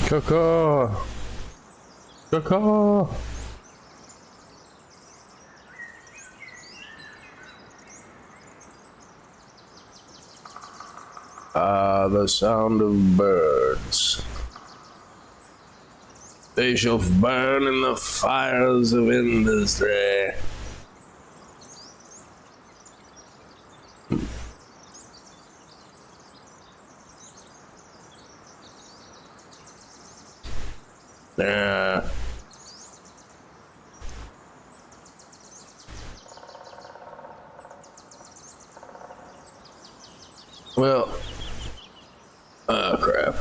Coco! Coco! Ah, the sound of birds. They shall burn in the fires of industry. Yeah. Well, oh crap.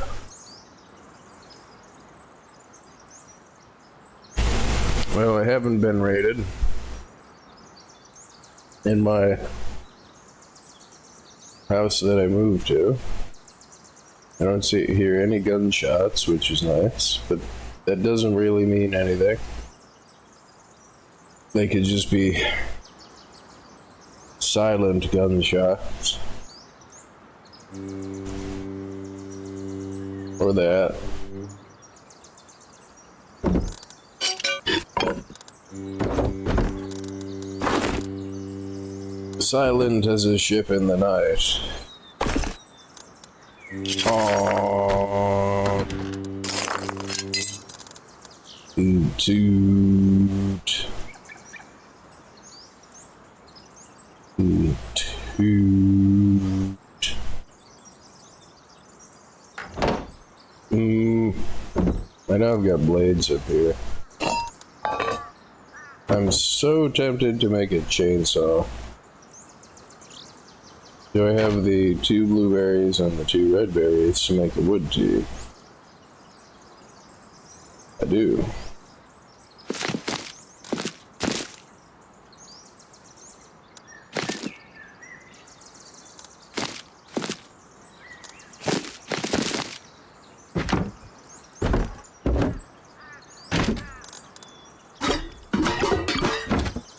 Well, I haven't been raided in my house that I moved to. I don't hear any gunshots, which is nice, but that doesn't really mean anything. They could just be silent gunshots. Or that. Silent as a ship in the night. Aww. Toot toot. Toot toot. I know I've got blades up here. I'm so tempted to make a chainsaw. Do I have the 2 blueberries and the 2 red berries to make a wood tea? I do.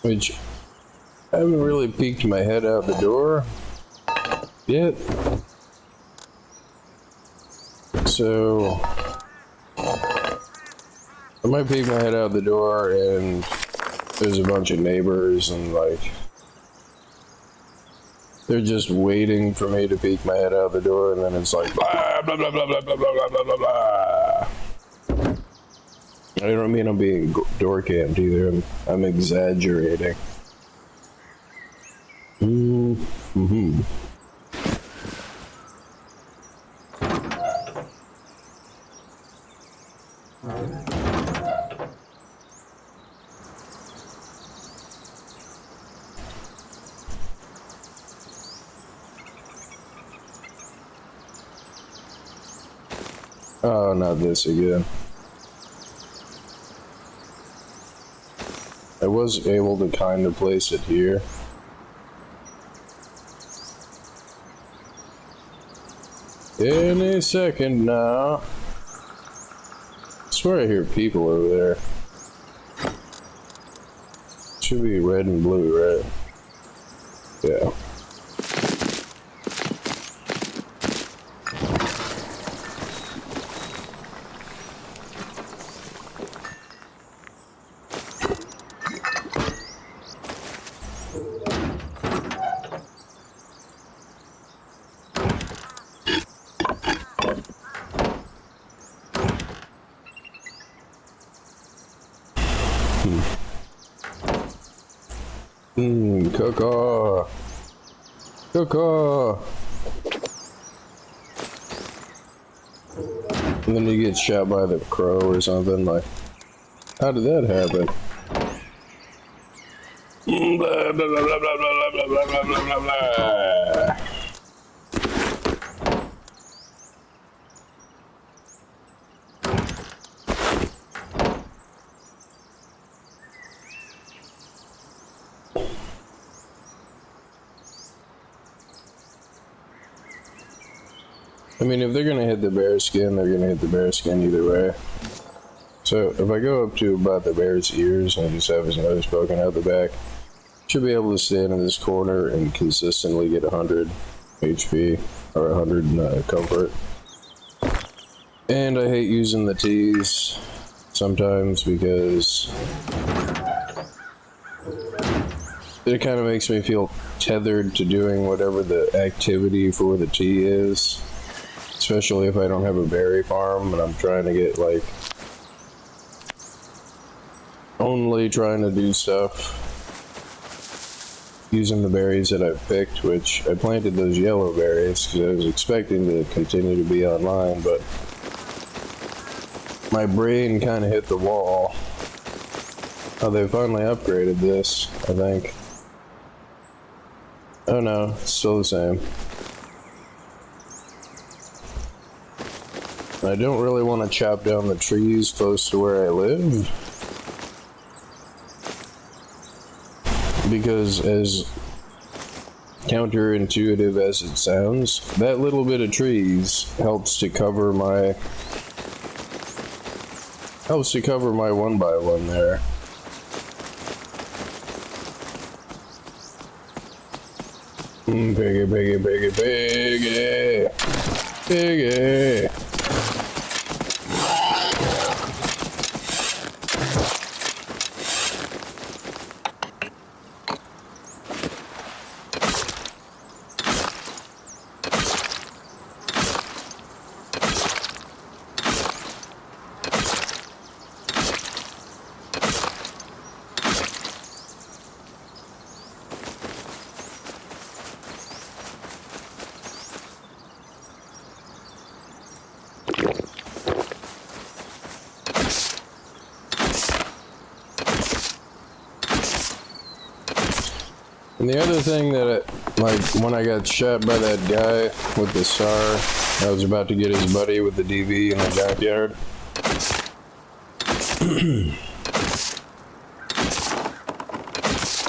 Which, I haven't really peeked my head out the door yet. So, I might peek my head out the door and there's a bunch of neighbors and like, they're just waiting for me to peek my head out the door and then it's like, blah, blah, blah, blah, blah, blah, blah, blah, blah, blah. I don't mean I'm being door camped either. I'm exaggerating. Mm-hmm. Oh, not this again. I was able to kind of place it here. Any second now. I swear I hear people over there. Should be red and blue, right? Yeah. Coco! Coco! And then you get shot by the crow or something, like, how did that happen? Blah, blah, blah, blah, blah, blah, blah, blah, blah, blah, blah. I mean, if they're gonna hit the bear skin, they're gonna hit the bear skin either way. So, if I go up to about the bear's ears and just have his nose poking out the back, should be able to stand in this corner and consistently get 100 HP, or 100 comfort. And I hate using the T's sometimes because it kind of makes me feel tethered to doing whatever the activity for the T is. Especially if I don't have a berry farm and I'm trying to get, like, only trying to do stuff using the berries that I've picked, which I planted those yellow berries because I was expecting to continue to be online, but my brain kind of hit the wall. Oh, they finally upgraded this, I think. Oh no, it's still the same. I don't really want to chop down the trees close to where I live, because as counterintuitive as it sounds, that little bit of trees helps to cover my 1x1 there. Piggy. And the other thing that, when I got shot by that guy with the SAR, I was about to get his buddy with the DV in the backyard.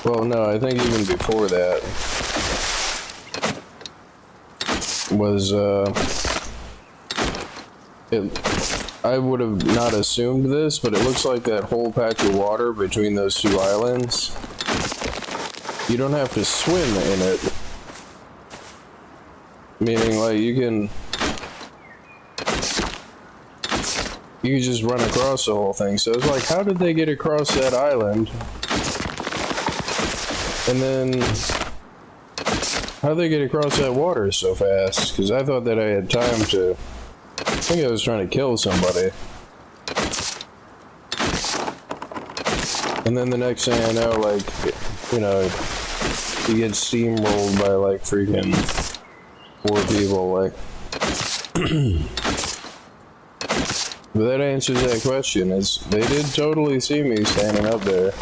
Well, no, I think even before that was, I would have not assumed this, but it looks like that whole patch of water between those two islands, you don't have to swim in it. Meaning, like, you can just run across the whole thing. So it's like, how did they get across that island? And then, how did they get across that water so fast? Because I thought that I had time to, I think I was trying to kill somebody. And then the next thing I know, like, you know, you get steamrolled by, like, freaking 4 people, like. But that answers that question, is they did totally see me standing up there.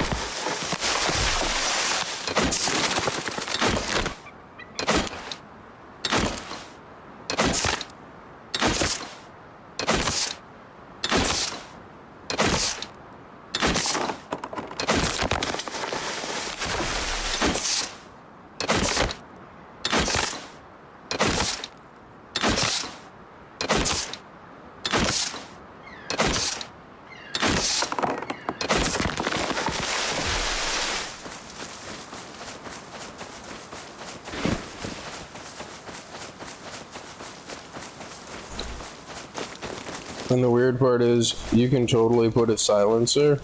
And the weird part is, you can totally put a silencer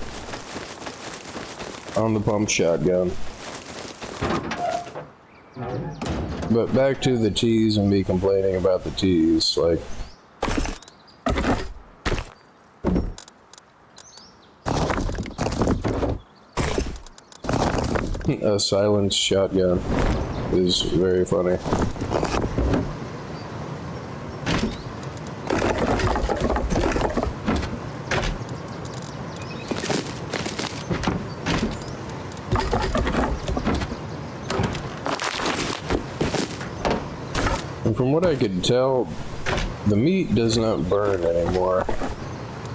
on the pump shotgun. But back to the T's and me complaining about the T's, like... a silenced shotgun is very funny. And from what I could tell, the meat does not burn anymore.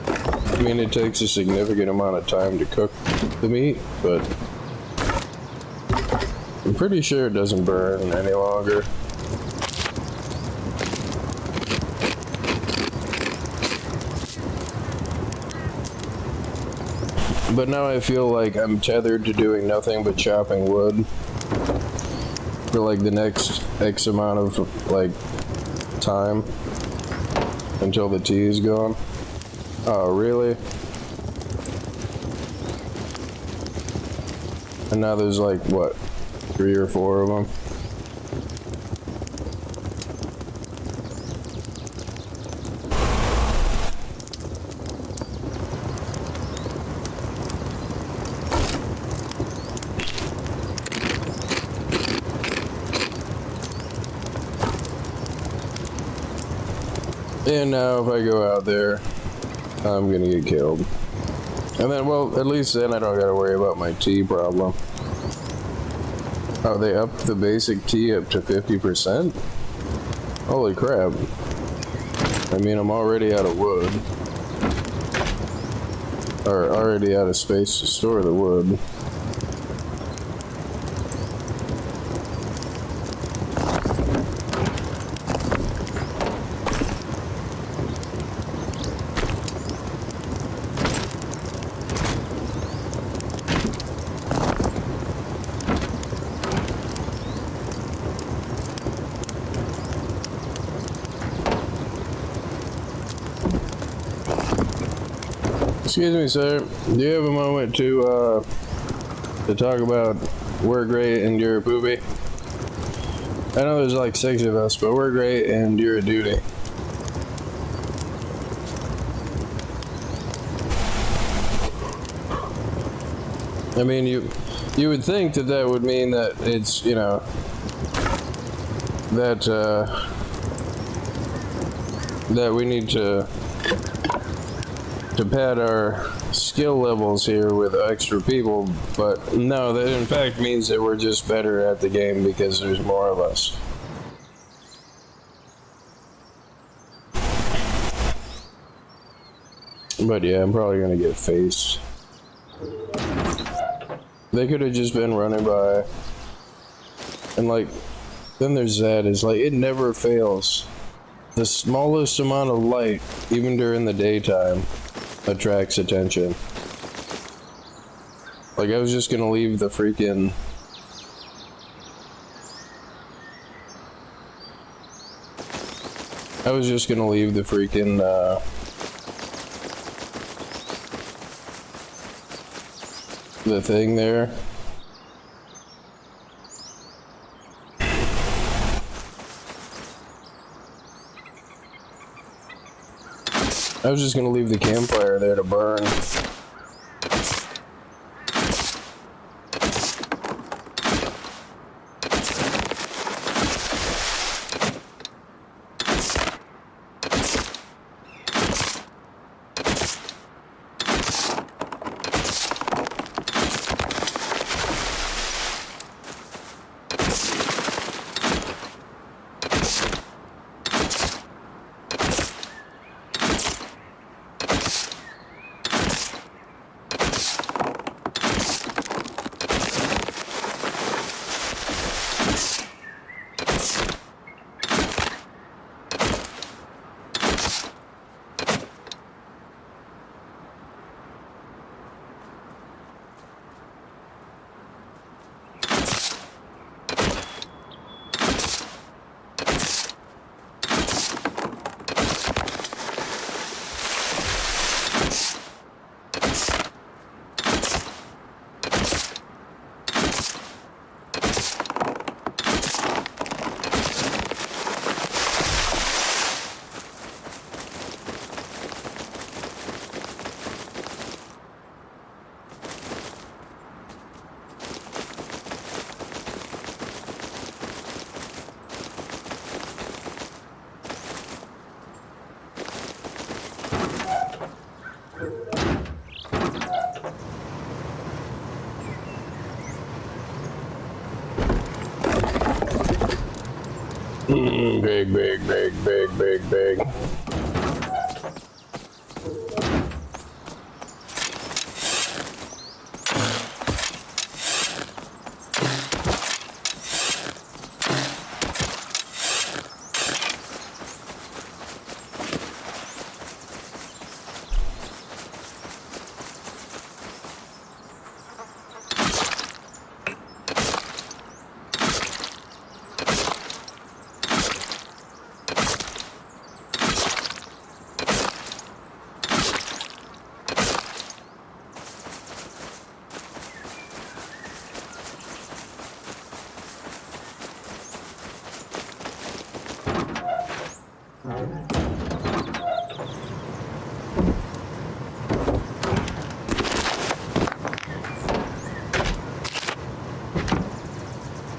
I mean, it takes a significant amount of time to cook the meat, but I'm pretty sure it doesn't burn any longer. But now I feel like I'm tethered to doing nothing but chopping wood for like the next X amount of like time. until the tea is gone. Oh, really? And now there's like, what, 3 or 4 of them? And now if I go out there, I'm gonna get killed. And then, well, at least then I don't gotta worry about my tea problem. Oh, they upped the basic tea up to 50%? Holy crap. I mean, I'm already out of wood. Or already out of space to store the wood. Excuse me, sir. Do you have a moment to talk about we're great and you're a poopy? I know there's like 6 of us, but we're great and you're a duty. I mean, you would think that that would mean that it's, you know, that that we need to pad our skill levels here with extra people, but no, that in fact means that we're just better at the game because there's more of us. But yeah, I'm probably gonna get faced. They could have just been running by. And like, then there's that, is like, it never fails. The smallest amount of light, even during the daytime, attracts attention. Like, I was just gonna leave the freaking... I was just gonna leave the freaking, the thing there. I was just gonna leave the campfire there to burn. Big, big, big, big, big, big.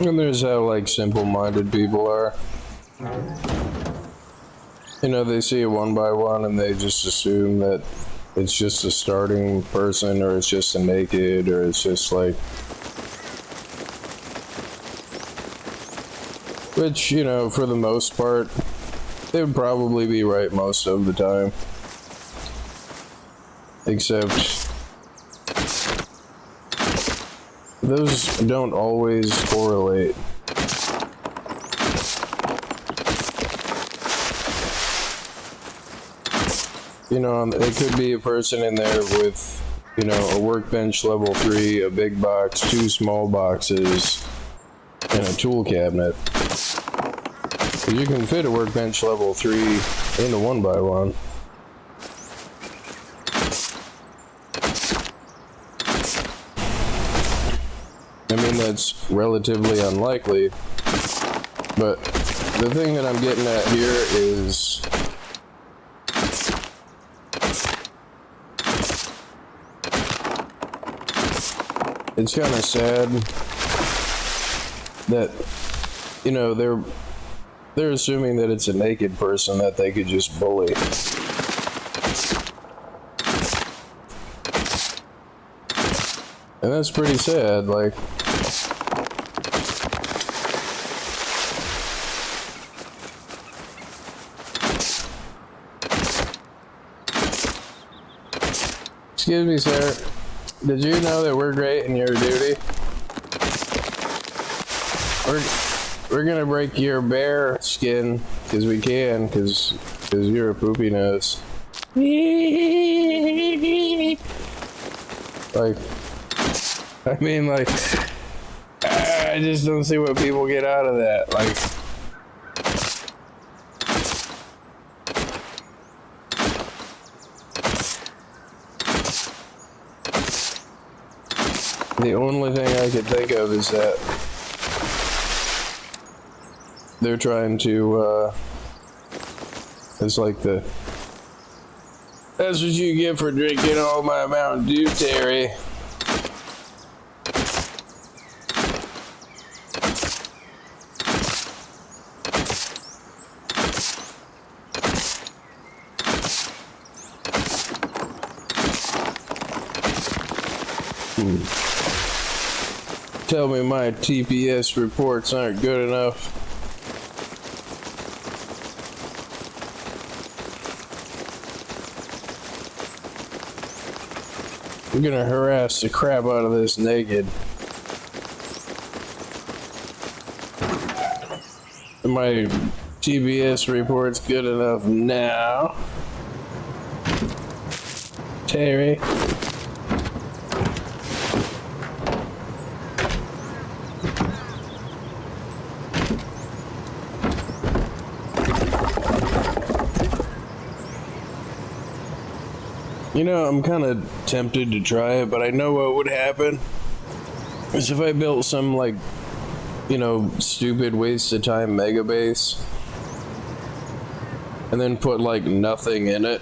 And there's how, like, simple-minded people are. You know, they see a one by one and they just assume that it's just a starting person, or it's just a naked, or it's just like... Which, you know, for the most part, they would probably be right most of the time. Except... those don't always correlate. You know, it could be a person in there with, you know, a workbench level 3, a big box, 2 small boxes, and a tool cabinet. You can fit a workbench level 3 in a one by one. I mean, that's relatively unlikely, but the thing that I'm getting at here is it's kind of sad that, you know, they're assuming that it's a naked person that they could just bully. And that's pretty sad, like... Excuse me, sir. Did you know that we're great in your duty? We're gonna break your bear skin, because we can, because you're a poopy nose. Like... I mean, like, I just don't see what people get out of that. Like, the only thing I could think of is that they're trying to, it's like that's what you get for drinking all my Mountain Dew, Terry. Tell me my TPS reports aren't good enough. I'm gonna harass the crap out of this naked. My TPS report's good enough now. Terry. You know, I'm kind of tempted to try it, but I know what would happen is if I built some, like, you know, stupid waste of time mega base and then put, like, nothing in it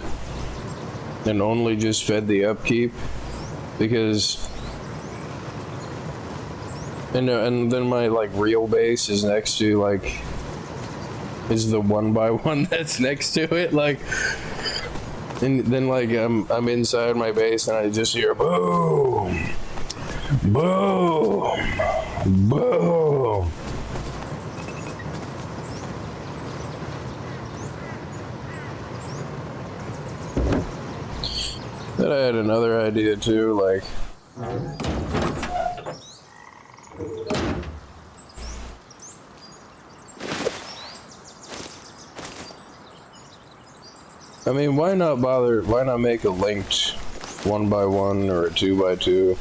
and only just fed the upkeep, because and then my, like, real base is next to, like, is the one by one that's next to it, like. And then, like, I'm inside my base and I just hear boom, boom, boom. Then I had another idea too, like, I mean, why not make a linked 1x1 or a 2x2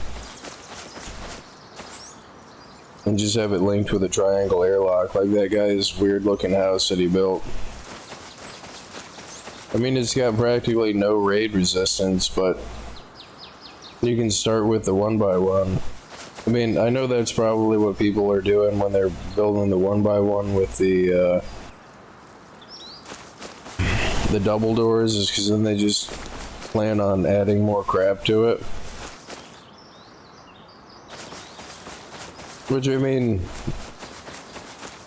and just have it linked with a triangle airlock, like that guy's weird looking house that he built. I mean, it's got practically no raid resistance, but you can start with the 1x1. I mean, I know that's probably what people are doing when they're building the 1x1 with the the double doors is because then they just plan on adding more crap to it. Which, I mean,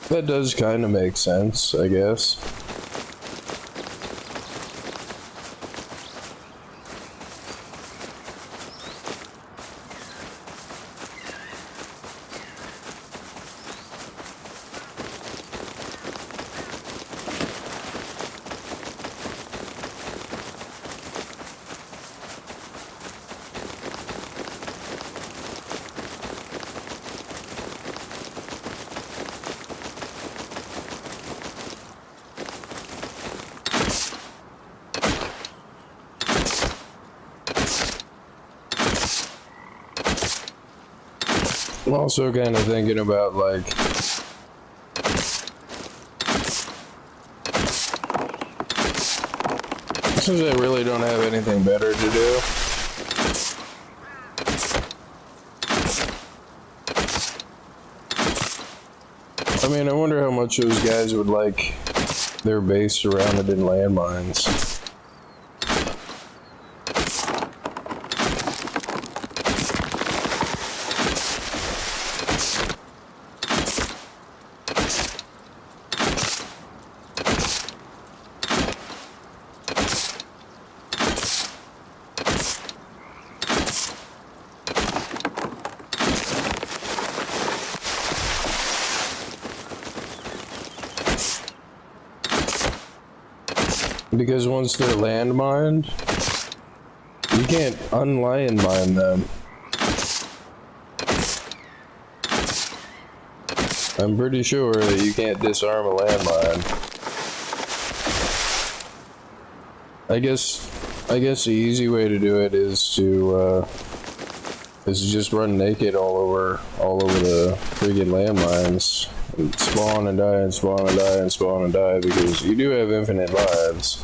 that does kind of make sense, I guess. I'm also kind of thinking about, like, since I really don't have anything better to do, I mean, I wonder how much those guys would like their base surrounded in landmines. Because once they're landmined, you can't unlandmine them. I'm pretty sure that you can't disarm a landmine. I guess the easy way to do it is to just run naked all over the friggin' landmines. And spawn and die and spawn and die and spawn and die, because you do have infinite lives.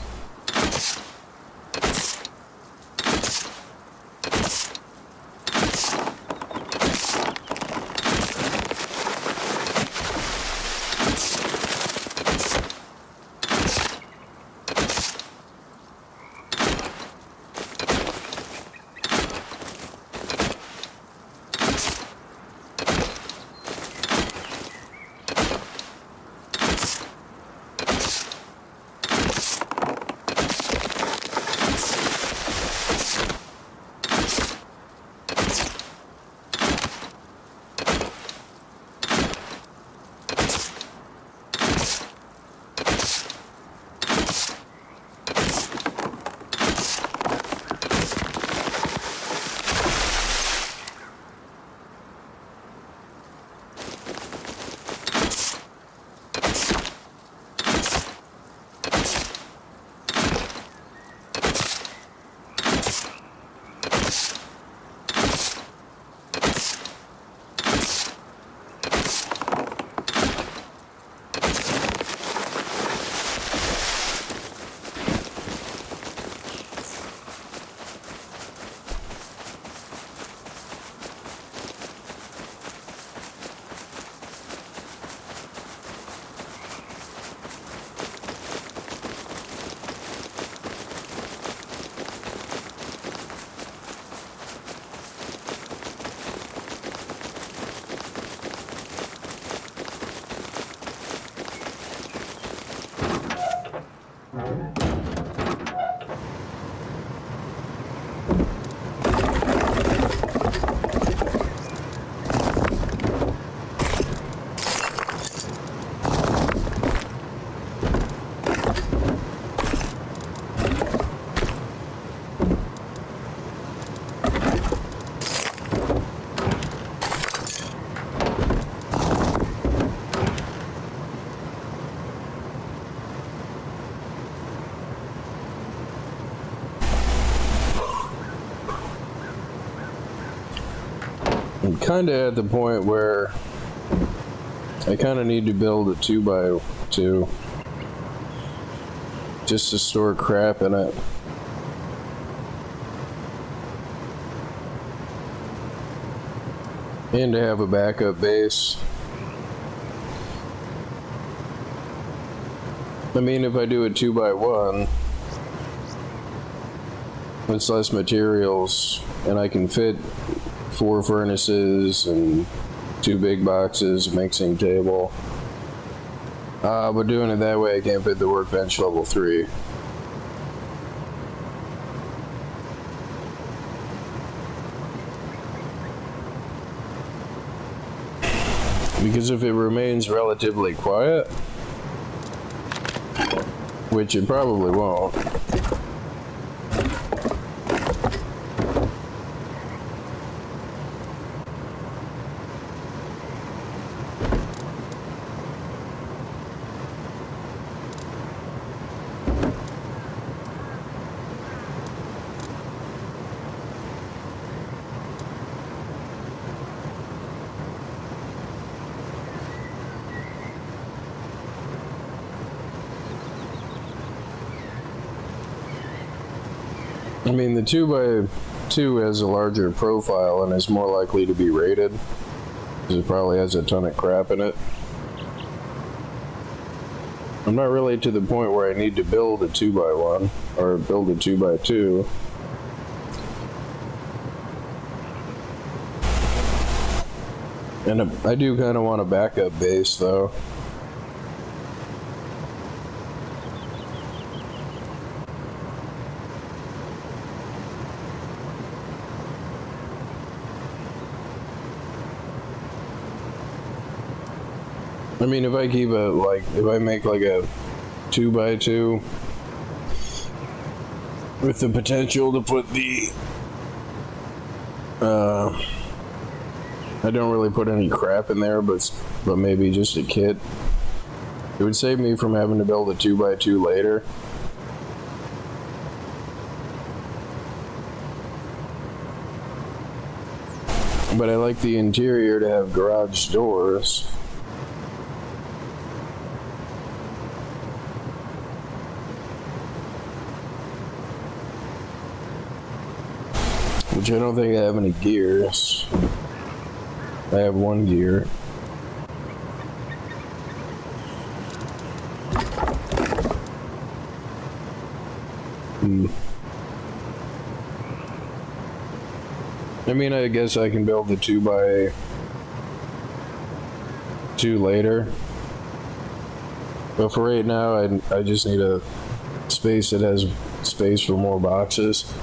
I'm kind of at the point where I kind of need to build a 2x2 just to store crap in it. And to have a backup base. I mean, if I do a 2x1, It's less materials, and I can fit 4 furnaces and 2 big boxes, mixing table. But doing it that way, I can't fit the workbench level 3. Because if it remains relatively quiet, which it probably won't, I mean, the 2x2 has a larger profile and is more likely to be rated, because it probably has a ton of crap in it. I'm not really to the point where I need to build a 2x1 or build a 2x2. And I do kind of want a backup base, though. I mean, if I keep if I make like a 2x2 with the potential to put the, I don't really put any crap in there, but maybe just a kit. It would save me from having to build a 2x2 later. But I like the interior to have garage doors. Which I don't think I have any gears. I have 1 gear. I mean, I guess I can build the 2x2 later. But for right now, I just need a space that has space for more boxes.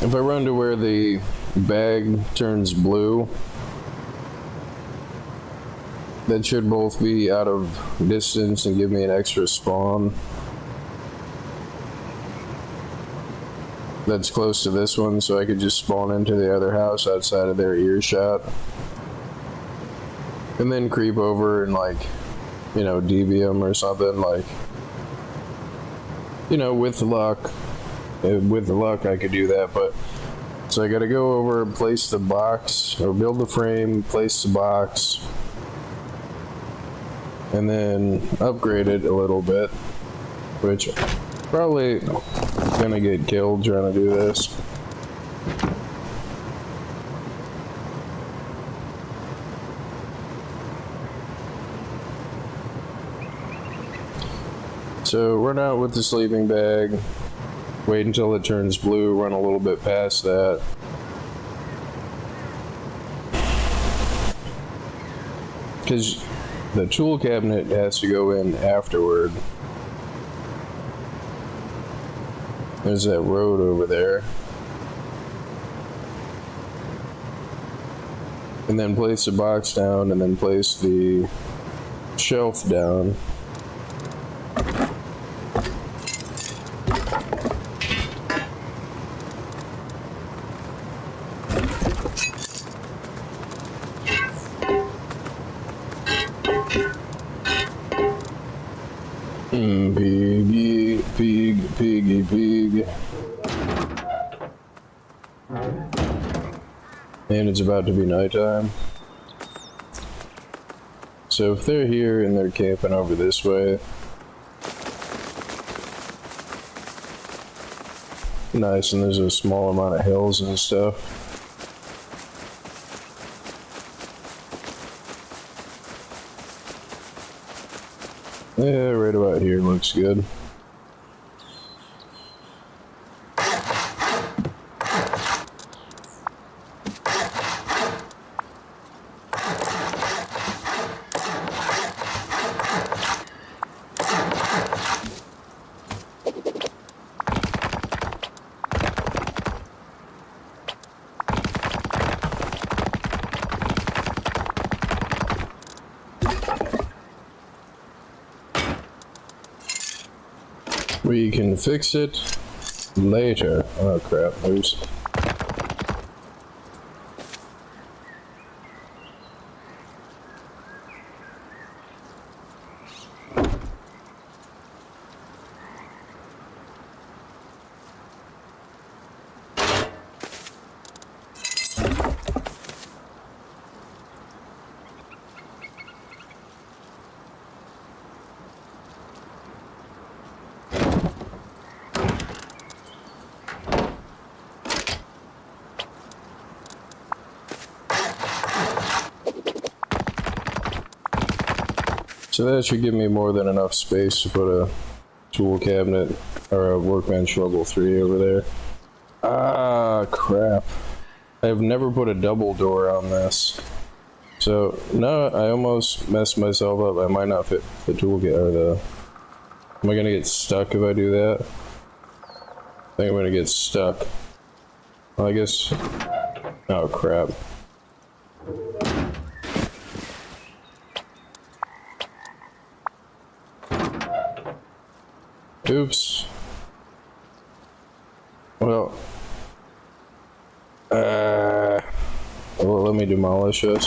If I run to where the bag turns blue, that should both be out of distance and give me an extra spawn. That's close to this one, so I could just spawn into the other house outside of their earshot. And then creep over and, like, you know, DB them or something, like, you know, with luck. With luck I could do that, but so I gotta go over and place the box, or build the frame, place the box, and then upgrade it a little bit, which probably gonna get killed trying to do this. So run out with the sleeping bag, wait until it turns blue, run a little bit past that. Because the tool cabinet has to go in afterward. There's that road over there. And then place the box down, and then place the shelf down. Piggy. And it's about to be nighttime. So if they're here and they're camping over this way, nice, and there's a small amount of hills and stuff. Yeah, right about here looks good. We can fix it later. Oh crap, there's... So that should give me more than enough space to put a tool cabinet or a workbench level 3 over there. Ah, crap. I've never put a double door on this. So, no, I almost messed myself up. I might not fit the tool or the... Am I gonna get stuck if I do that? I think I'm gonna get stuck. Well, I guess... Oh, crap. Oops. Well, let me demolish this.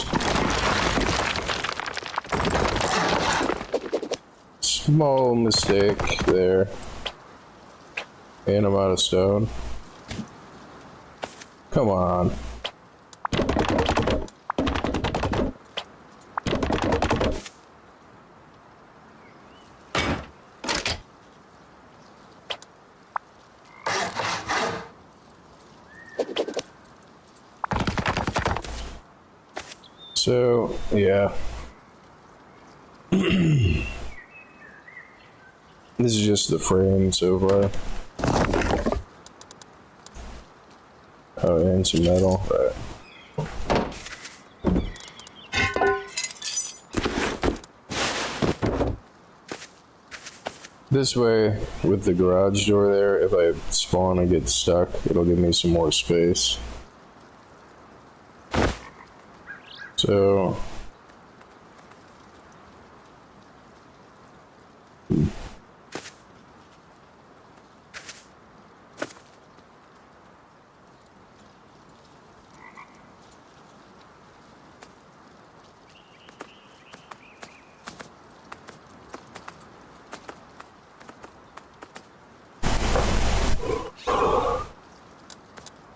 Small mistake there. And I'm out of stone. Come on. So, yeah. This is just the frame so far. Oh, and some metal. Right. This way, with the garage door there, if I spawn and get stuck, it'll give me some more space. So,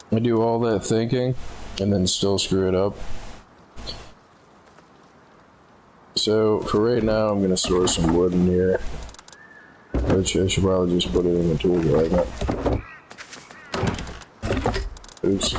I do all that thinking and then still screw it up. So for right now, I'm gonna store some wood in here, which I should probably just put it in the tool cabinet. Oops.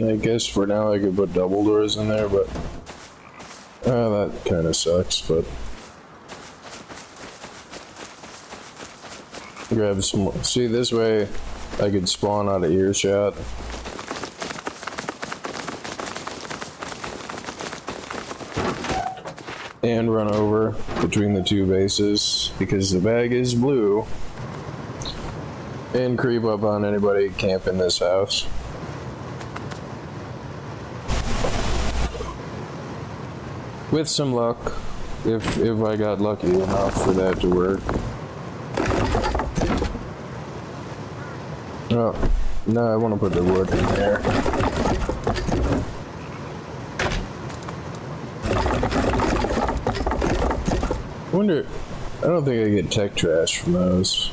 I guess for now I could put double doors in there, but that kind of sucks, but grab some more. See, this way I could spawn out of earshot. And run over between the two bases because the bag is blue. And creep up on anybody camping this house. With some luck, if I got lucky enough for that to work. Oh, no, I want to put the wood in there. I wonder, I don't think I get tech trash from those.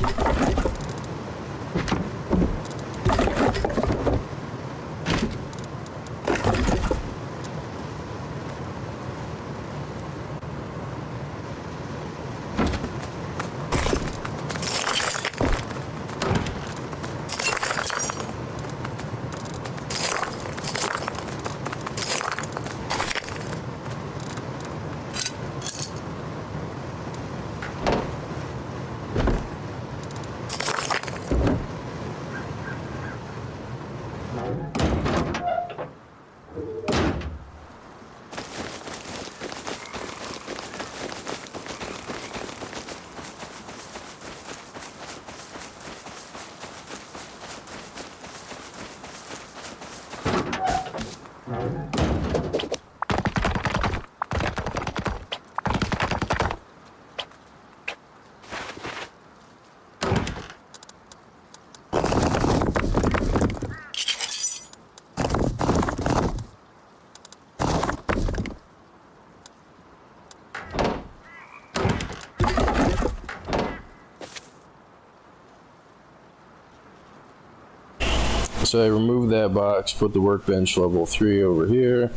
So I removed that box, put the workbench level 3 over here.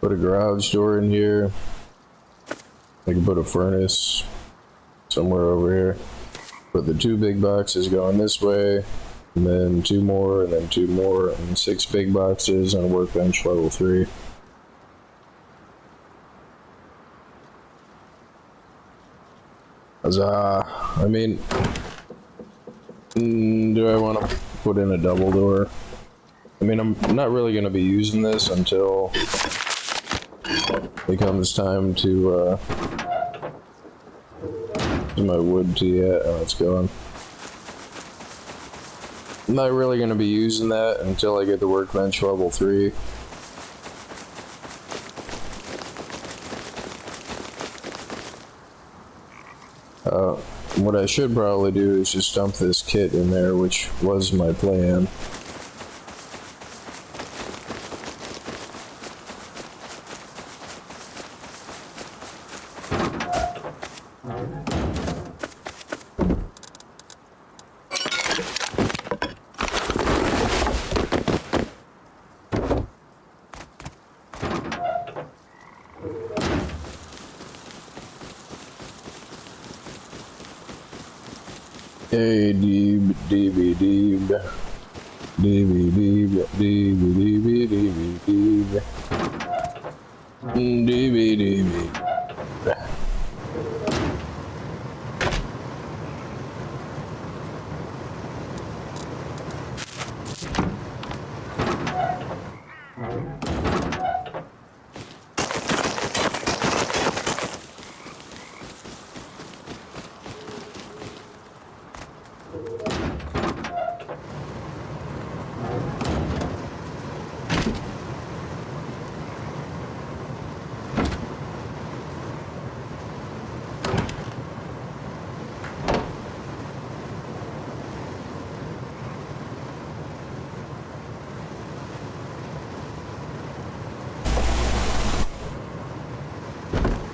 Put a garage door in here. I can put a furnace somewhere over here. Put the 2 big boxes going this way, and then 2 more, and then 2 more, and 6 big boxes on workbench level 3. Huzzah! I mean, do I want to put in a double door? I mean, I'm not really going to be using this until it comes time to, my wood tea at? Oh, it's going. I'm not really going to be using that until I get the workbench level 3. What I should probably do is just dump this kit in there, which was my plan. Hey, deeb, deeb, deeb, deeb, deeb, deeb, deeb, deeb, deeb, deeb, deeb.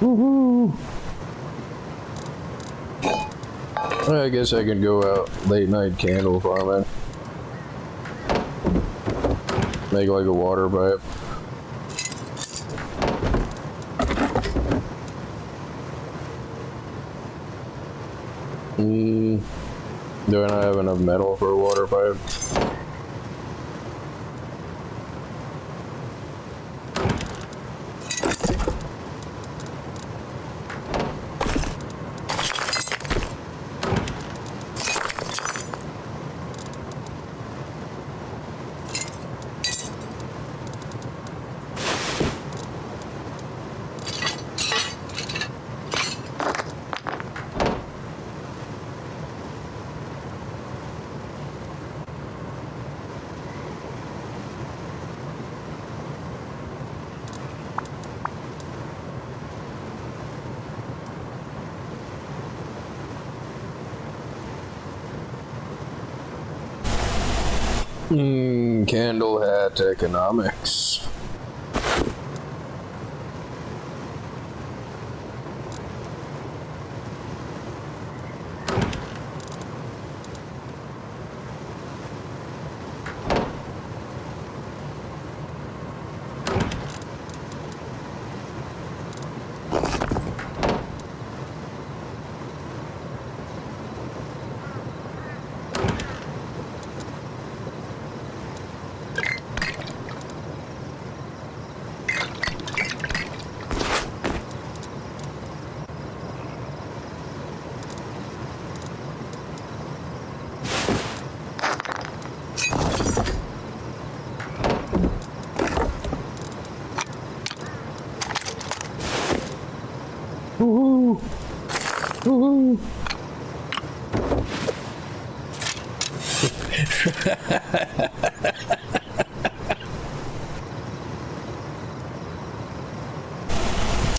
Woohoo! I guess I can go out late night candle farming. Make like a water pipe. Do I not have enough metal for a water pipe? Candle hat economics. Woohoo! Woohoo!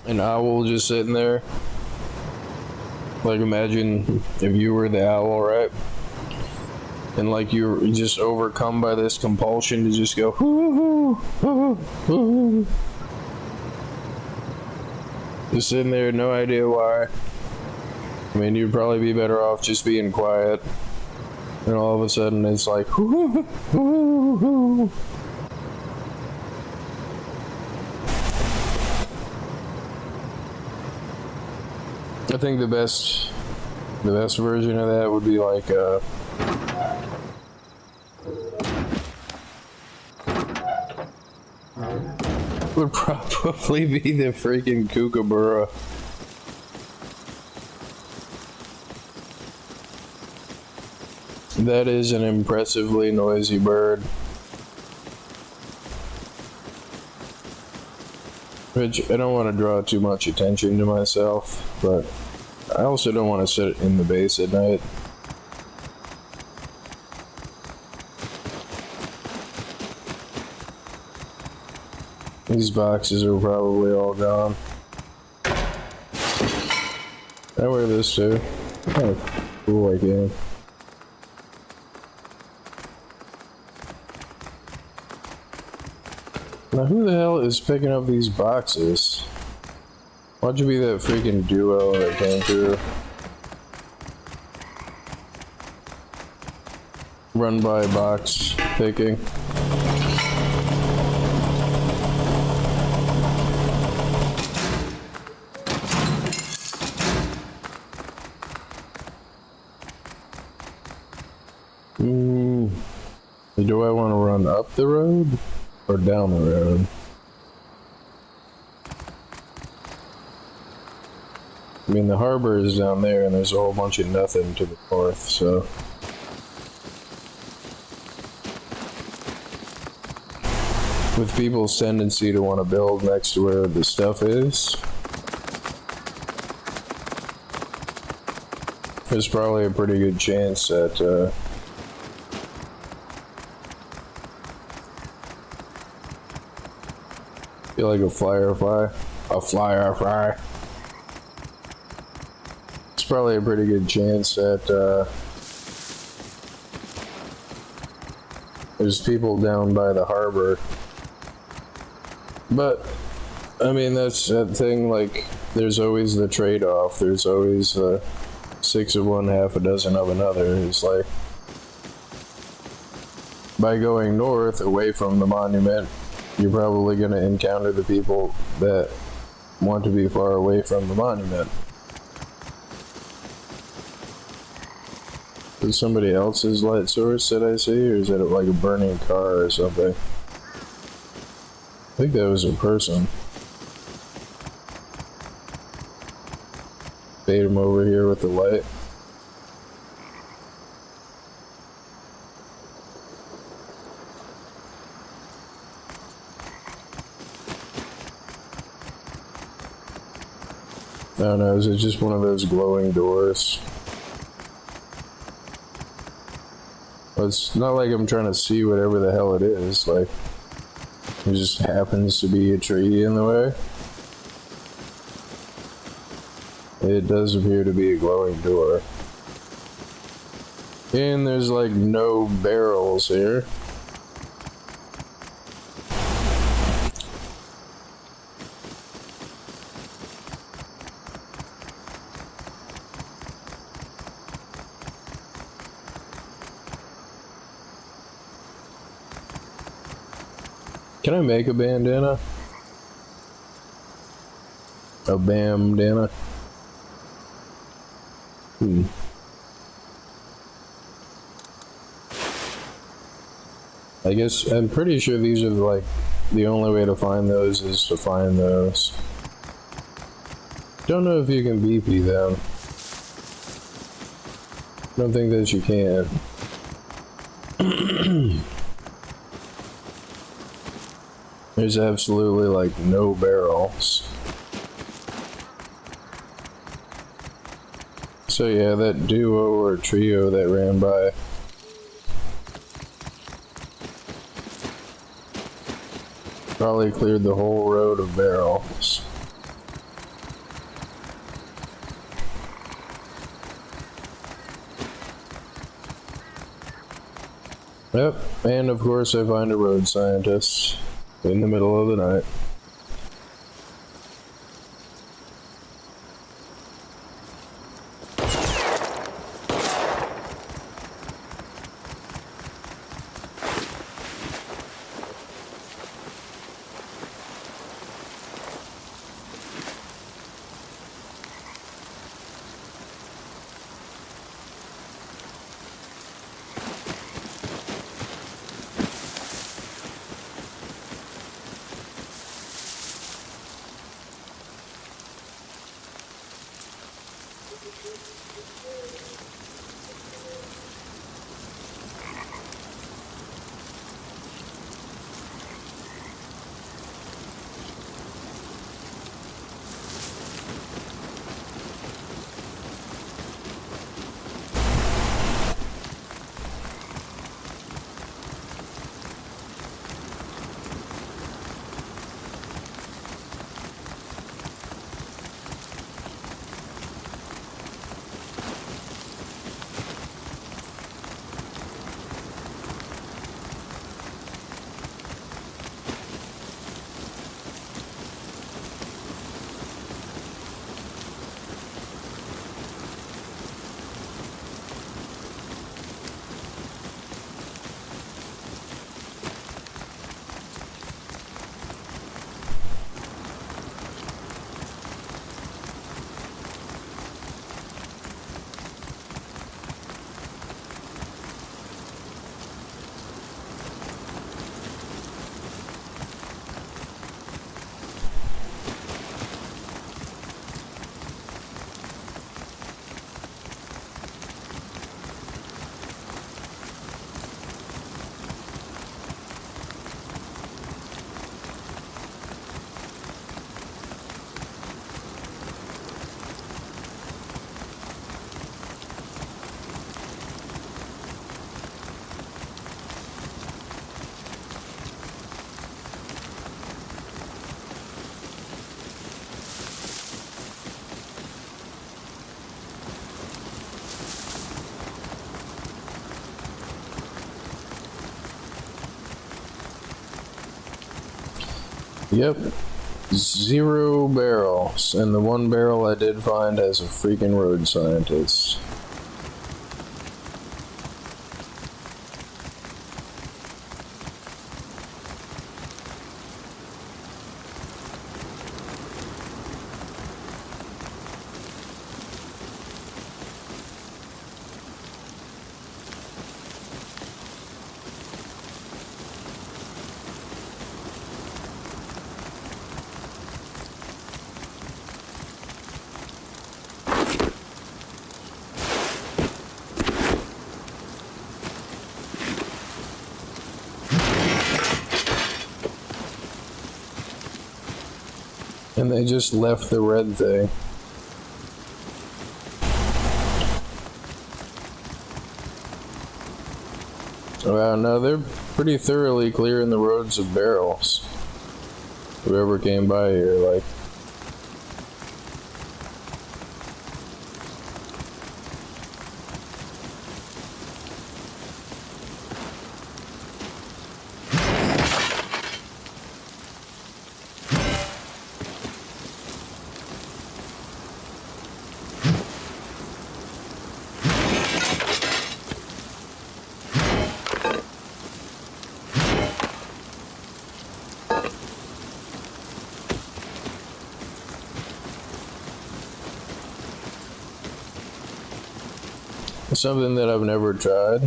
An owl just sitting there. Like, imagine if you were the owl, right? And like you're just overcome by this compulsion to just go whoo hoo hoo. Just sitting there, no idea why. I mean, you'd probably be better off just being quiet. And all of a sudden, it's like whoo hoo hoo. I think the best version of that would be like would probably be the freaking kookaburra. That is an impressively noisy bird. Which I don't want to draw too much attention to myself, but I also don't want to sit in the base at night. These boxes are probably all gone. I wear this too. Oh, cool, I can. Now who the hell is picking up these boxes? Why'd you be that freaking duo that came through? Run by box picking. Do I want to run up the road or down the road? I mean, the harbor is down there and there's a whole bunch of nothing to the north, so. With people's tendency to want to build next to where the stuff is, there's probably a pretty good chance that, feel like a firefly. It's probably a pretty good chance that there's people down by the harbor. But I mean, that's that thing, like, there's always the trade-off. There's always 6 of one, half a dozen of another. It's like, by going north, away from the monument, you're probably going to encounter the people that want to be far away from the monument. Is somebody else's light source that I see, or is it like a burning car or something? I think that was a person. Bait him over here with the light. I don't know, is it just one of those glowing doors? Well, it's not like I'm trying to see whatever the hell it is, like, it just happens to be a tree in the way. It does appear to be a glowing door. And there's like no barrels here. Can I make a bandana? A bandana? I guess I'm pretty sure these are like the only way to find those is to find those. Don't know if you can BP them. Don't think that you can. There's absolutely like no barrels. So yeah, that duo or trio that ran by. Probably cleared the whole road of barrels. Yep, and of course I find a road scientist in the middle of the night. Yep. 0 barrels, and the 1 barrel I did find has a freaking road scientist. And they just left the red thing. Wow, no, they're pretty thoroughly clearing the roads of barrels. Whoever came by here, like. Something that I've never tried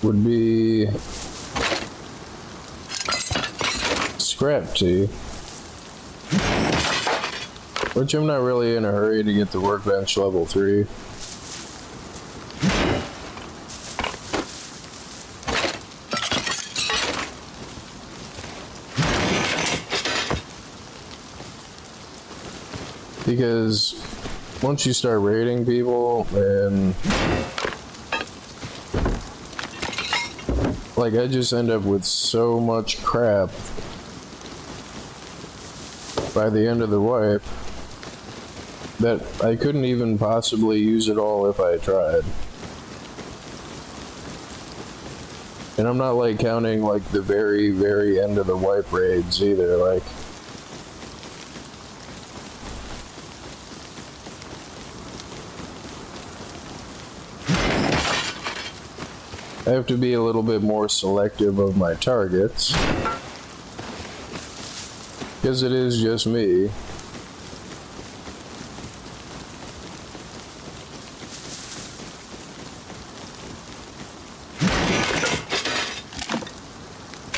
would be scrap tea, which I'm not really in a hurry to get the workbench level 3. Because once you start raiding people, and like I just end up with so much crap by the end of the wipe that I couldn't even possibly use it all if I tried. And I'm not like counting like the very, very end of the wipe raids either, like. I have to be a little bit more selective of my targets, because it is just me.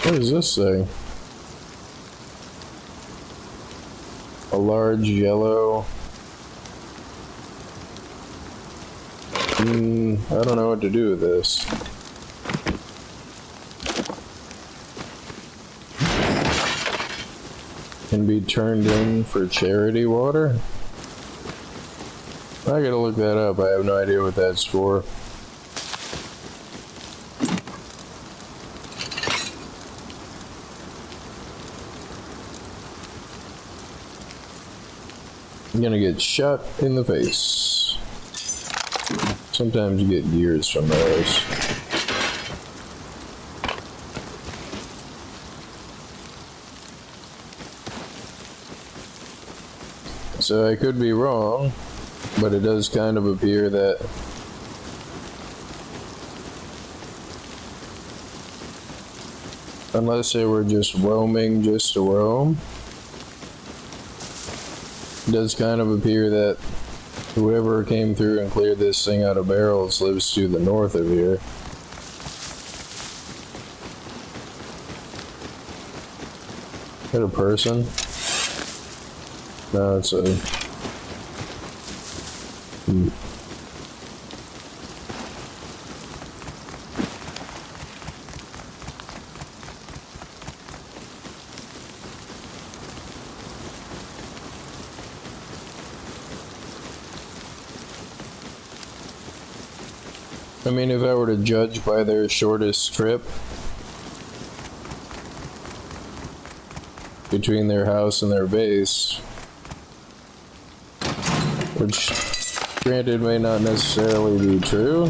What is this thing? A large yellow. I don't know what to do with this. Can be turned in for charity water? I gotta look that up. I have no idea what that's for. I'm gonna get shot in the face. Sometimes you get gears from those. So I could be wrong, but it does kind of appear that unless they were just roaming just to roam, it does kind of appear that whoever came through and cleared this thing out of barrels lives to the north of here. Is that a person? No, it's a... I mean, if I were to judge by their shortest trip between their house and their base, which granted may not necessarily be true,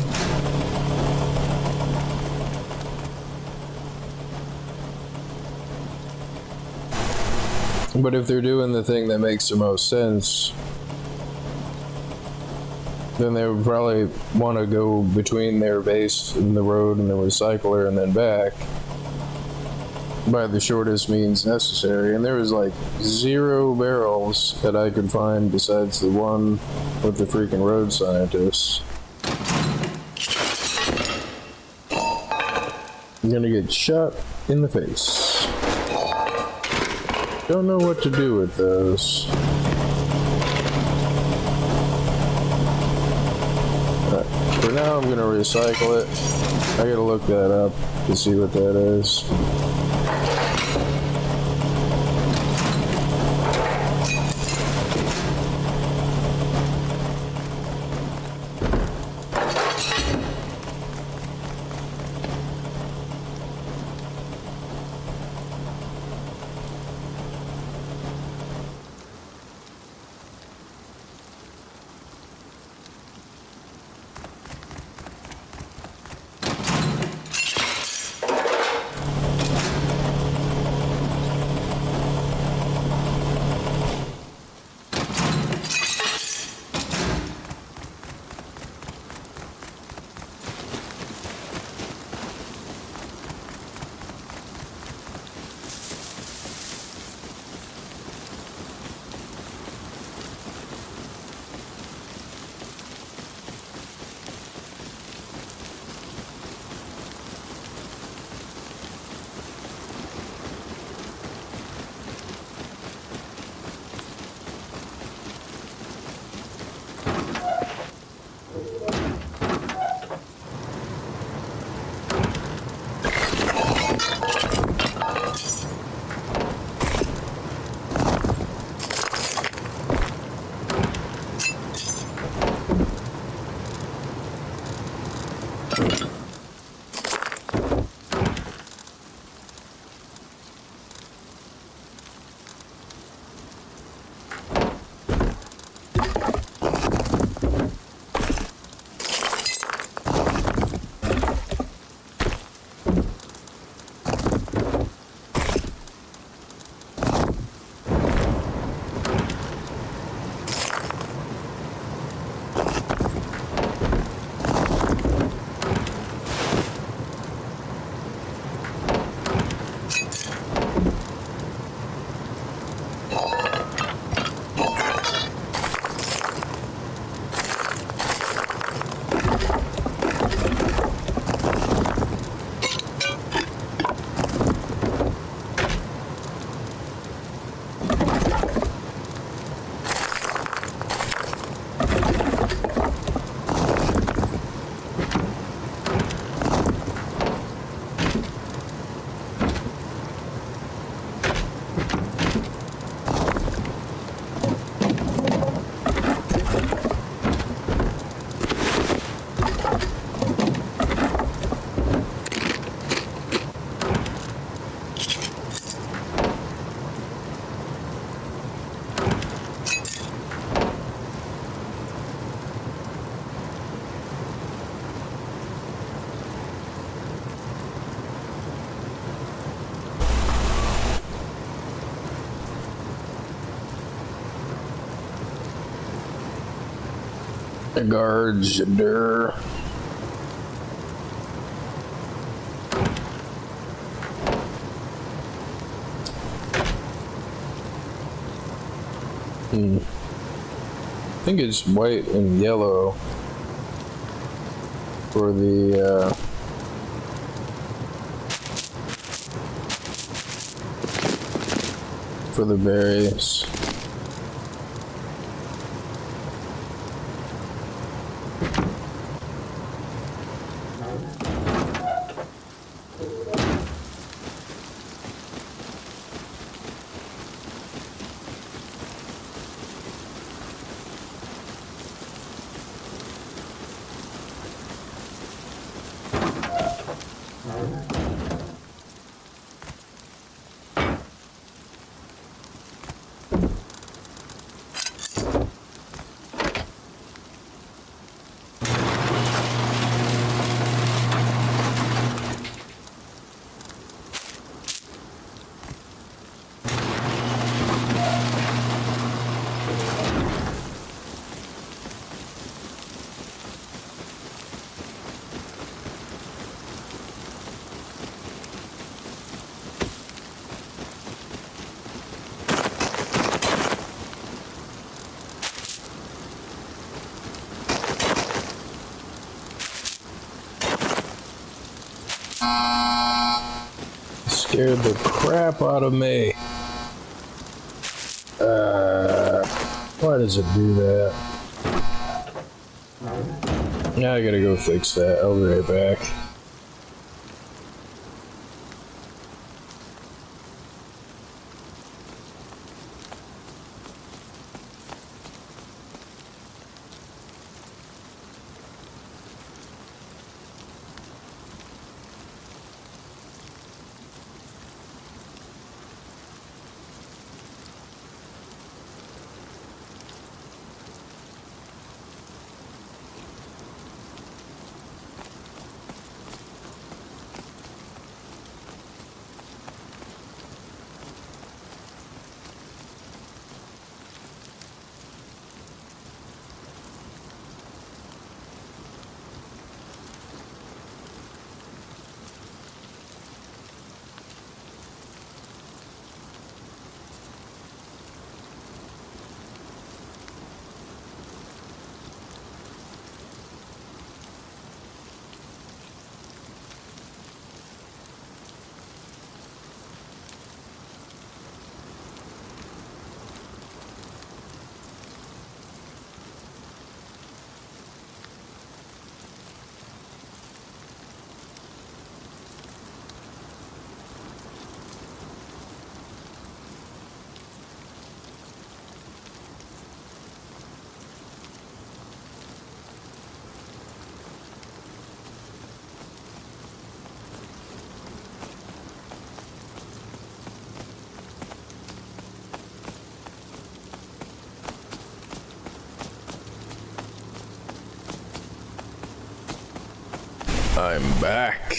But if they're doing the thing that makes the most sense, then they would probably want to go between their base and the road and the recycler and then back by the shortest means necessary. And there was like 0 barrels that I could find besides the one with the freaking road scientists. I'm gonna get shot in the face. Don't know what to do with those. For now, I'm gonna recycle it. I gotta look that up to see what that is. The guards, der. I think it's white and yellow for the berries. scared the crap out of me. Why does it do that? Now I gotta go fix that. I'll be right back. I'm back.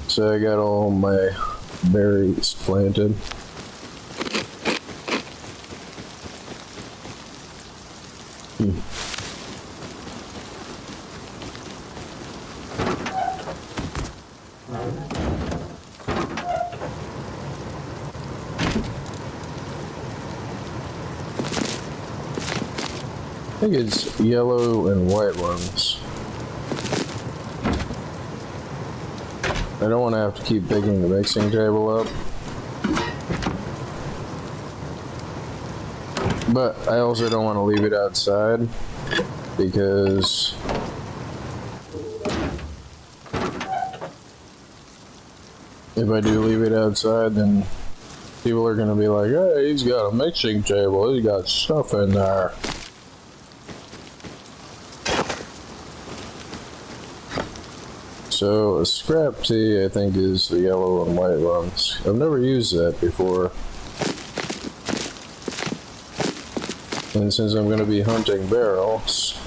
So I got all my berries planted. I think it's yellow and white ones. I don't want to have to keep picking the mixing table up. But I also don't want to leave it outside because if I do leave it outside, then people are going to be like, hey, he's got a mixing table, he's got stuff in there. So a scrap tea, I think, is the yellow and white ones. I've never used that before. And since I'm going to be hunting barrels,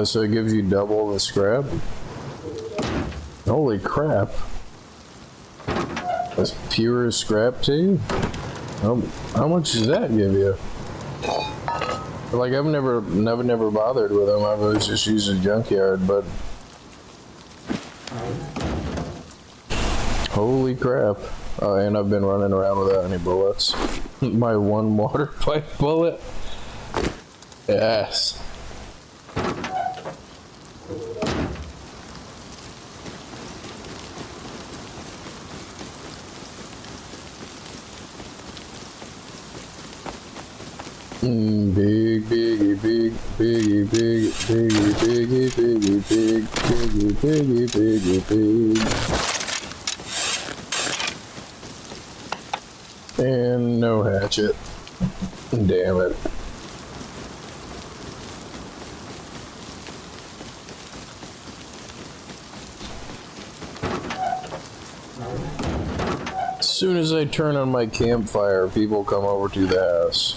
so it gives you double the scrap. Holy crap. That's pure scrap tea? How much does that give you? Like, I've never bothered with them. I've always just used a junkyard, but holy crap. Oh, and I've been running around without any bullets. My one water pipe bullet. Yes. Big, biggie, big, biggie, big, biggie, biggie, biggie, big, biggie, biggie, biggie, big. And no hatchet. Damn it. As soon as I turn on my campfire, people come over to the house.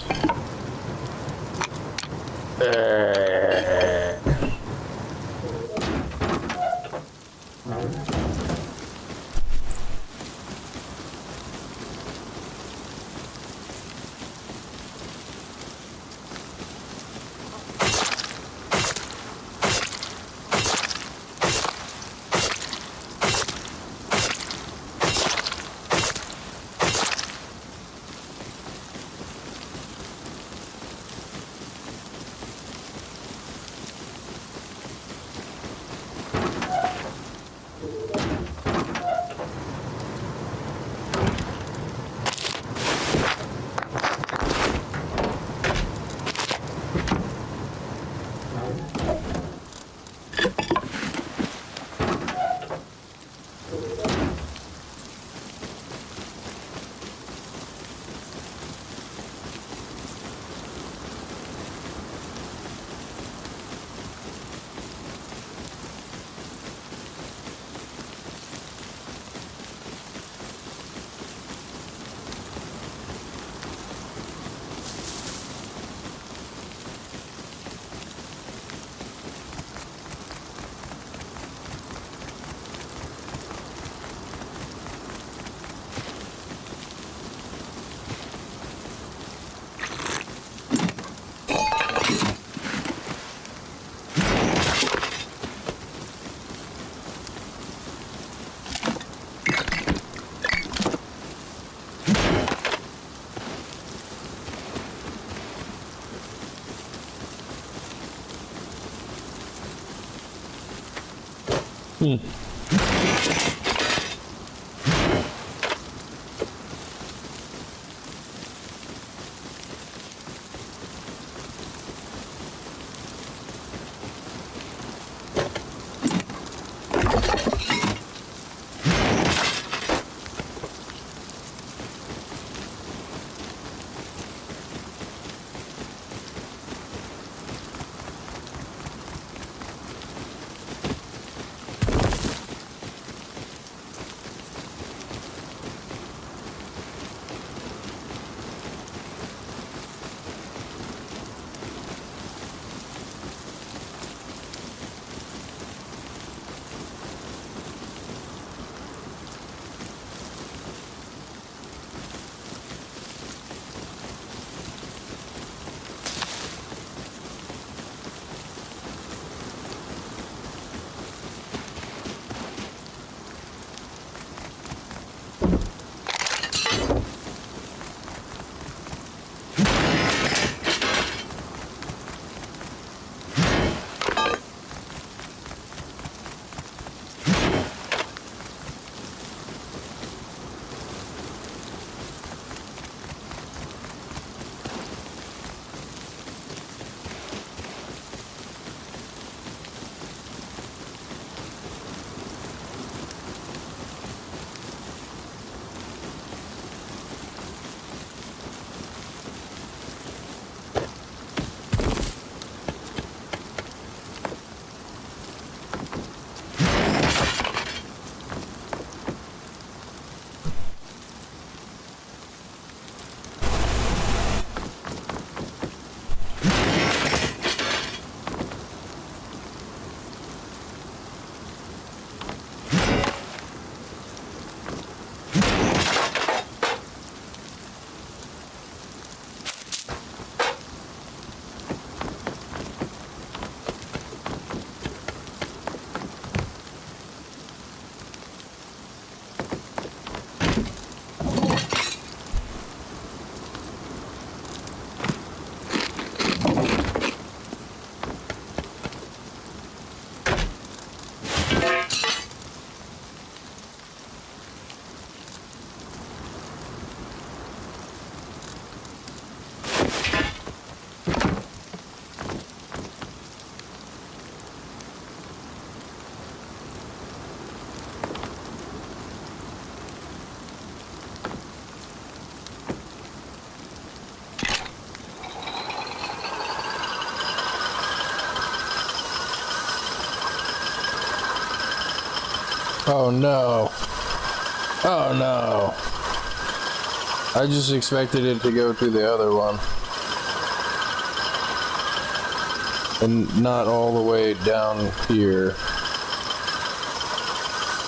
Oh no. Oh no. I just expected it to go to the other one. And not all the way down here.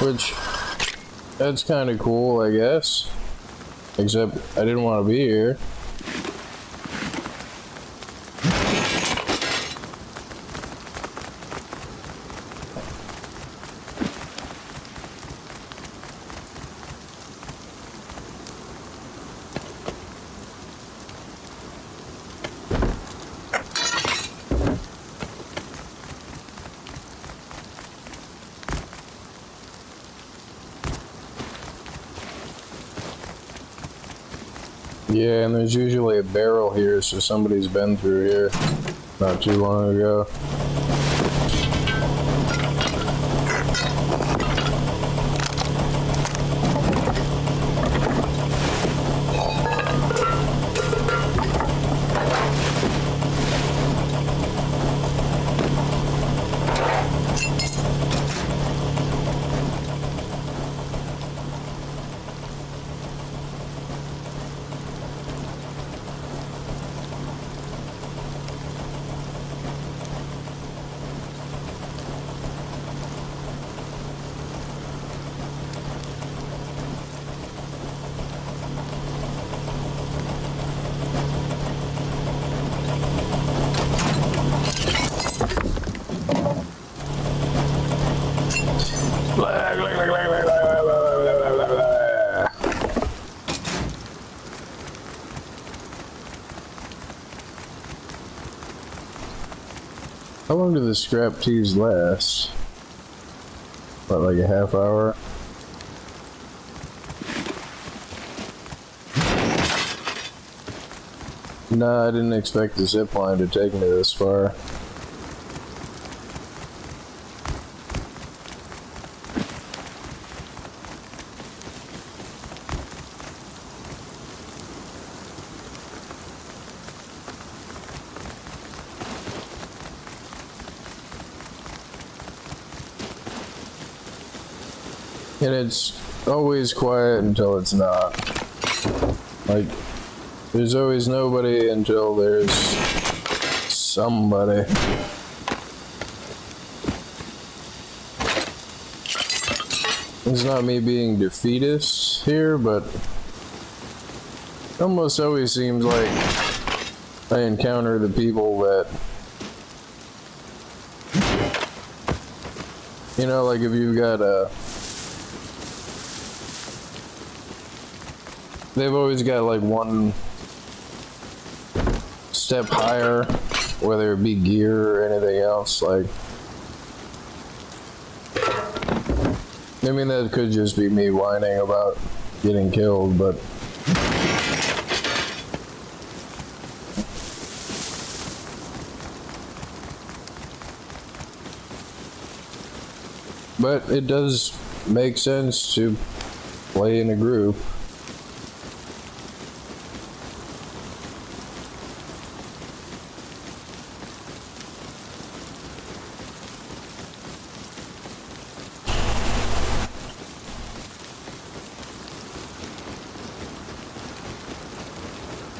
Which, that's kind of cool, I guess. Except, I didn't want to be here. Yeah, and there's usually a barrel here, so somebody's been through here not too long ago. How long do the scrap teas last? what, like a half hour? Nah, I didn't expect the zip line to take me this far. And it's always quiet until it's not. Like, there's always nobody until there's somebody. It's not me being defeatist here, but it almost always seems like I encounter the people that, you know, like if you've got a, they've always got like one step higher, whether it be gear or anything else. Like, I mean, that could just be me whining about getting killed, but it does make sense to play in a group.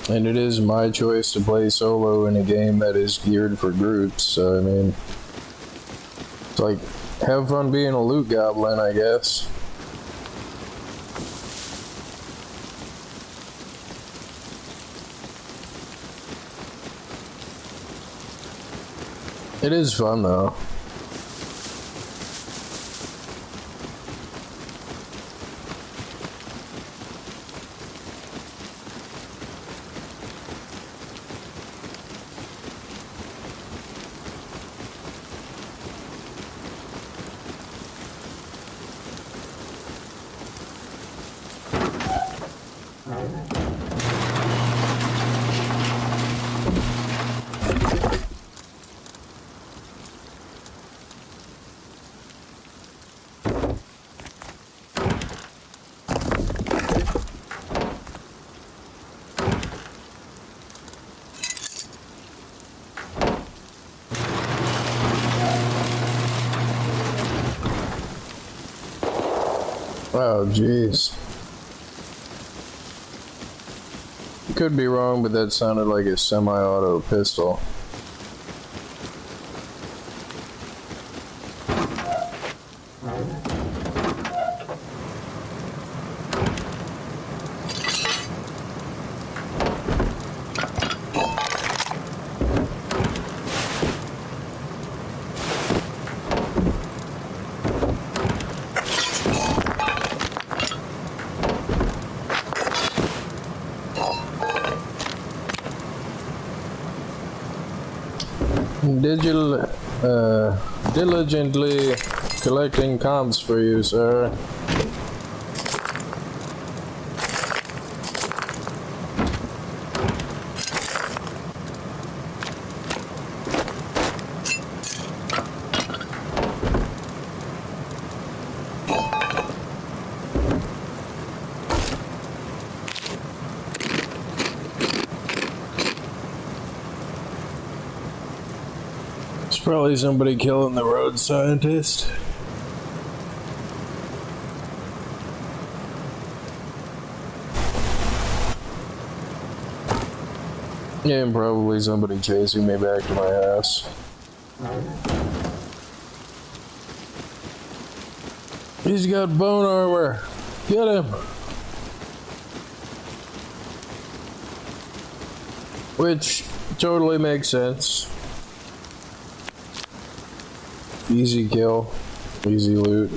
And it is my choice to play solo in a game that is geared for groups, so I mean, it's like, have fun being a loot goblin, I guess. It is fun though. Oh, jeez. Could be wrong, but that sounded like a semi-auto pistol. Diligently collecting comps for you, sir. Probably somebody killing the road scientist. Yeah, and probably somebody chasing me back to my house. He's got bone armor. Get him. Which totally makes sense. Easy kill, easy loot.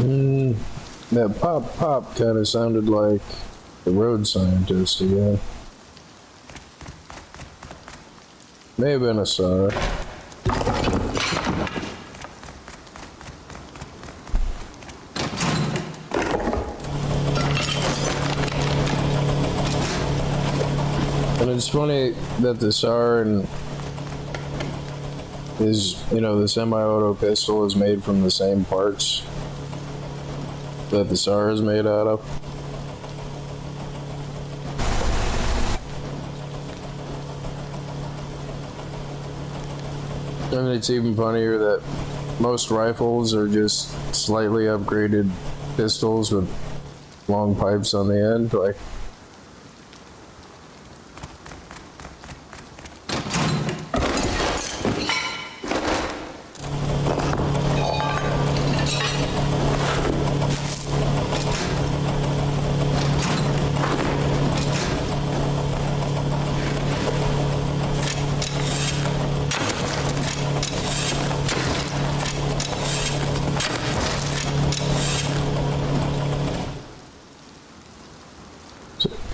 That pop pop kind of sounded like the road scientist again. May have been a SAR. And it's funny that the SAR is, you know, the semi-auto pistol is made from the same parts that the SAR is made out of. And it's even funnier that most rifles are just slightly upgraded pistols with long pipes on the end, like.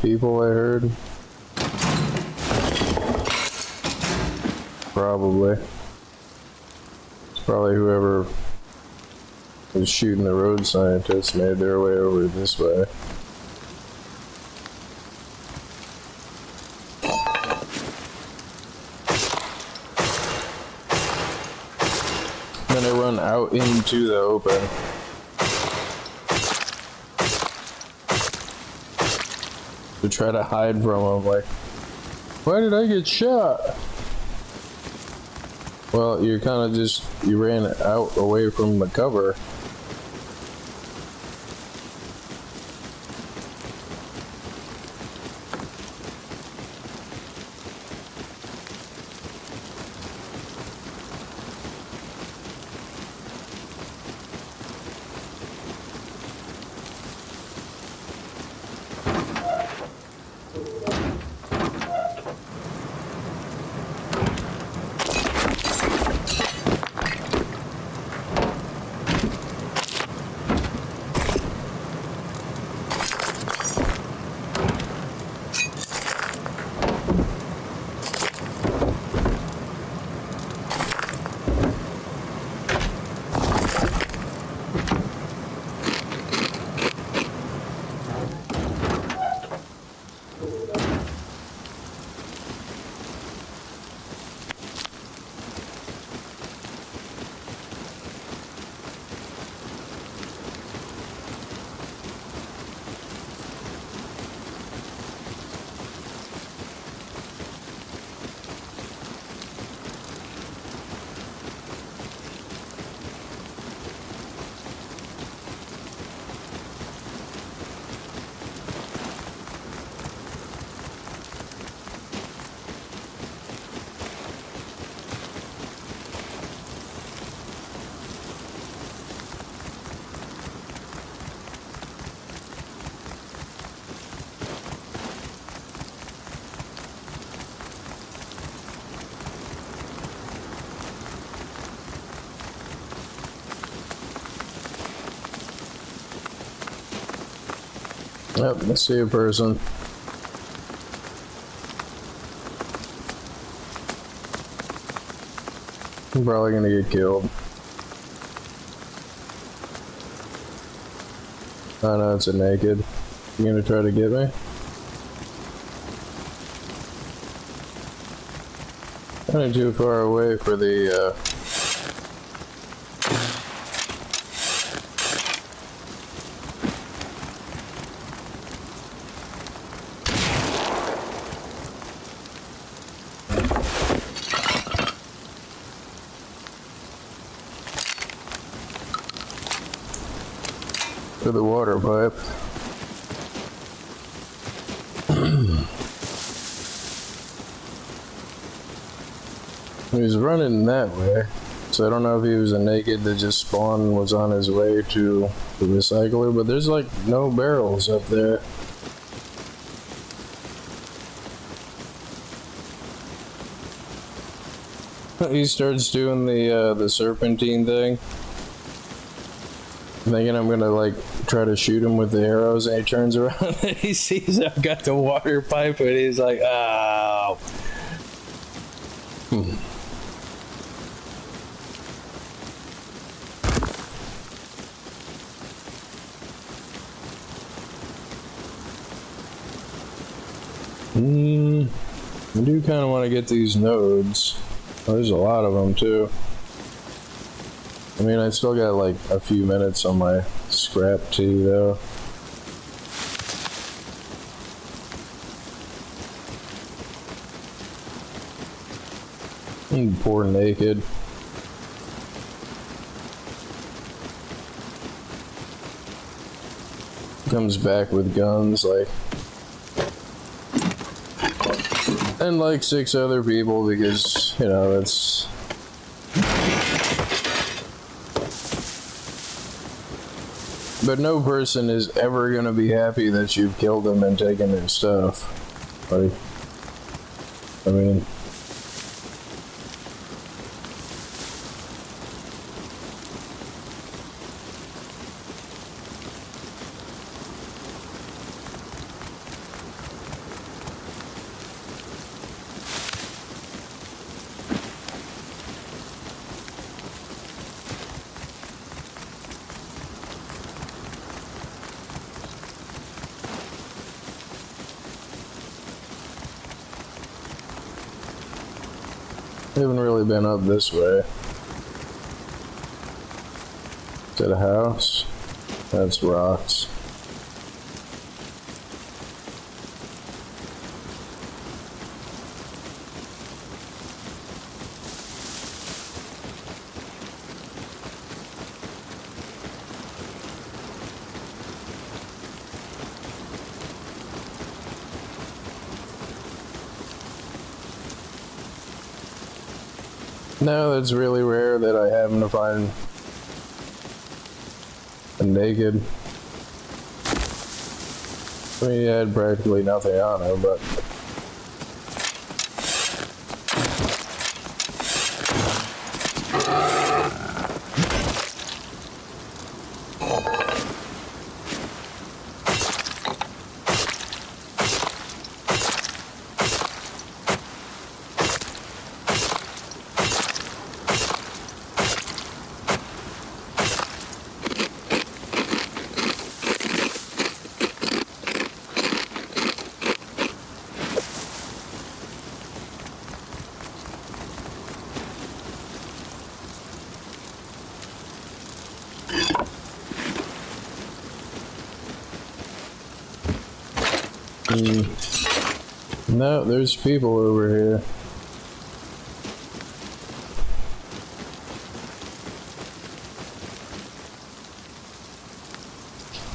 People, I heard. Probably. It's probably whoever was shooting the road scientists made their way over this way. Then they run out into the open. To try to hide from them, like, why did I get shot? Well, you kind of just, you ran out away from the cover. Yep, I see a person. I'm probably gonna get killed. Oh no, it's a naked. You gonna try to get me? Kinda too far away for the, for the water pipe. He was running that way, so I don't know if he was a naked that just spawned and was on his way to the recycler, but there's like no barrels up there. He starts doing the serpentine thing. Thinking I'm gonna like try to shoot him with the arrows, and he turns around and he sees I've got the water pipe, and he's like, "Oh." I do kind of want to get these nodes. Oh, there's a lot of them too. I mean, I still got like a few minutes on my scrap tea though. Poor Naked. Comes back with guns, like, and like 6 other people, because, you know, that's... But no person is ever gonna be happy that you've killed them and taken their stuff. Like, I mean... I haven't really been up this way. To the house? That's rocks. No, that's really rare that I happen to find a Naked. I mean, he had practically nothing on him, but... No, there's people over here. I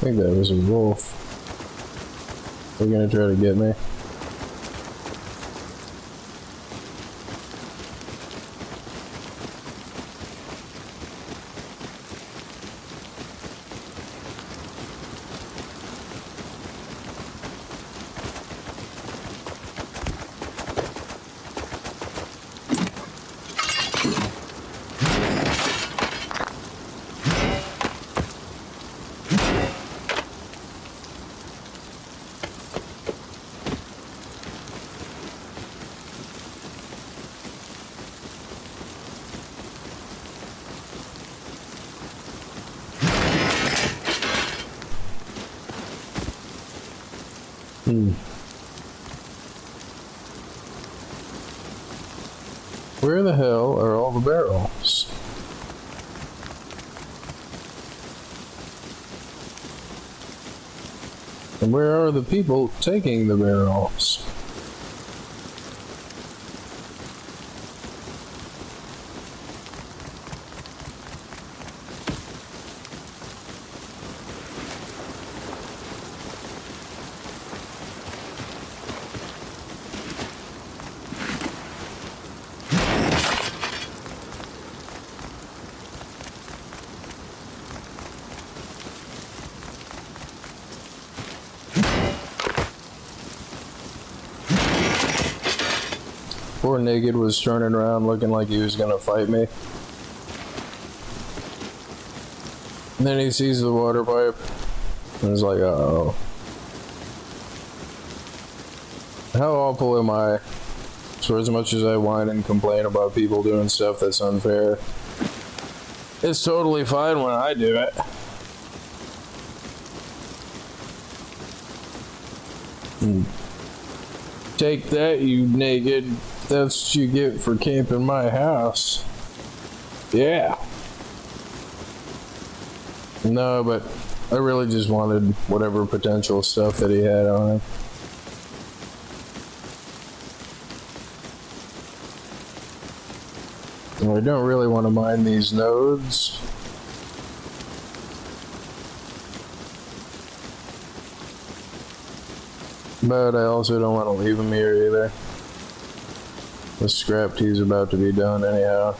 think that was a wolf. They're gonna try to get me. Where the hell are all the barrels? And where are the people taking the barrels? Poor Naked was turning around looking like he was gonna fight me. And then he sees the water pipe and is like, uh-oh. How awful am I? For as much as I whine and complain about people doing stuff that's unfair, it's totally fine when I do it. Take that, you naked. That's what you get for camping my house. Yeah. No, but I really just wanted whatever potential stuff that he had on him. And I don't really want to mine these nodes. But I also don't want to leave him here either. The scrap tea's about to be done anyhow.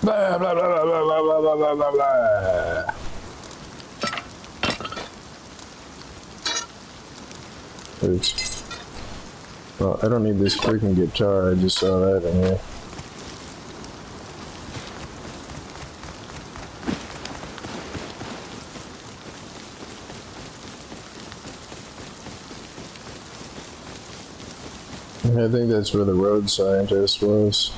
Blah, blah, blah, blah, blah, blah, blah, blah, blah, blah. Oops. Well, I don't need this freaking guitar, I just saw that in here. I think that's where the road scientist was.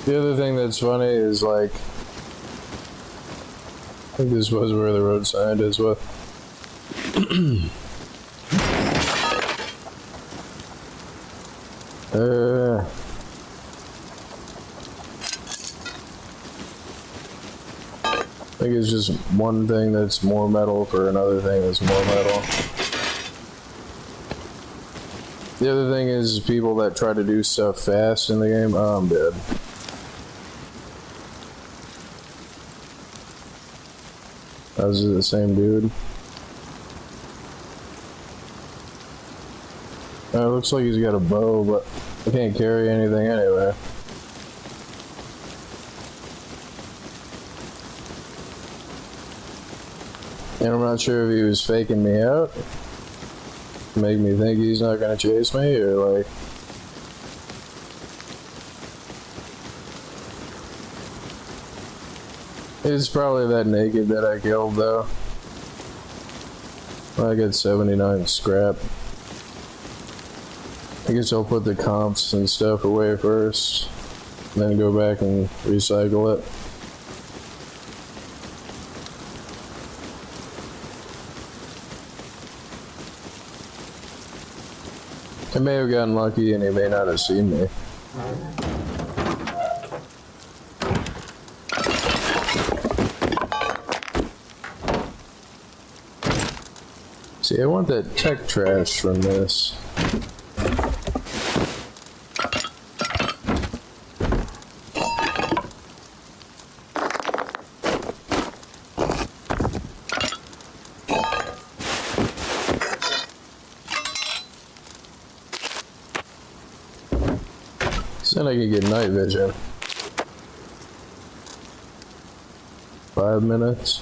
The other thing that's funny is, like, I think this was where the road scientist was. I think it's just one thing that's more metal for another thing that's more metal. The other thing is people that try to do stuff fast in the game. Oh, I'm dead. Is it the same dude? It looks like he's got a bow, but I can't carry anything anyway. And I'm not sure if he was faking me out, make me think he's not gonna chase me, or like... It's probably that naked that I killed, though. I got 79 scrap. I guess I'll put the comps and stuff away first, then go back and recycle it. I may have gotten lucky and he may not have seen me. See, I want that tech trash from this. So then I can get night vision. 5 minutes.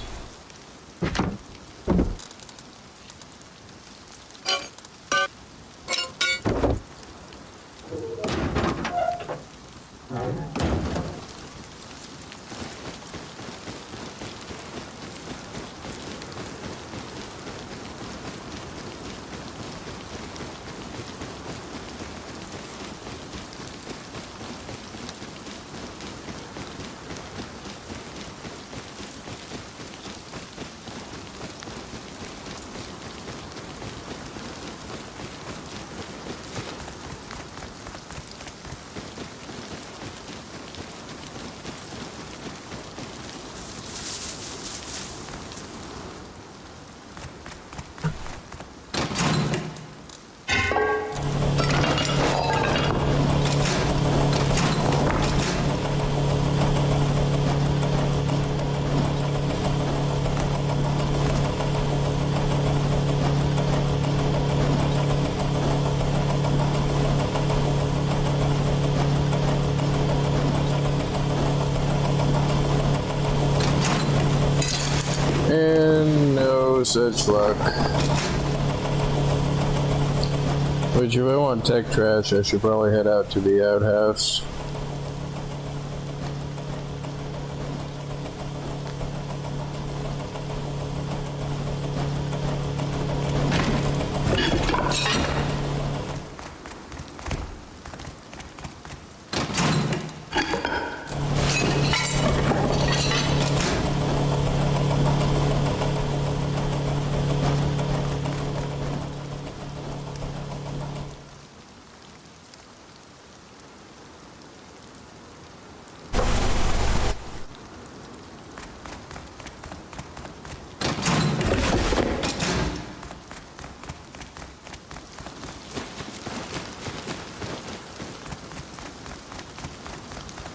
such luck. Which, if I want tech trash, I should probably head out to the outhouse.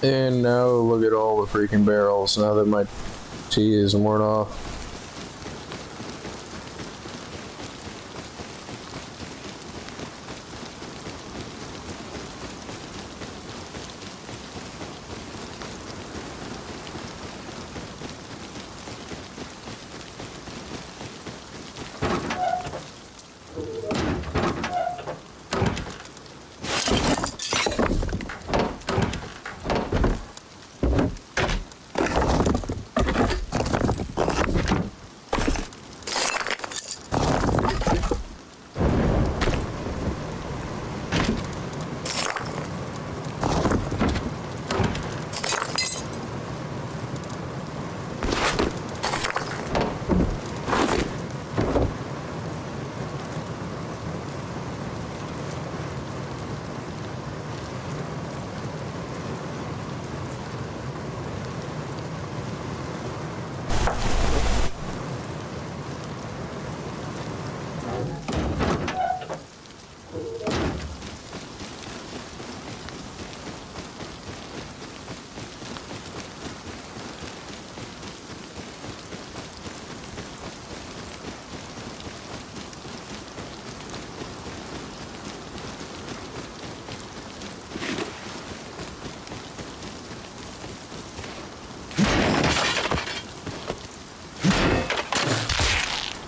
And now look at all the freaking barrels now that my tea is worn off.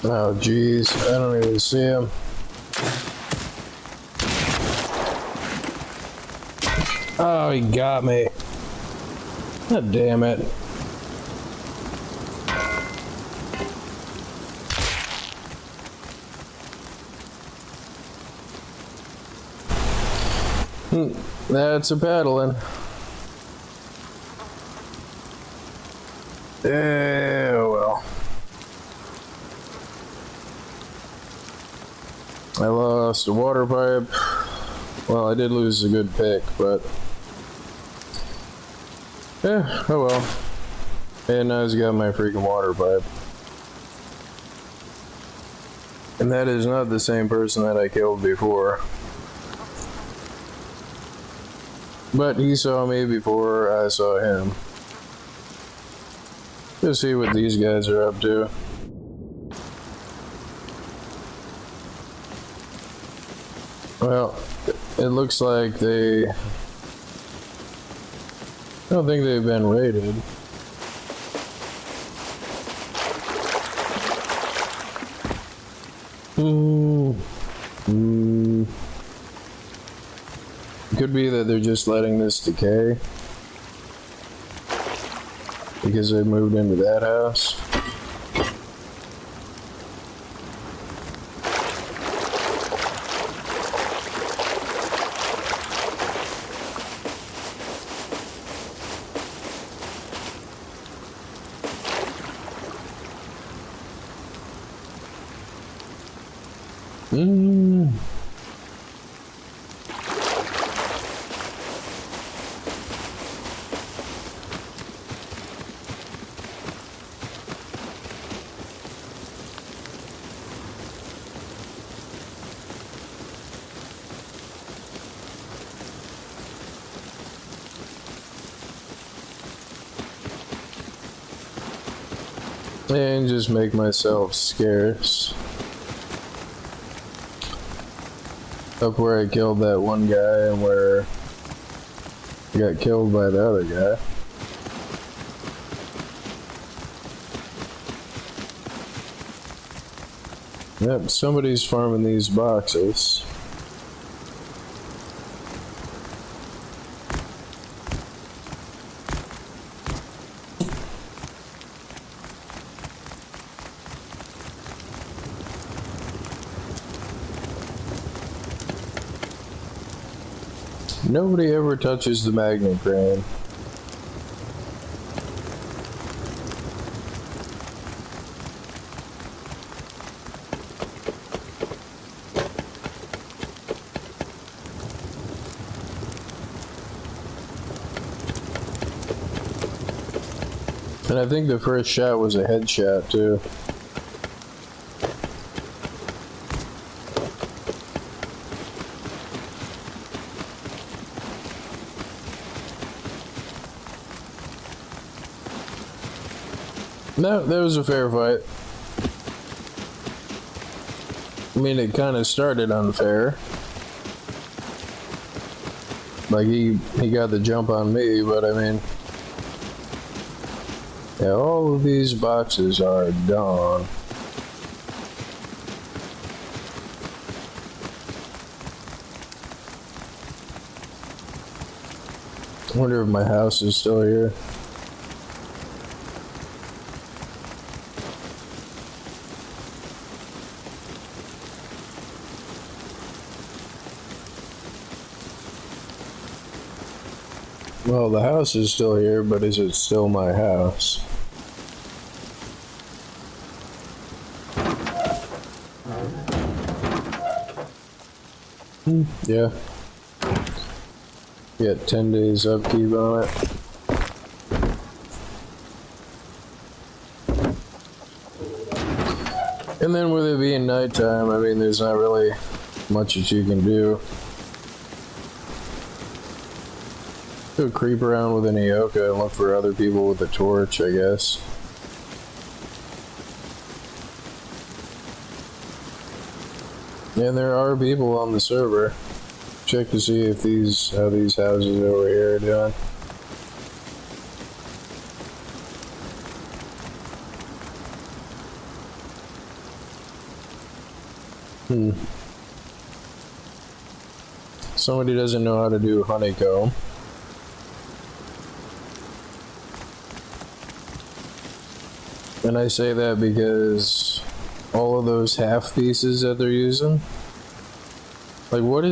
Oh jeez, I don't even see him. Oh, he got me. God damn it. That's a paddling. Yeah, well. I lost a water pipe. Well, I did lose a good pick, but yeah, oh well. And now he's got my freaking water pipe. And that is not the same person that I killed before. But he saw me before I saw him. Let's see what these guys are up to. Well, it looks like I don't think they've been raided. Could be that they're just letting this decay because they moved into that house. And just make myself scarce. Up where I killed that one guy and where I got killed by the other guy. Yep, somebody's farming these boxes. Nobody ever touches the magnet crane. And I think the first shot was a headshot too. No, that was a fair fight. I mean, it kind of started unfair. Like, he got the jump on me, but I mean... Yeah, all of these boxes are gone. I wonder if my house is still here. Well, the house is still here, but is it still my house? Yeah. Get 10 days upkeep on it. And then with it being nighttime, I mean, there's not really much that you can do. Go creep around with an Eoka and look for other people with a torch, I guess. And there are people on the server. Check to see if how these houses over here are doing. Somebody doesn't know how to do honeycomb. And I say that because all of those half pieces that they're using, like, what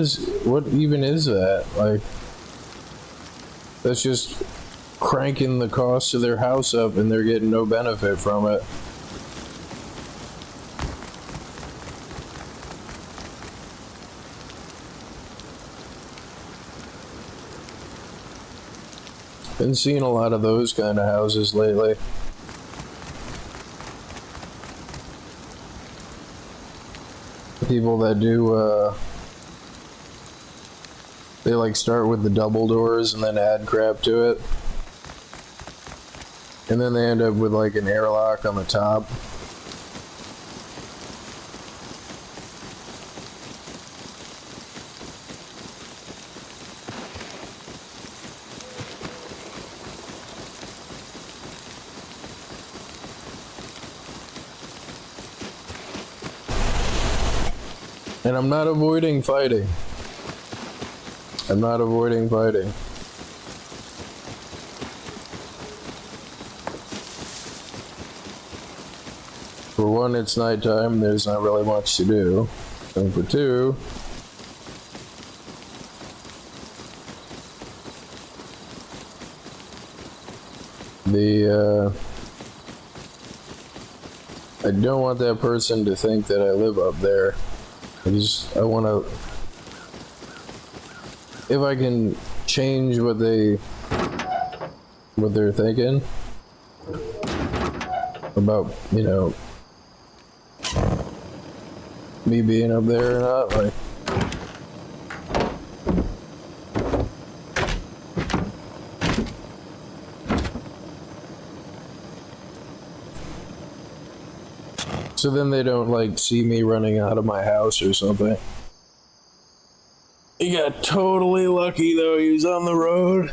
even is that? Like, that's just cranking the cost of their house up and they're getting no benefit from it. Been seeing a lot of those kind of houses lately. People that do, they like start with the double doors and then add crap to it. And then they end up with like an airlock on the top. And I'm not avoiding fighting. I'm not avoiding fighting. For one, it's nighttime, there's not really much to do. And for two, I don't want that person to think that I live up there. I want to, if I can change what they're thinking about, you know, me being up there or not, like, so then they don't like see me running out of my house or something. He got totally lucky though, he was on the road.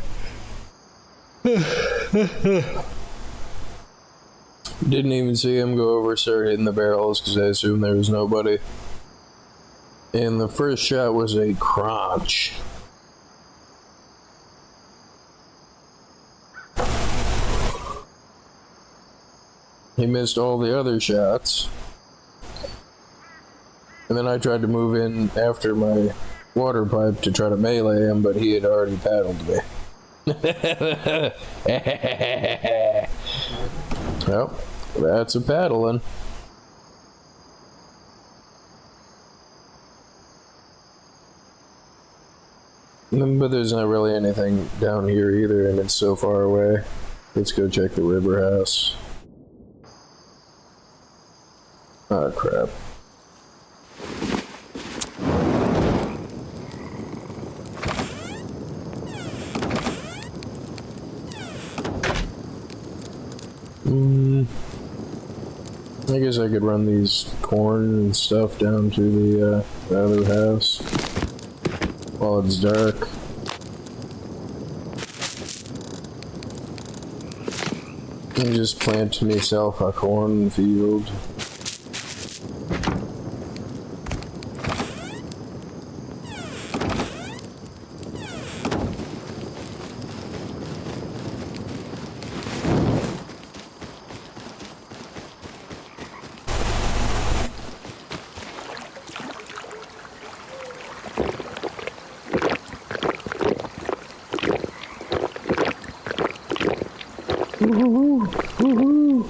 Didn't even see him go over, start hitting the barrels because I assumed there was nobody. And the first shot was a crunch. He missed all the other shots. And then I tried to move in after my water pipe to try to melee him, but he had already paddled me. Well, that's a paddling. But there's not really anything down here either, and it's so far away. Let's go check the river house. Oh crap. I guess I could run these corn and stuff down to the other house while it's dark. And just plant myself a cornfield. Woohoo! Woohoo!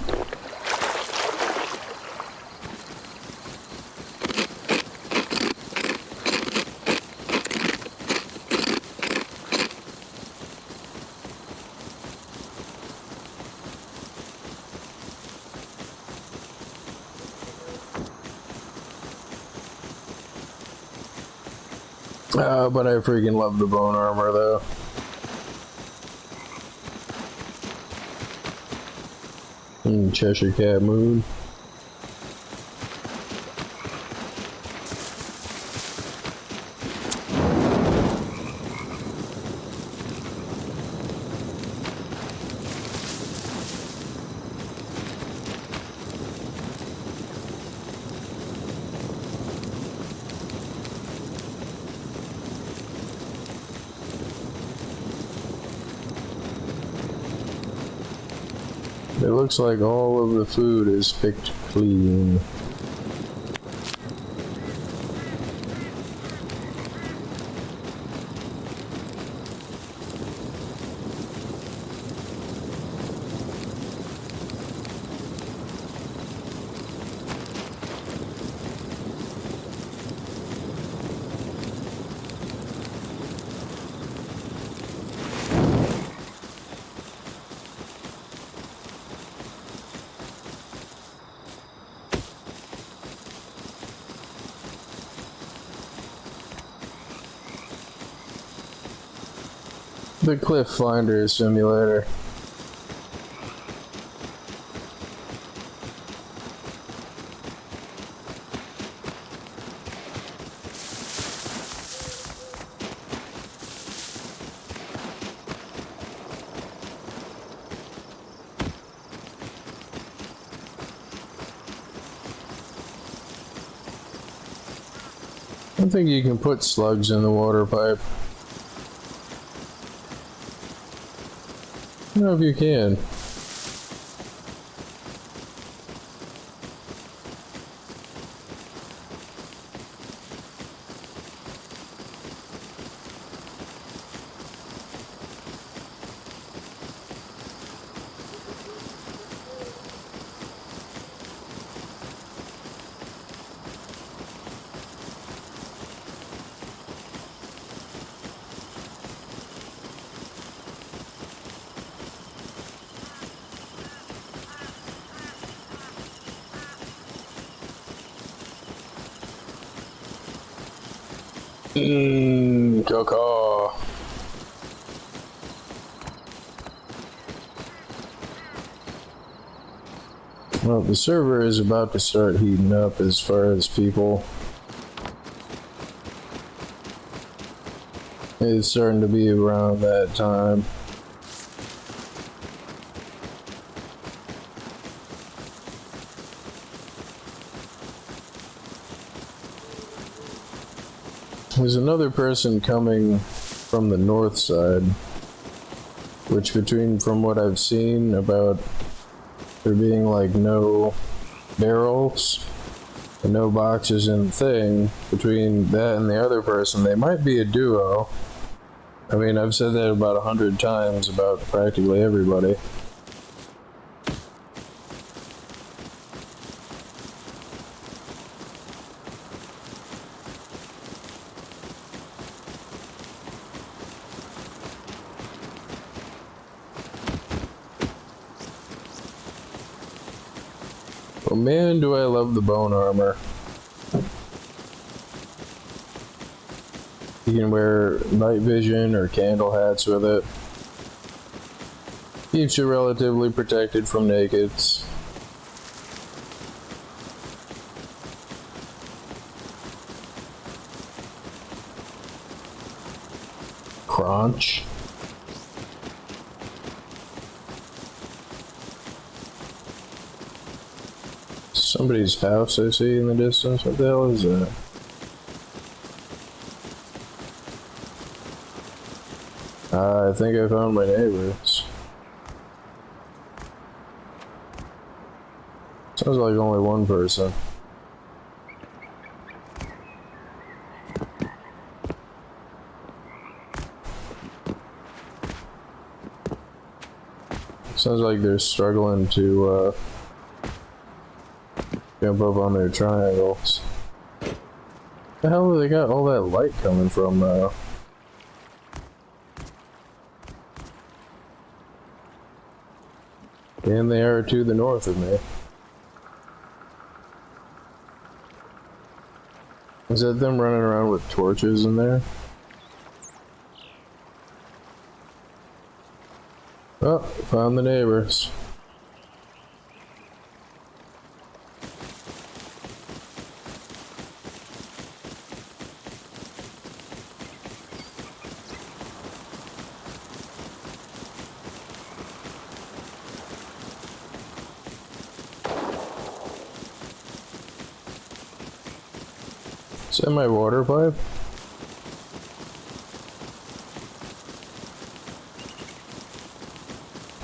But I freaking love the bone armor though. Cheshire Cat mood. It looks like all of the food is picked clean. The Cliff Finder Simulator. I don't think you can put slugs in the water pipe. I don't know if you can. Caw. Well, the server is about to start heating up as far as people. It's starting to be around that time. There's another person coming from the north side, which from what I've seen about there being like no barrels and no boxes in the thing, between that and the other person, they might be a duo. I mean, I've said that about 100 times about practically everybody. Oh man, do I love the bone armor. You can wear night vision or candle hats with it. Keeps you relatively protected from nakeds. Crunch. Somebody's house I see in the distance. What the hell is that? I think I found my neighbors. Sounds like only one person. Sounds like they're struggling to jump up on their triangles. The hell have they got all that light coming from now? And they are to the north of me. Is that them running around with torches in there? Oh, found the neighbors. Is that my water pipe?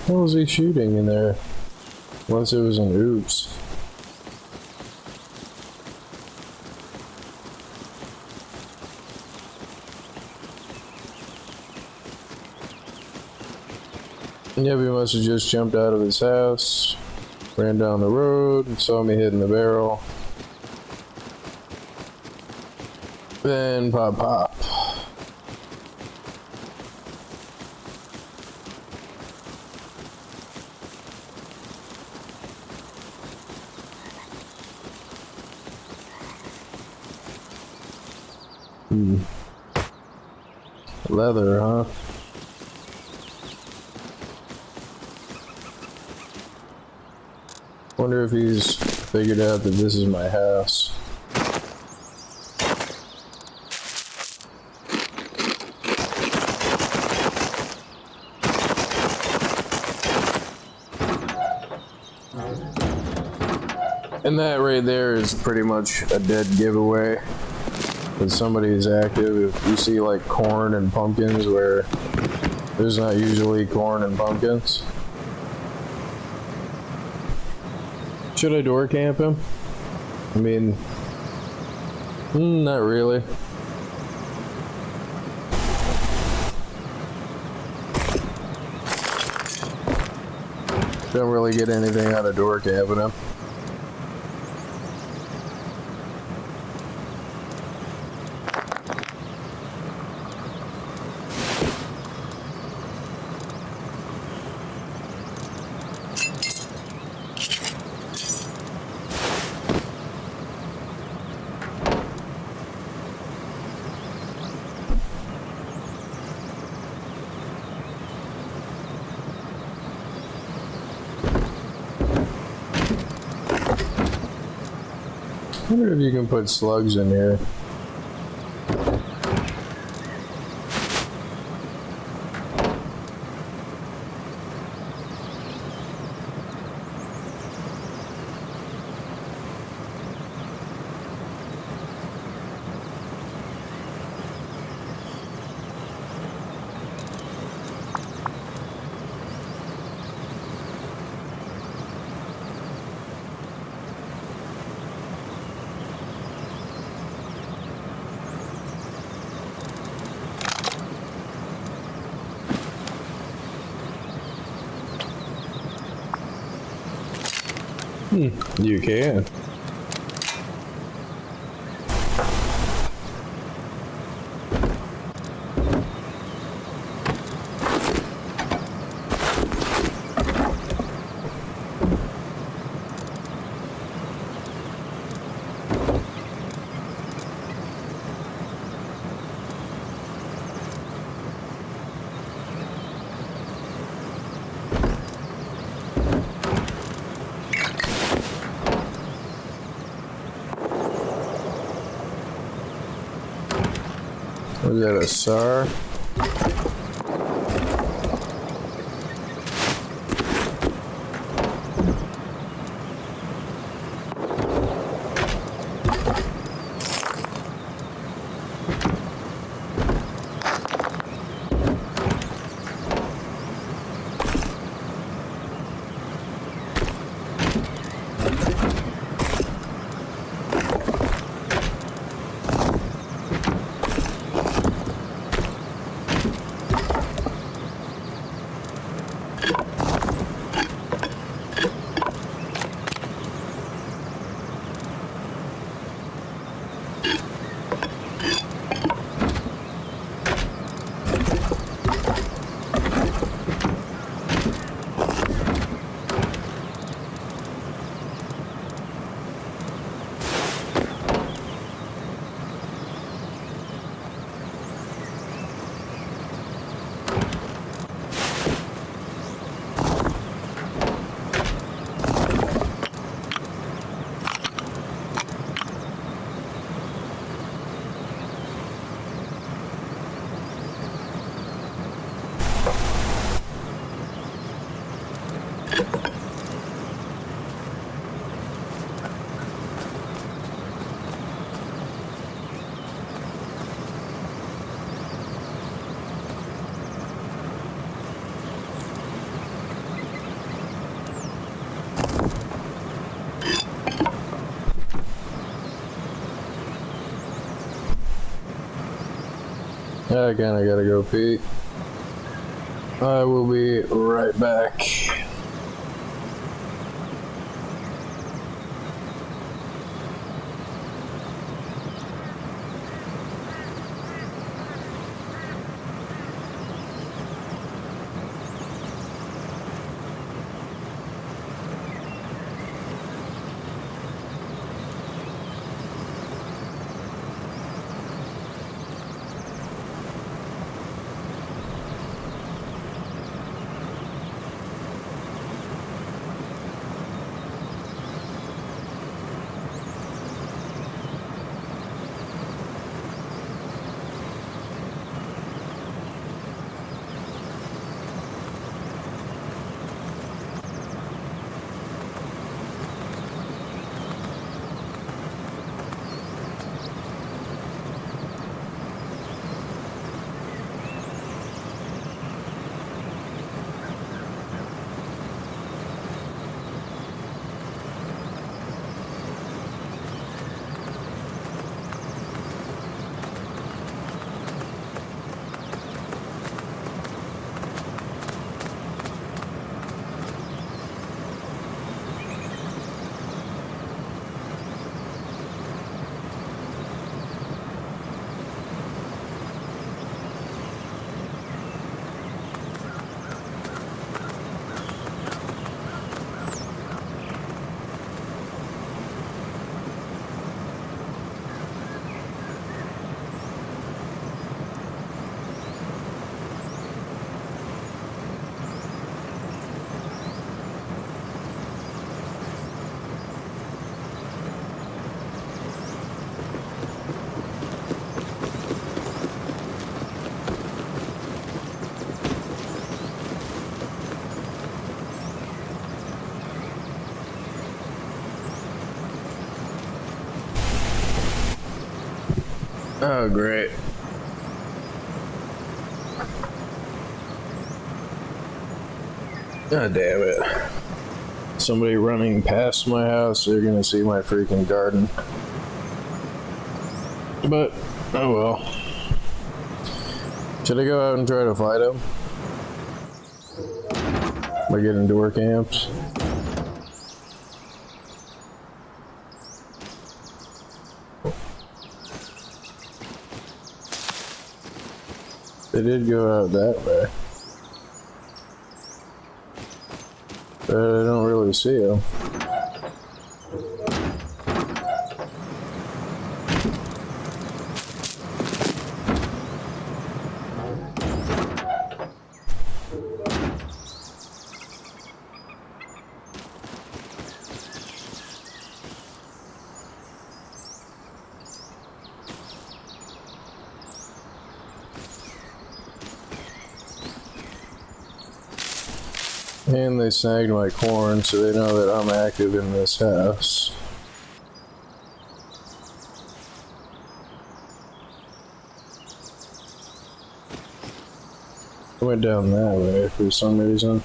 What was he shooting in there? Unless it was an oops. Yep, he must have just jumped out of his house, ran down the road, and saw me hitting the barrel. Then pop pop. Leather, huh? Wonder if he's figured out that this is my house. And that right there is pretty much a dead giveaway that somebody is active. If you see like corn and pumpkins where there's not usually corn and pumpkins. Should I door camp him? I mean, not really. Don't really get anything out of door camping him. I wonder if you can put slugs in here. You can. Was that a SAR? Again, I gotta go pee. I will be right back. Oh, great. God damn it. Somebody running past my house, they're gonna see my freaking garden. But, oh well. Should I go out and try to fight him? By getting door camps? They did go out that way. But I don't really see them. And they snagged my corn, so they know that I'm active in this house. I went down that way for some reason.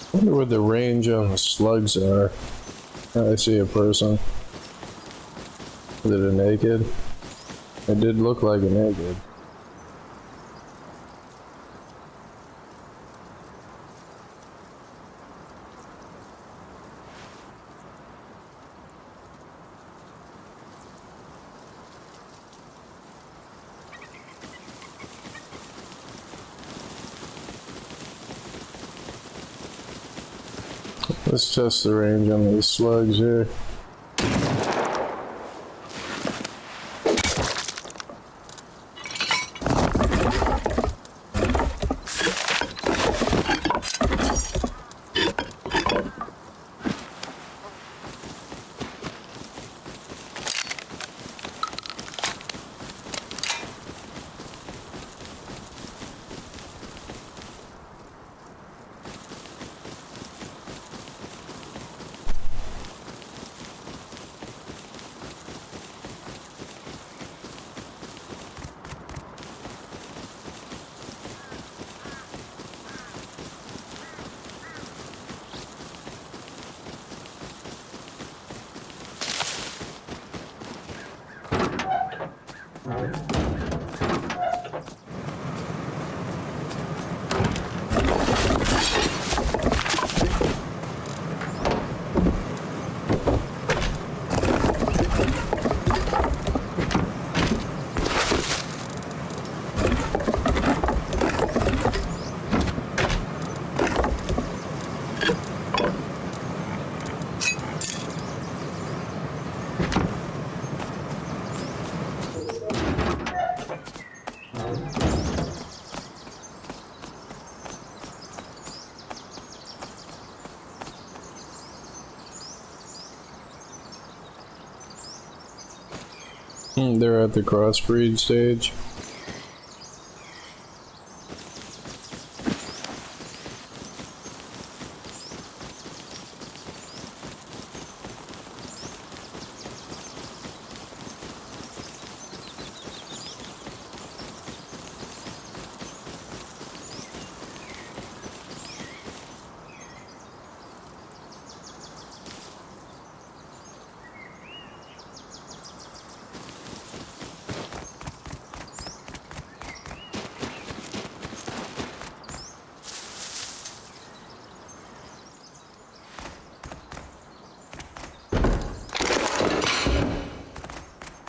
I wonder what the range on the slugs are. I see a person. Is it a naked? It did look like a naked. Let's test the range on these slugs here. They're at the crossbreed stage.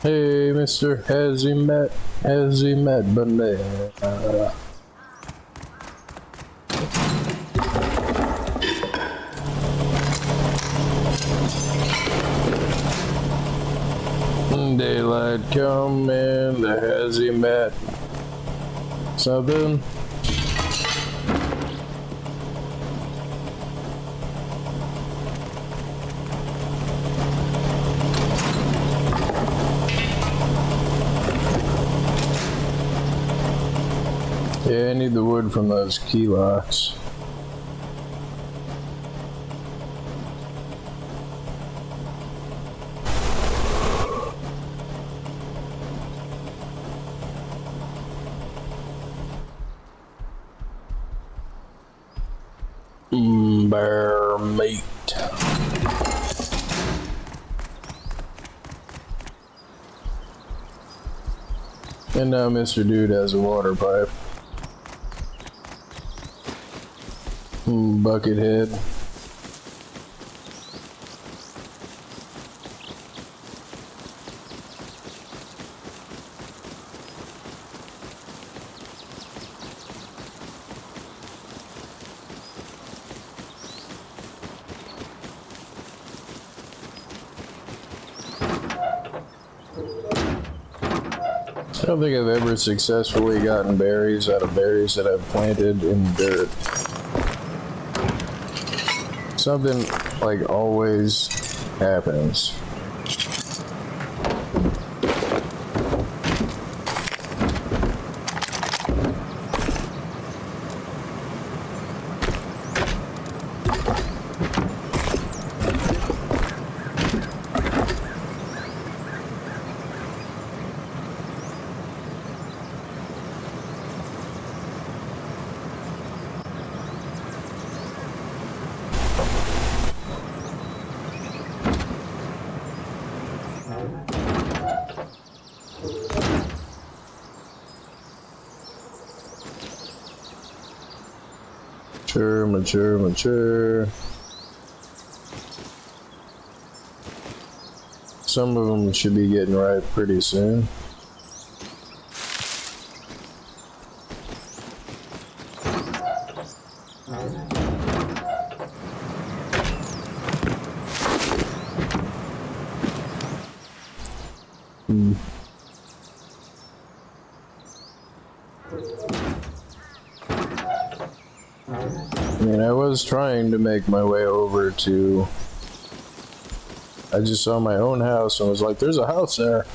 Hey, Mr. Has he met Banana? Daylight come and has he met something? Yeah, I need the wood from those key locks. Bear meat. And now Mr. Dude has a water pipe. Buckethead. I don't think I've ever successfully gotten berries out of berries that I've planted in dirt. Something like always happens. Mature. Some of them should be getting ripe pretty soon. I mean, I was trying to make my way over to... I just saw my own house and was like, there's a house there.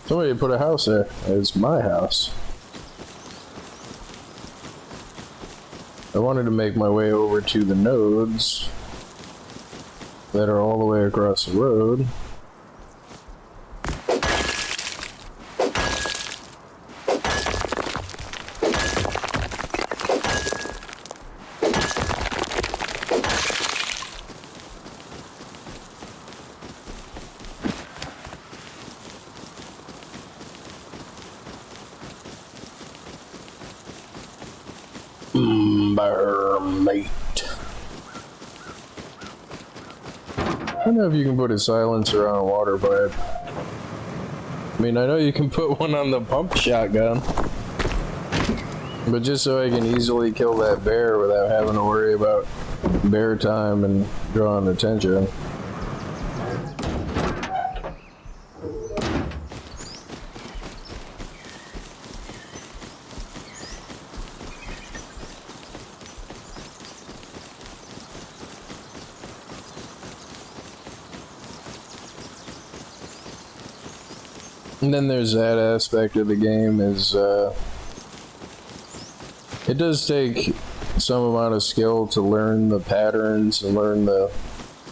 Somebody put a house there. It's my house. I wanted to make my way over to the nodes that are all the way across the road. Mate. I don't know if you can put a silencer on a water pipe. I mean, I know you can put one on the pump shotgun. But just so I can easily kill that bear without having to worry about bear time and drawing attention. And then there's that aspect of the game is, it does take some amount of skill to learn the patterns and learn the...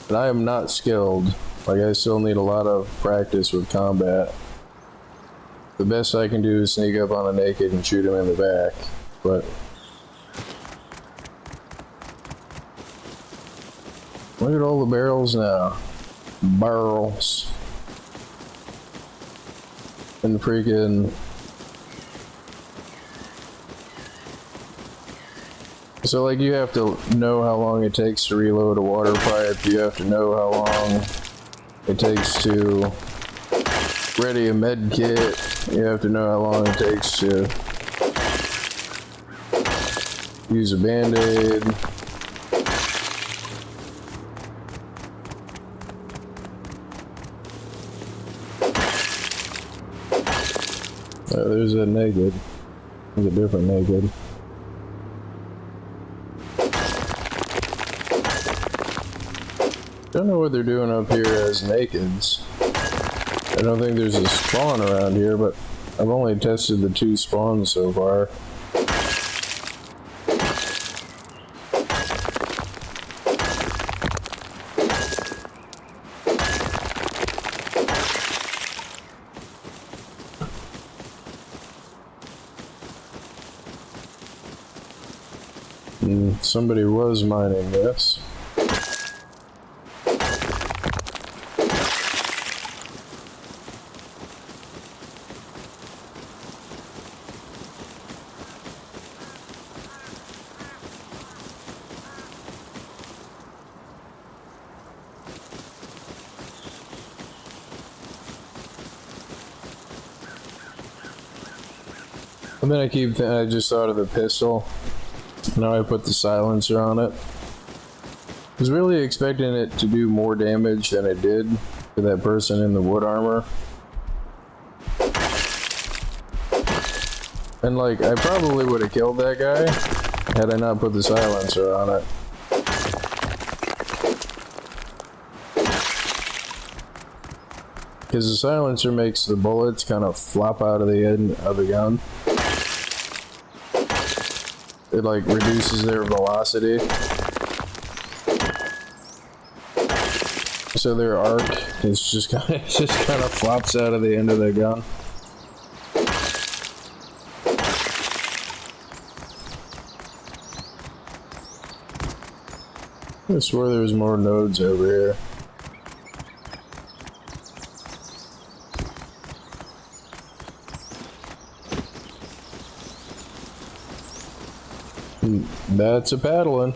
But I am not skilled. Like, I still need a lot of practice with combat. The best I can do is sneak up on a naked and shoot him in the back, but... Look at all the barrels now. Barrels. And freaking... So, like, you have to know how long it takes to reload a water pipe. You have to know how long it takes to ready a med kit. You have to know how long it takes to use a band-aid. There's a naked. There's a different naked. Don't know what they're doing up here as nakeds. I don't think there's a spawn around here, but I've only tested the 2 spawns so far. Somebody was mining this. And then I just thought of the pistol. Now I put the silencer on it. I was really expecting it to do more damage than it did to that person in the wood armor. And like, I probably would have killed that guy had I not put the silencer on it. Because the silencer makes the bullets kind of flop out of the end of the gun. It like reduces their velocity. So their arc is just kind of flops out of the end of their gun. I swear there was more nodes over here. That's a paddling.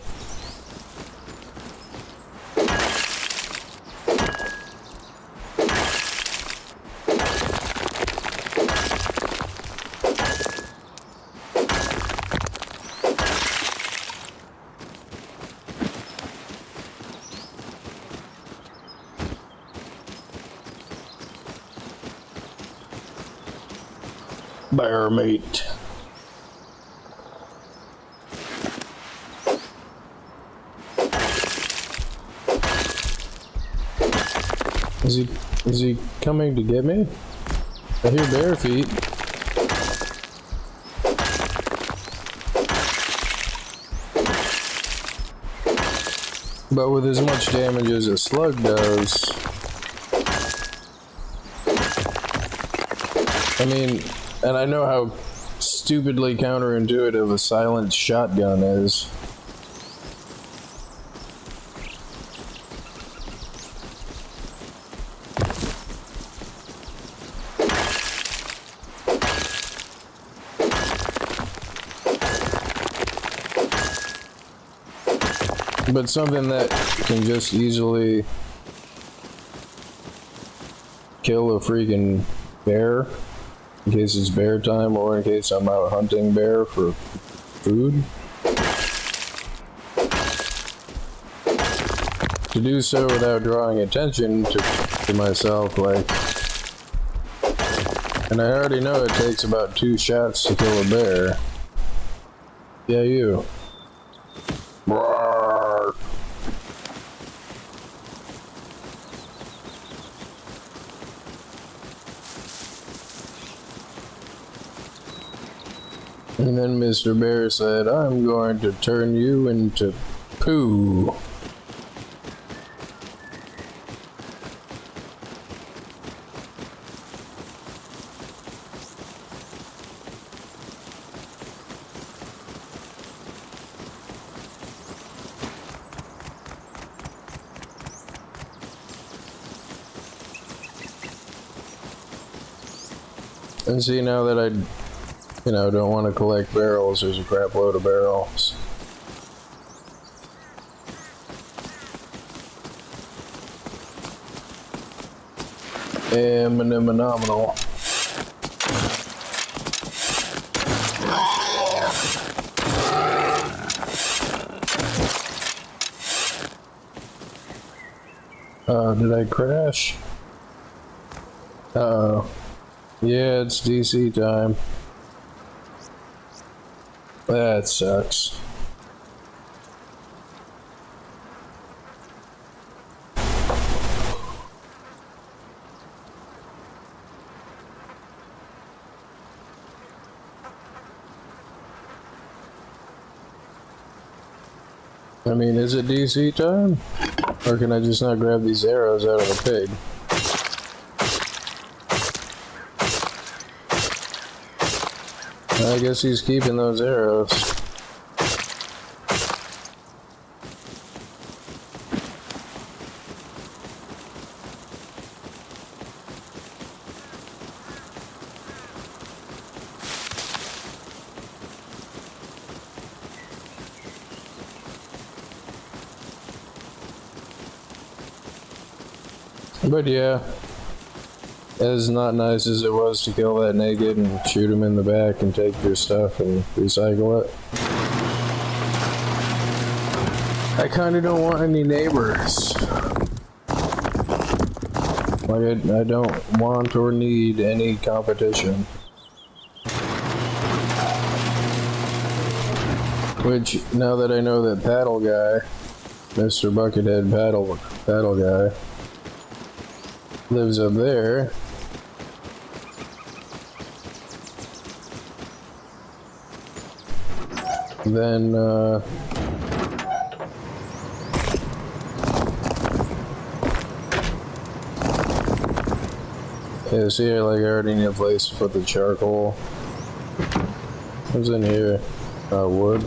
Bear meat. Is he coming to get me? I hear bare feet. But with as much damage as a slug does, I mean, and I know how stupidly counterintuitive a silent shotgun is. But something that can just easily kill a freaking bear in case it's bear time or in case I'm out hunting bear for food. To do so without drawing attention to myself, like, and I already know it takes about 2 shots to kill a bear. Yeah, you. Roar. And then Mr. Bear said, I'm going to turn you into poo. And see, now that I, don't want to collect barrels, there's a crap load of barrels. Phenomenal. Did I crash? Uh-oh. Yeah, it's DC time. That sucks. I mean, is it DC time? Or can I just not grab these arrows out of the pig? I guess he's keeping those arrows. But yeah, as not nice as it was to kill that naked and shoot him in the back and take their stuff and recycle it, I kind of don't want any neighbors. Like, I don't want or need any competition. Which, now that I know that paddle guy, Mr. Buckethead paddle guy, lives up there, then, yeah, see, like, I already need a place to put the charcoal. What's in here? Wood.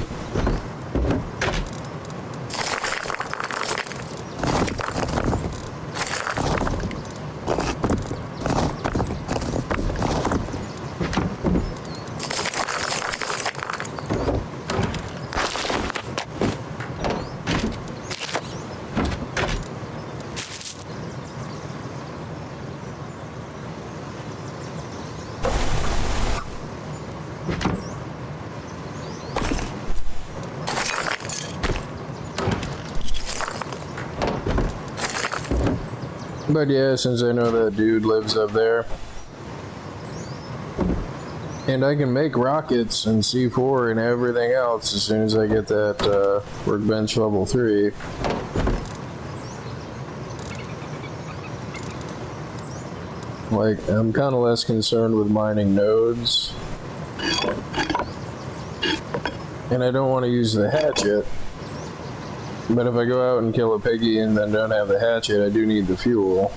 But yeah, since I know that dude lives up there, and I can make rockets and C4 and everything else as soon as I get that workbench level 3. Like, I'm kind of less concerned with mining nodes, and I don't want to use the hatchet. But if I go out and kill a piggy and then don't have the hatchet, I do need the fuel.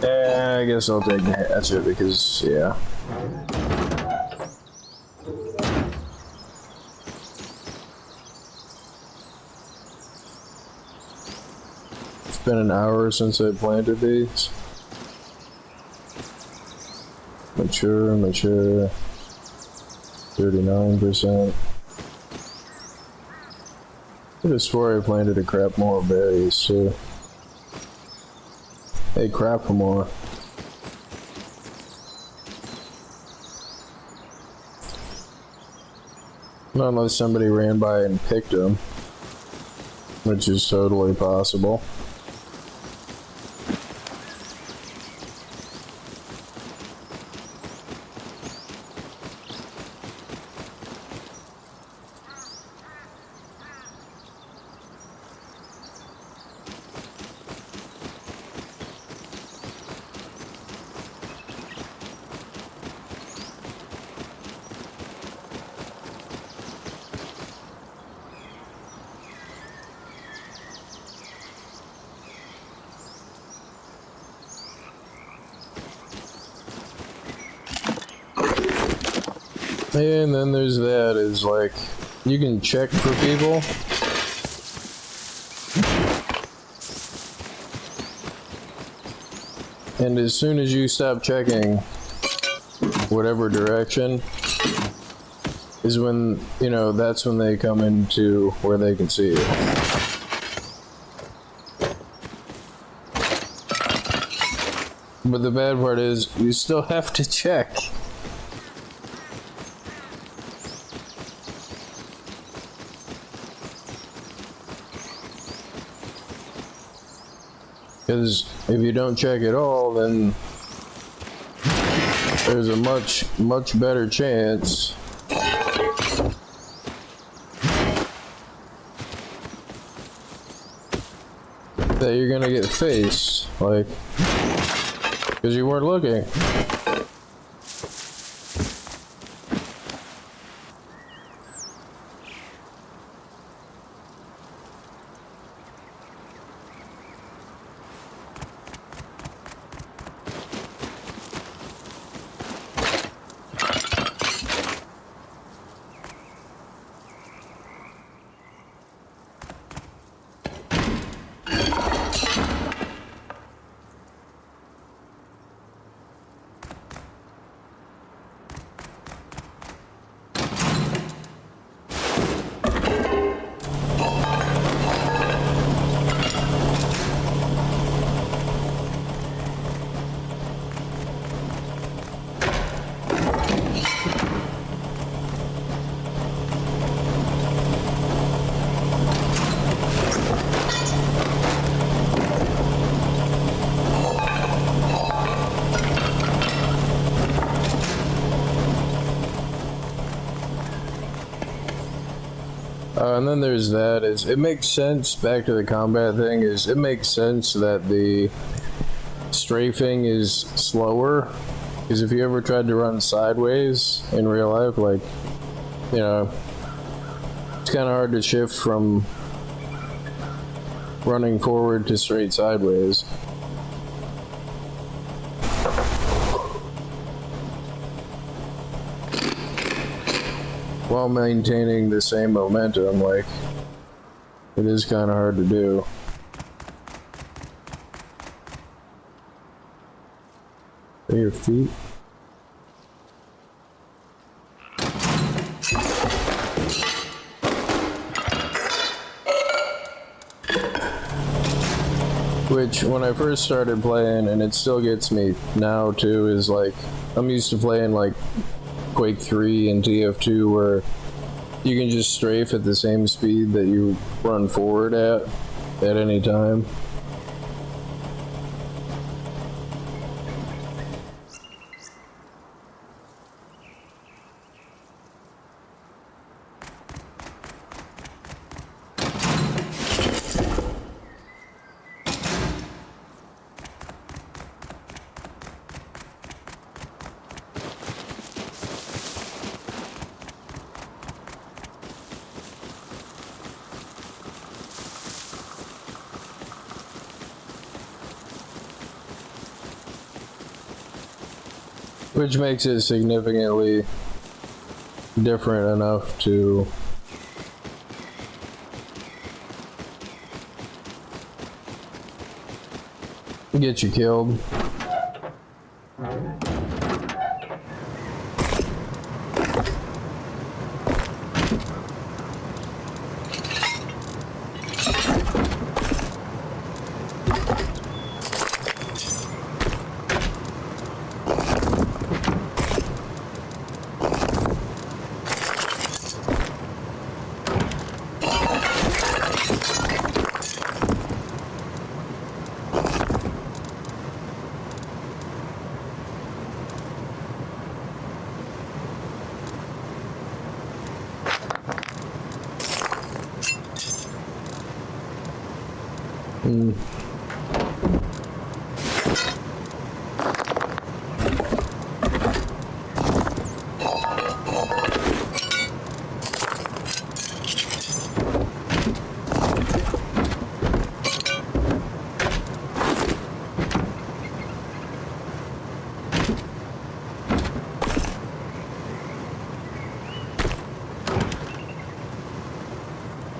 I guess I'll take the hatchet because, yeah. It's been an hour since I planted these. Mature, 39%. I could have swore I planted a crap more berries too. Hey, crap more. Not unless somebody ran by and picked them, which is totally possible. And then there's that, is like, you can check for people. And as soon as you stop checking whatever direction, is when, you know, that's when they come into where they can see you. But the bad part is, you still have to check. Because if you don't check at all, then there's a much better chance that you're gonna get faced, like, because you weren't looking. And then there's that. Is it makes sense, back to the combat thing, is it makes sense that the strafing is slower, because if you ever tried to run sideways in real life, like, you know, it's kind of hard to shift from running forward to straight sideways. While maintaining the same momentum, like, it is kind of hard to do. Are your feet? Which, when I first started playing, and it still gets me now too, is like, I'm used to playing like Quake 3 and TF2 where you can just strafe at the same speed that you run forward at any time. Which makes it significantly different enough to get you killed.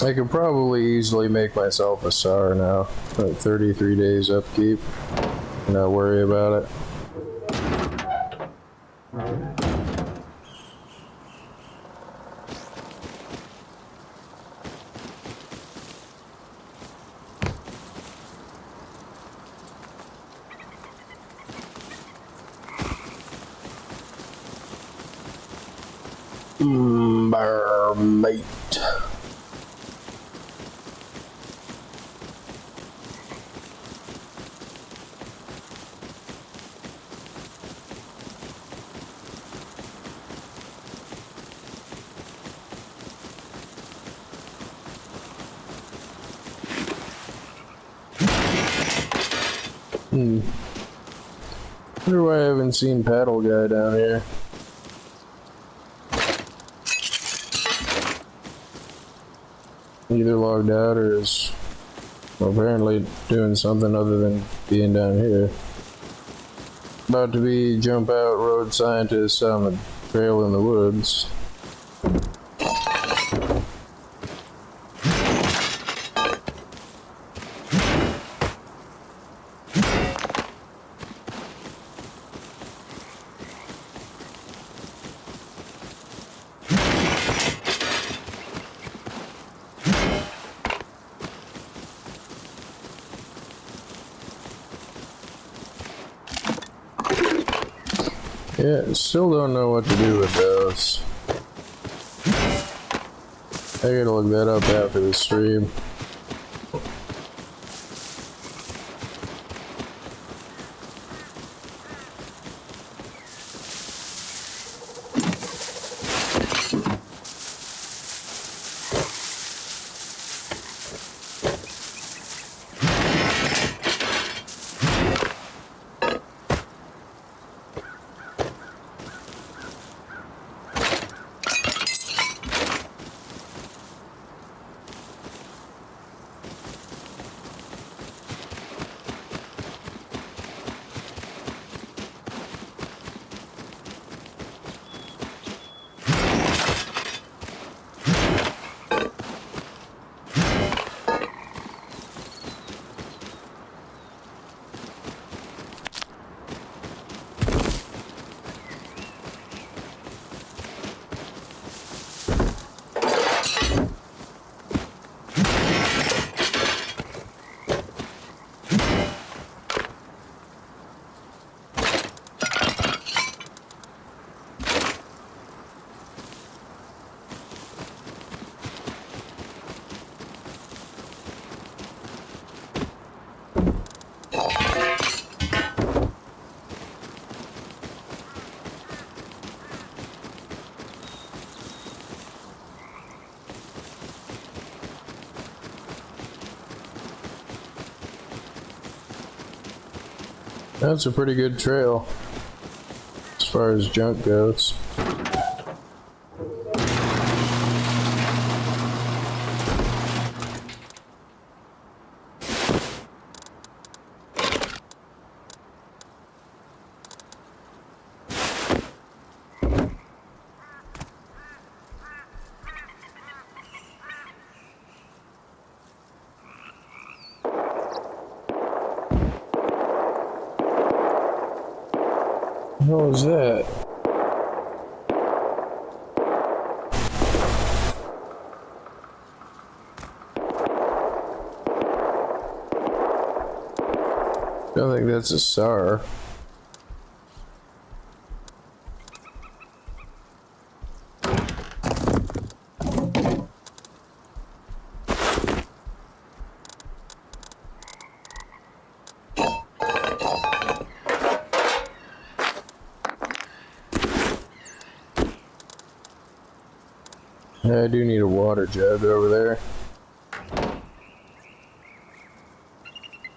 I could probably easily make myself a SAR now. Like 33 days upkeep. Not worry about it. Mate. Wonder why I haven't seen Paddle Guy down here. Either logged out or is apparently doing something other than being down here. About to be jump out road scientist on the trail in the woods. Yeah, still don't know what to do with those. I gotta look that up after the stream. That's a pretty good trail as far as junk goes. What was that? I don't think that's a SAR. I do need a water jug over there.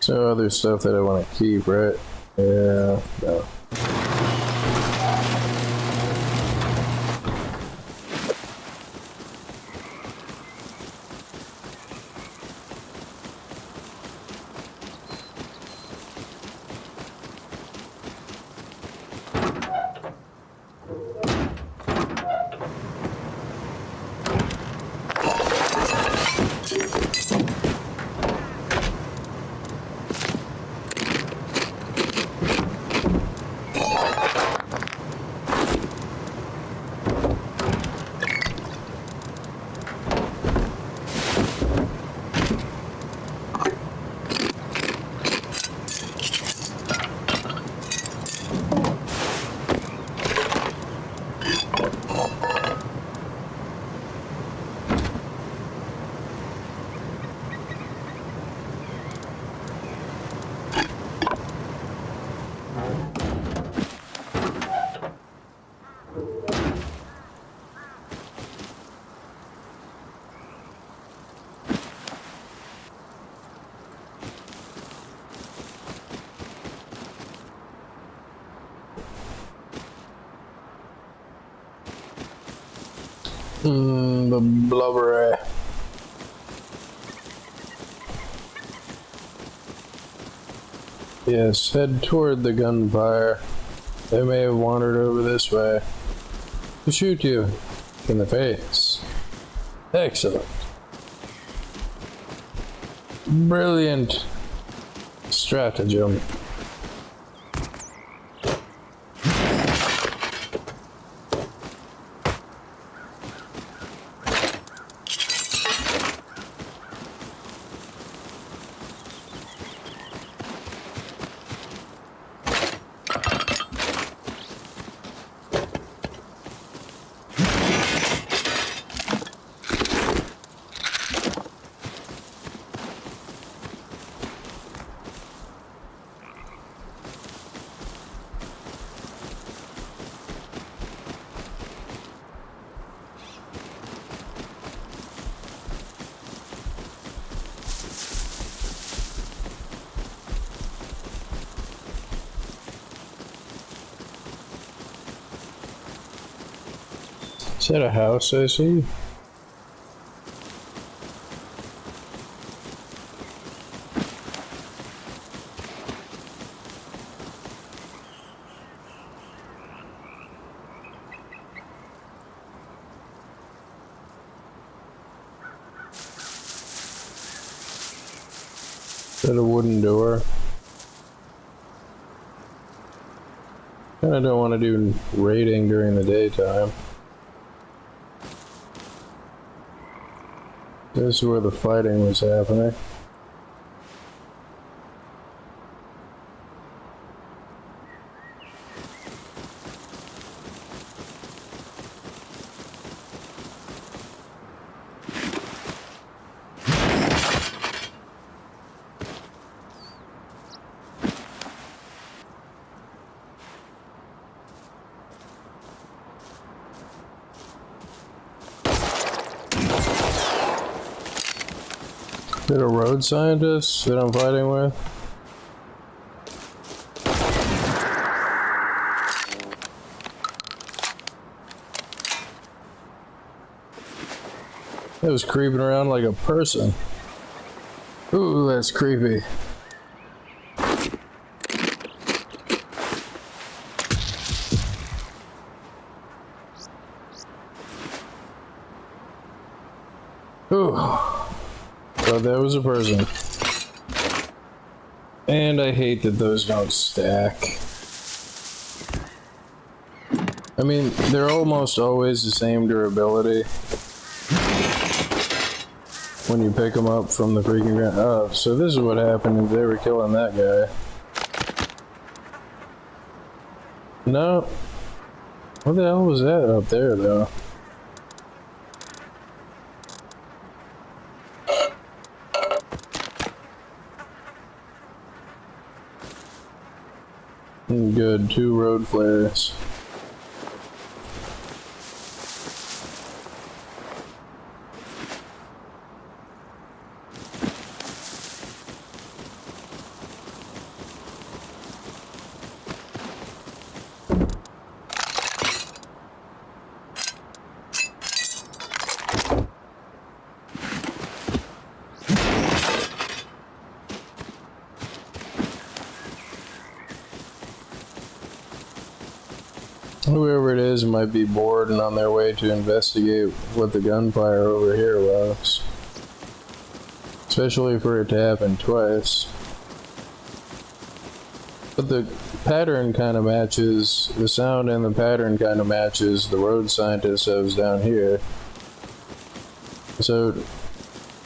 So other stuff that I want to keep, right? Yeah, no. The blubbery. Yes, head toward the gunfire. They may have wandered over this way to shoot you in the face. Excellent. Brilliant stratagem. Is that a house I see? Is that a wooden door? Kinda don't want to do raiding during the daytime. This is where the fighting was happening. Is it a road scientist that I'm fighting with? It was creeping around like a person. Ooh, that's creepy. Ooh. Thought that was a person. And I hate that those don't stack. I mean, they're almost always the same durability when you pick them up from the freaking ground. Oh, so this is what happened if they were killing that guy. No. What the hell was that up there, though? Good, 2 road flares. Whoever it is might be bored and on their way to investigate what the gunfire over here was. Especially for it to happen twice. But the pattern kind of matches, the sound and the pattern kind of matches the road scientist that was down here. So,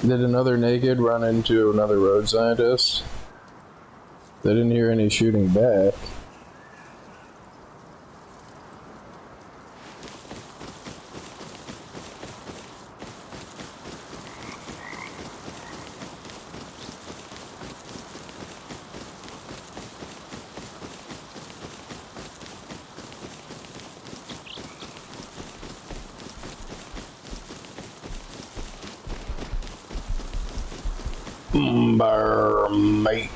did another naked run into another road scientist? They didn't hear any shooting back. Mate.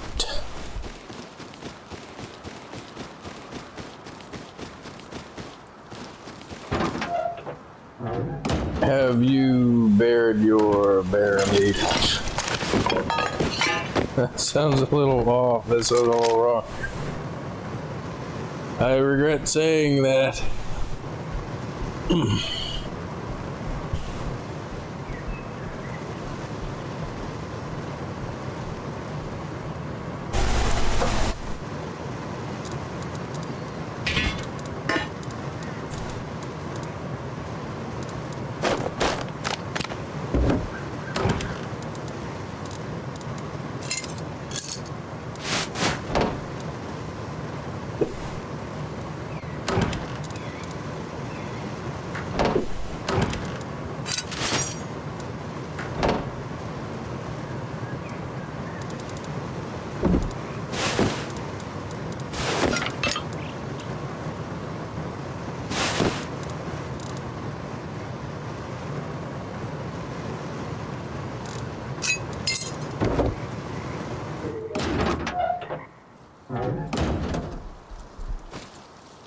Have you bared your bear meat? That sounds a little off. That sounds a little wrong. I regret saying that.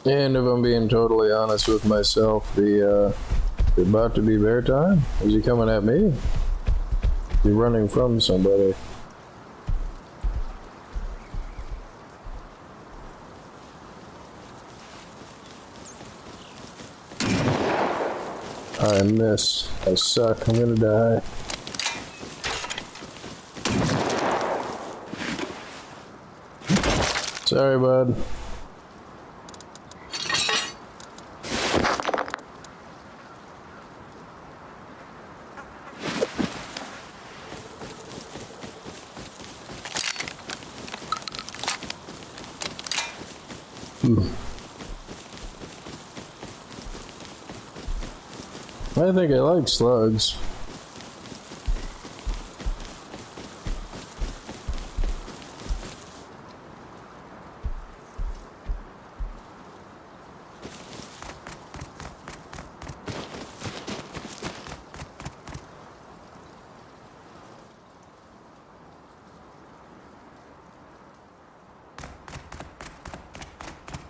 And if I'm being totally honest with myself, it's about to be bear time. Is he coming at me? Is he running from somebody? I miss. I suck. I'm gonna die. Sorry, bud. I think I like slugs.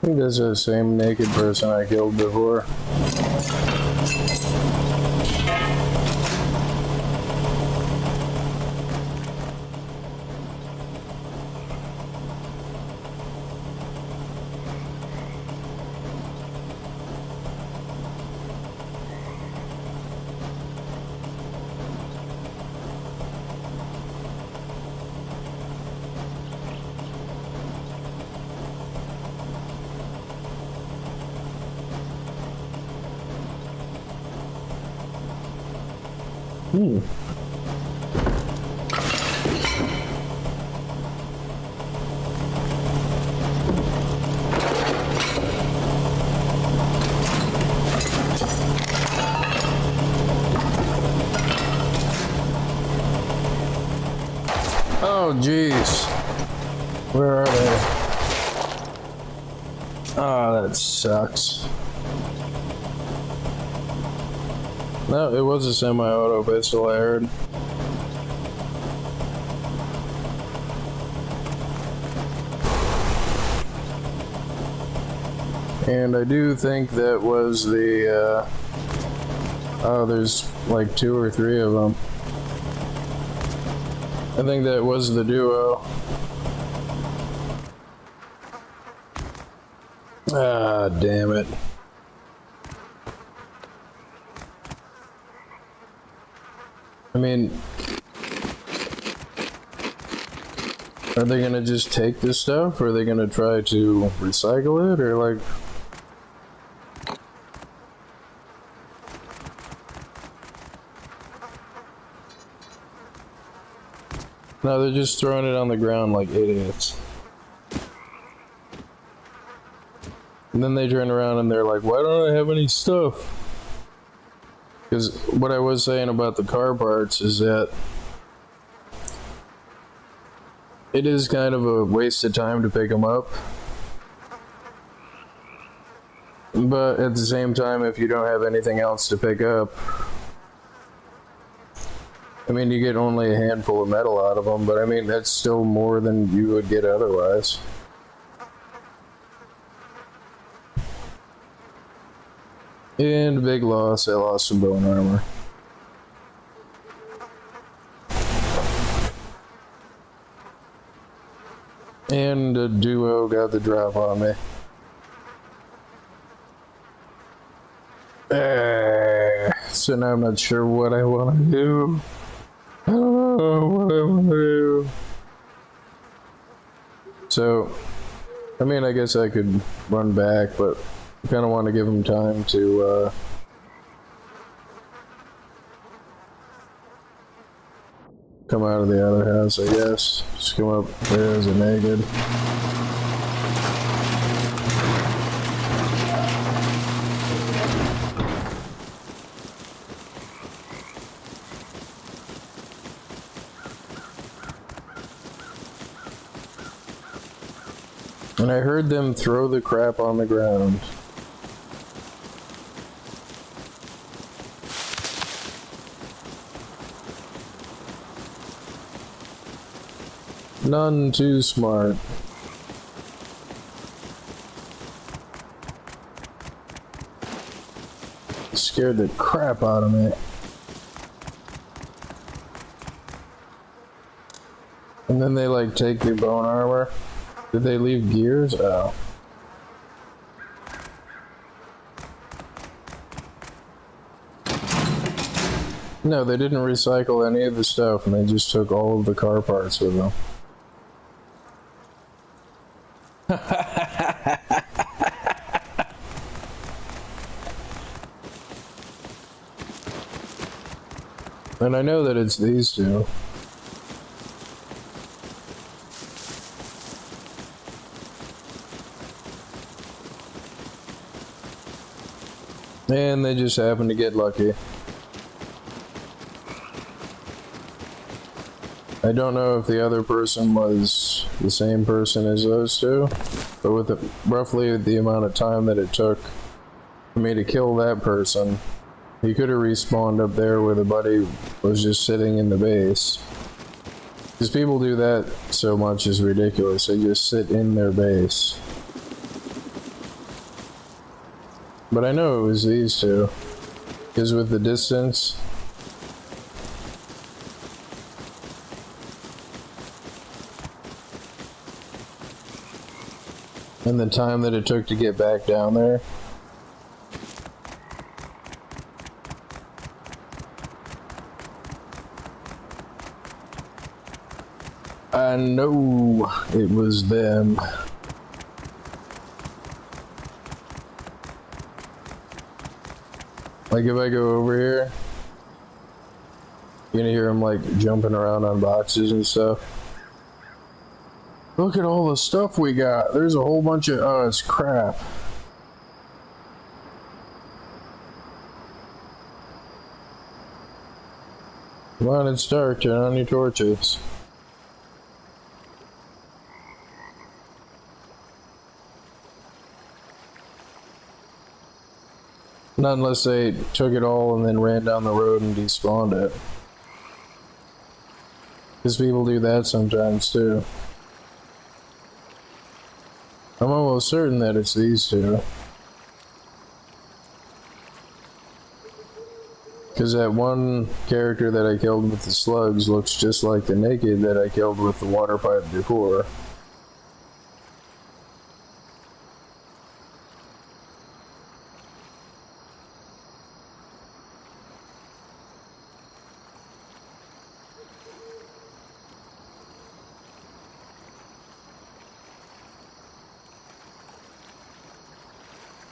I think that's the same naked person I killed before. Hmm. Oh, jeez. Where are they? Oh, that sucks. No, it was a semi-auto pistol, I heard. And I do think that was the, oh, there's like 2 or 3 of them. I think that was the duo. Ah, damn it. I mean, are they gonna just take this stuff, or are they gonna try to recycle it, or like... No, they're just throwing it on the ground like idiots. And then they turn around and they're like, why don't I have any stuff? Because what I was saying about the car parts is that it is kind of a waste of time to pick them up. But at the same time, if you don't have anything else to pick up, I mean, you get only a handful of metal out of them, but I mean, that's still more than you would get otherwise. And big loss, I lost some bone armor. And a duo got the drop on me. So now I'm not sure what I want to do. I don't know what I want to do. So, I mean, I guess I could run back, but I kind of want to give him time to, come out of the other house, I guess. Just come up there as a naked. And I heard them throw the crap on the ground. None too smart. Scared the crap out of me. And then they like take the bone armor. Did they leave gears? Oh. No, they didn't recycle any of the stuff, and they just took all of the car parts with them. And I know that it's these two. And they just happened to get lucky. I don't know if the other person was the same person as those two, but with roughly the amount of time that it took for me to kill that person, he could have respawned up there where the buddy was just sitting in the base. Because people do that so much is ridiculous. They just sit in their base. But I know it was these two. Because with the distance... and the time that it took to get back down there... I know it was them. Like if I go over here, You're gonna hear him like jumping around on boxes and stuff. Look at all the stuff we got. There's a whole bunch of it's crap. Come on, it's dark. Turn on your torches. Not unless they took it all and then ran down the road and despawned it. Because people do that sometimes too. I'm almost certain that it's these two. Because that one character that I killed with the slugs looks just like the naked that I killed with the water pipe before.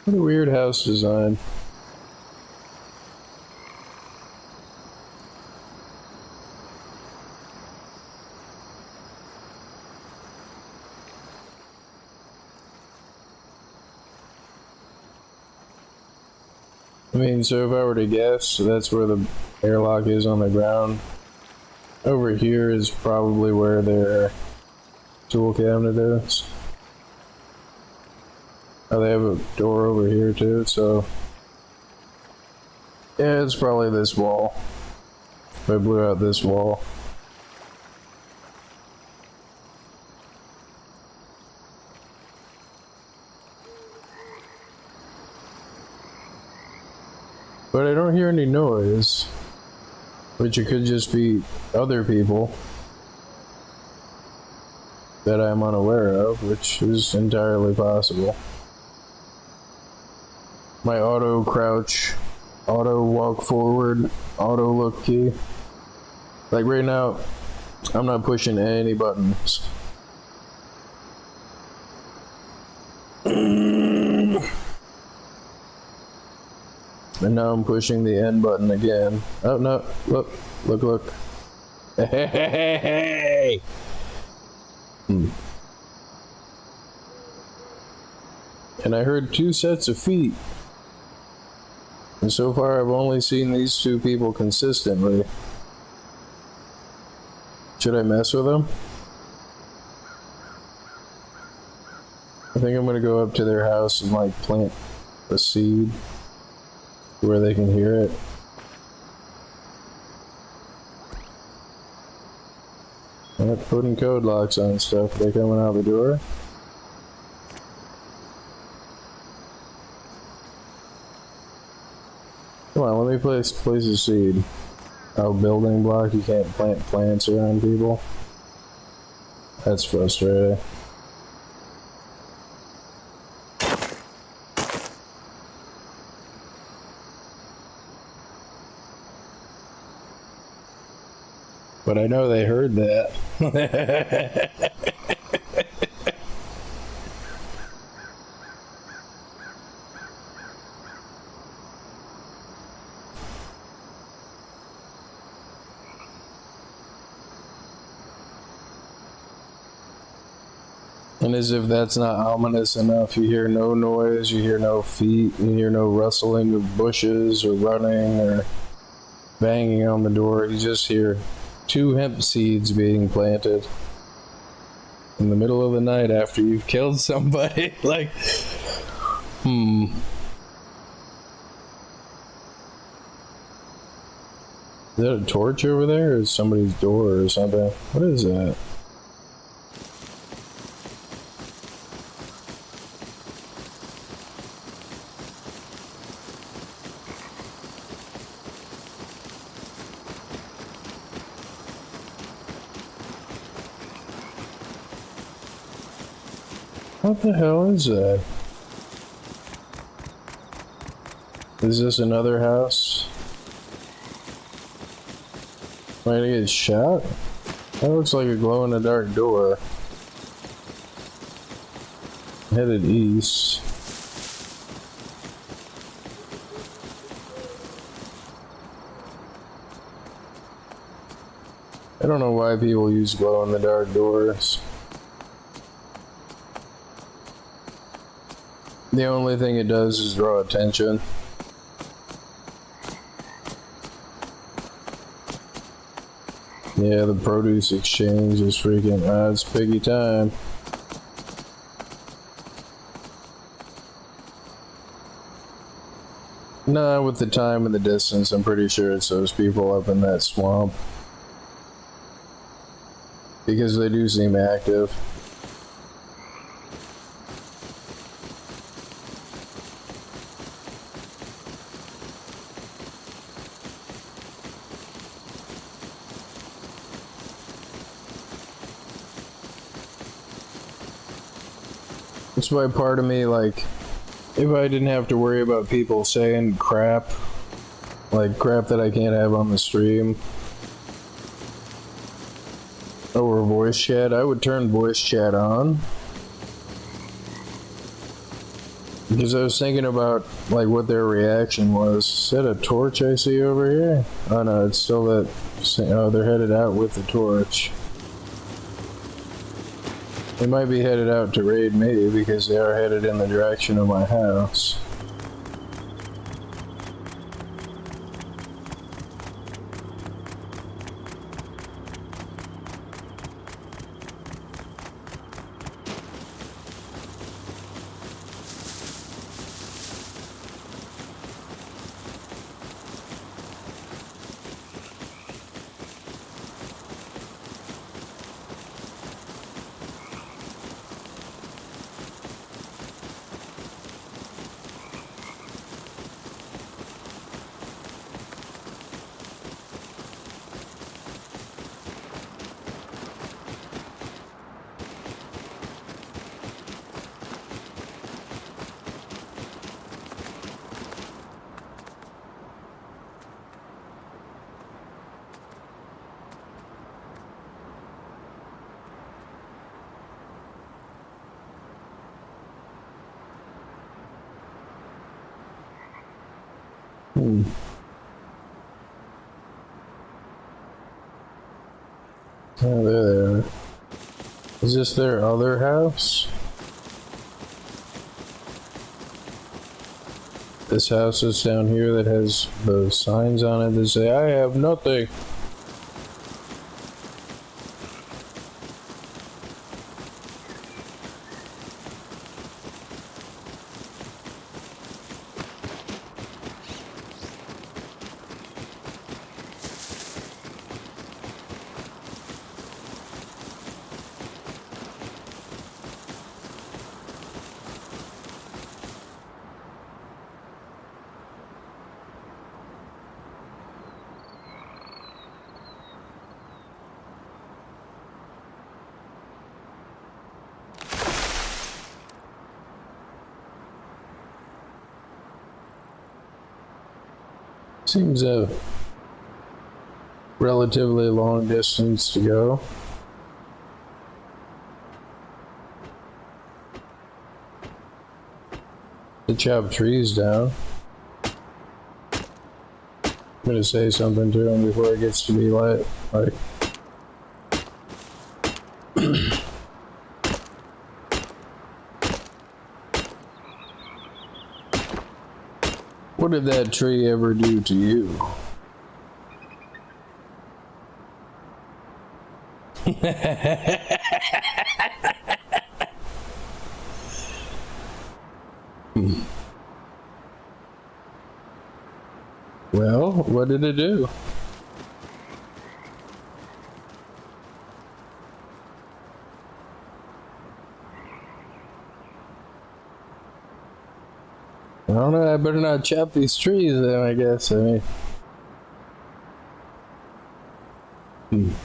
What a weird house design. I mean, so if I were to guess, that's where the airlock is on the ground. Over here is probably where their tool cabinet is. Oh, they have a door over here too, so... Yeah, it's probably this wall. If I blew out this wall. But I don't hear any noise, which it could just be other people that I'm unaware of, which is entirely possible. My auto crouch, auto walk forward, auto look key. Like right now, I'm not pushing any buttons. And now I'm pushing the N button again. Oh no, look, look, look. Hey! And I heard 2 sets of feet. And so far I've only seen these 2 people consistently. Should I mess with them? I think I'm gonna go up to their house and like plant a seed where they can hear it. I'm putting code locks on stuff. They coming out the door? Come on, let me place a seed. Oh, building block, you can't plant plants around people. That's frustrating. But I know they heard that. And as if that's not ominous enough, you hear no noise, you hear no feet, you hear no rustling of bushes or running or banging on the door. You just hear 2 hemp seeds being planted in the middle of the night after you've killed somebody. Like, Is that a torch over there, or is somebody's door or something? What is that? What the hell is that? Is this another house? Am I gonna get shot? That looks like a glow-in-the-dark door. Headed east. I don't know why people use glow-in-the-dark doors. The only thing it does is draw attention. Yeah, the produce exchange is freaking, it's piggy time. Nah, with the time and the distance, I'm pretty sure it's those people up in that swamp. Because they do seem active. That's why part of me, like, if I didn't have to worry about people saying crap, like crap that I can't have on the stream, or voice chat, I would turn voice chat on. Because I was thinking about, like, what their reaction was. Is that a torch I see over here? Oh no, it's still that, oh, they're headed out with the torch. They might be headed out to raid me because they are headed in the direction of my house. Oh, there they are. Is this their other house? This house is down here that has those signs on it that say, I have nothing. Seems a relatively long distance to go. To chop trees down. I'm gonna say something to him before it gets to be light. Like, what did that tree ever do to you? Well, what did it do? I don't know, I better not chop these trees then, I guess. I mean...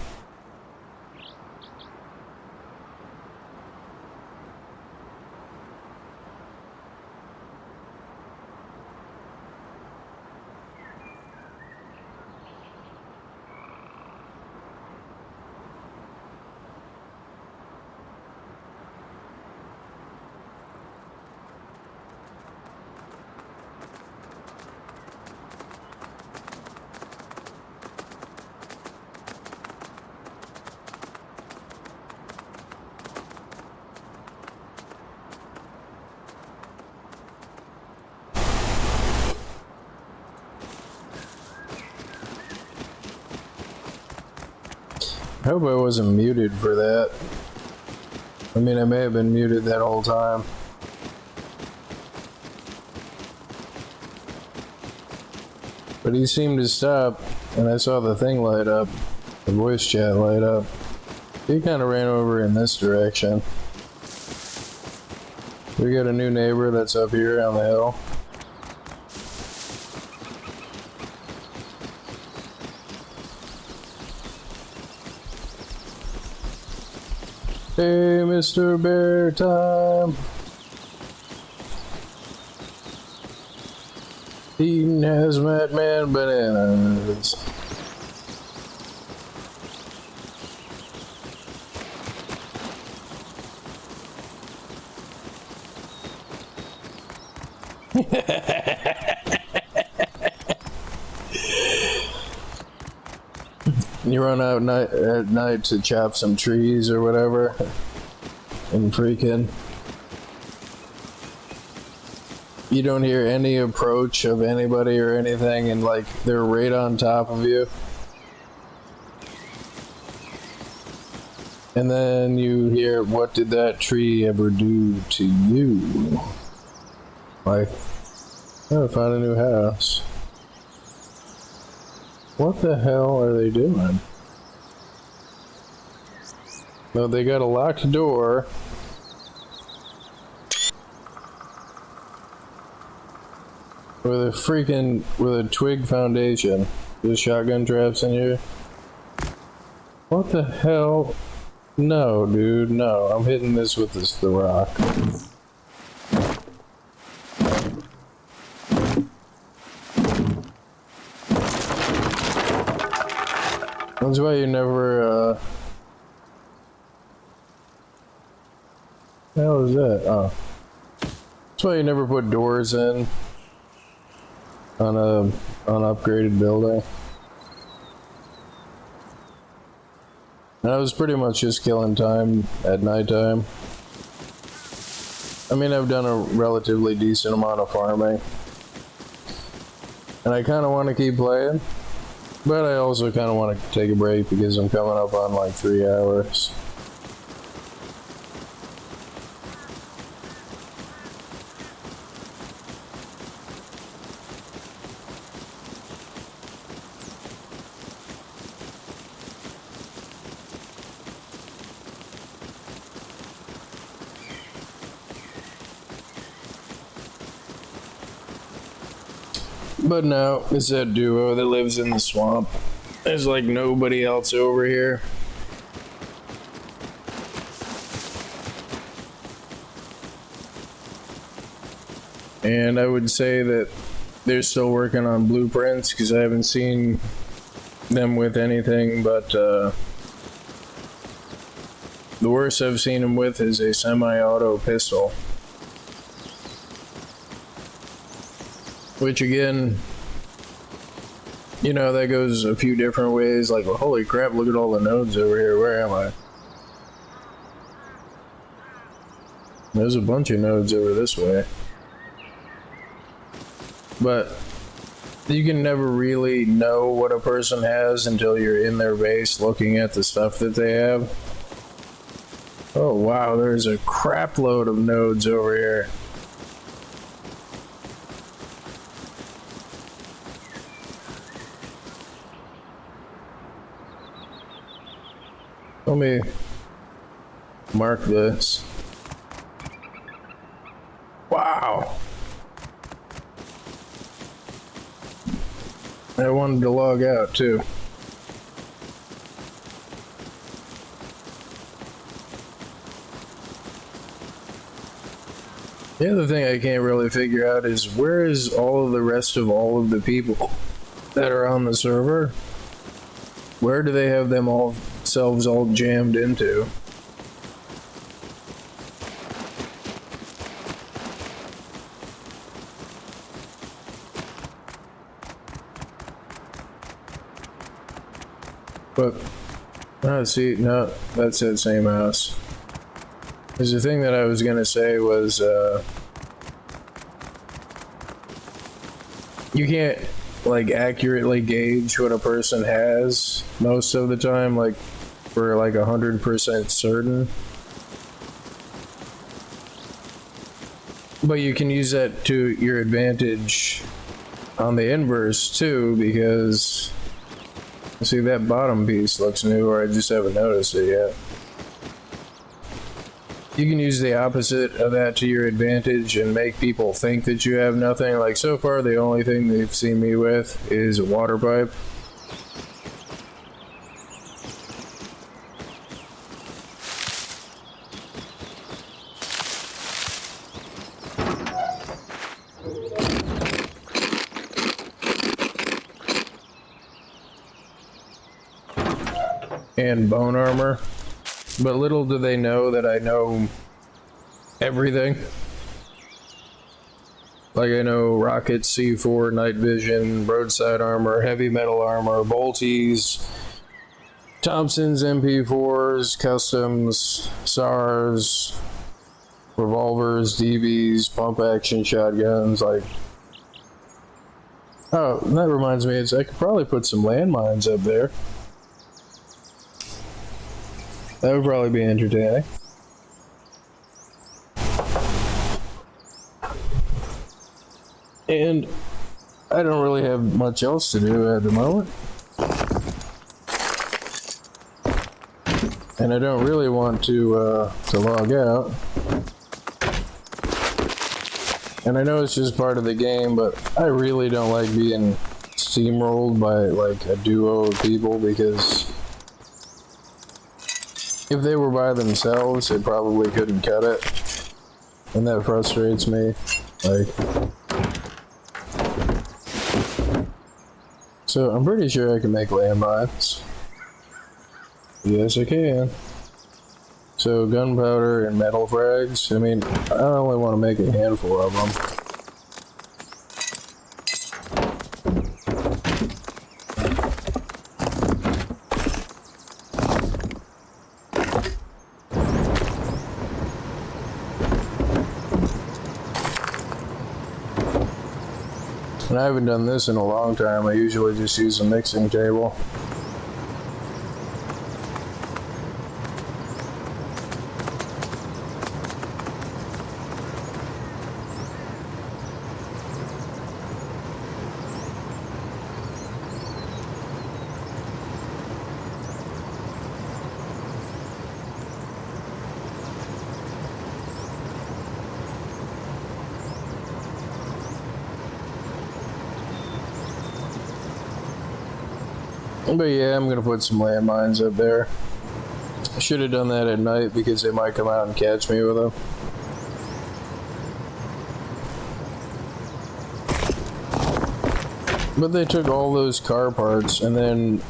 I hope I wasn't muted for that. I mean, I may have been muted that whole time. But he seemed to stop, and I saw the thing light up, the voice chat light up. He kind of ran over in this direction. We got a new neighbor that's up here on the hill. Hey, Mr. Bear Time. Eating hazmat man bananas. You run out at night to chop some trees or whatever, and freaking you don't hear any approach of anybody or anything, and like they're right on top of you, and then you hear, what did that tree ever do to you? Like, oh, I found a new house. What the hell are they doing? No, they got a locked door. With a twig foundation. There's shotgun traps in here. What the hell? No, dude, no. I'm hitting this with the rock. That's why you never, the hell is that? Oh. That's why you never put doors in on an upgraded building. And I was pretty much just killing time at nighttime. I mean, I've done a relatively decent amount of farming. And I kind of want to keep playing. But I also kind of want to take a break because I'm coming up on like 3 hours. But no, it's that duo that lives in the swamp. There's like nobody else over here. And I would say that they're still working on blueprints because I haven't seen them with anything but the worst I've seen them with is a semi-auto pistol. Which again, you know, that goes a few different ways. Like, well, holy crap, look at all the nodes over here. Where am I? There's a bunch of nodes over this way. But you can never really know what a person has until you're in their base looking at the stuff that they have. Oh wow, there's a crap load of nodes over here. Let me mark this. Wow. I wanted to log out too. The other thing I can't really figure out is where is all of the rest of all of the people that are on the server? Where do they have them all selves all jammed into? But see, no, that's that same house. There's the thing that I was gonna say was you can't like accurately gauge what a person has most of the time. Like for like 100% certain. But you can use that to your advantage on the inverse too, because see that bottom piece looks new, or I just haven't noticed it yet. You can use the opposite of that to your advantage and make people think that you have nothing. Like so far, the only thing they've seen me with is a water pipe. And bone armor, but little do they know that I know everything. Like I know rockets, C4, night vision, roadside armor, heavy metal armor, bolties, Thompson's MP4s, customs, SARs, revolvers, DVs, pump action shotguns, like. Oh, and that reminds me, I could probably put some landmines up there. That would probably be entertaining. And I don't really have much else to do at the moment. And I don't really want to log out. And I know it's just part of the game, but I really don't like being steamrolled by like a duo of people, because if they were by themselves, they probably couldn't cut it. And that frustrates me. Like, so I'm pretty sure I can make landmines. Yes, I can. So gunpowder and metal frags. I mean, I only want to make a handful of them. And I haven't done this in a long time. I usually just use a mixing table. But yeah, I'm gonna put some landmines up there. I should have done that at night because they might come out and catch me with them. But they took all those car parts and then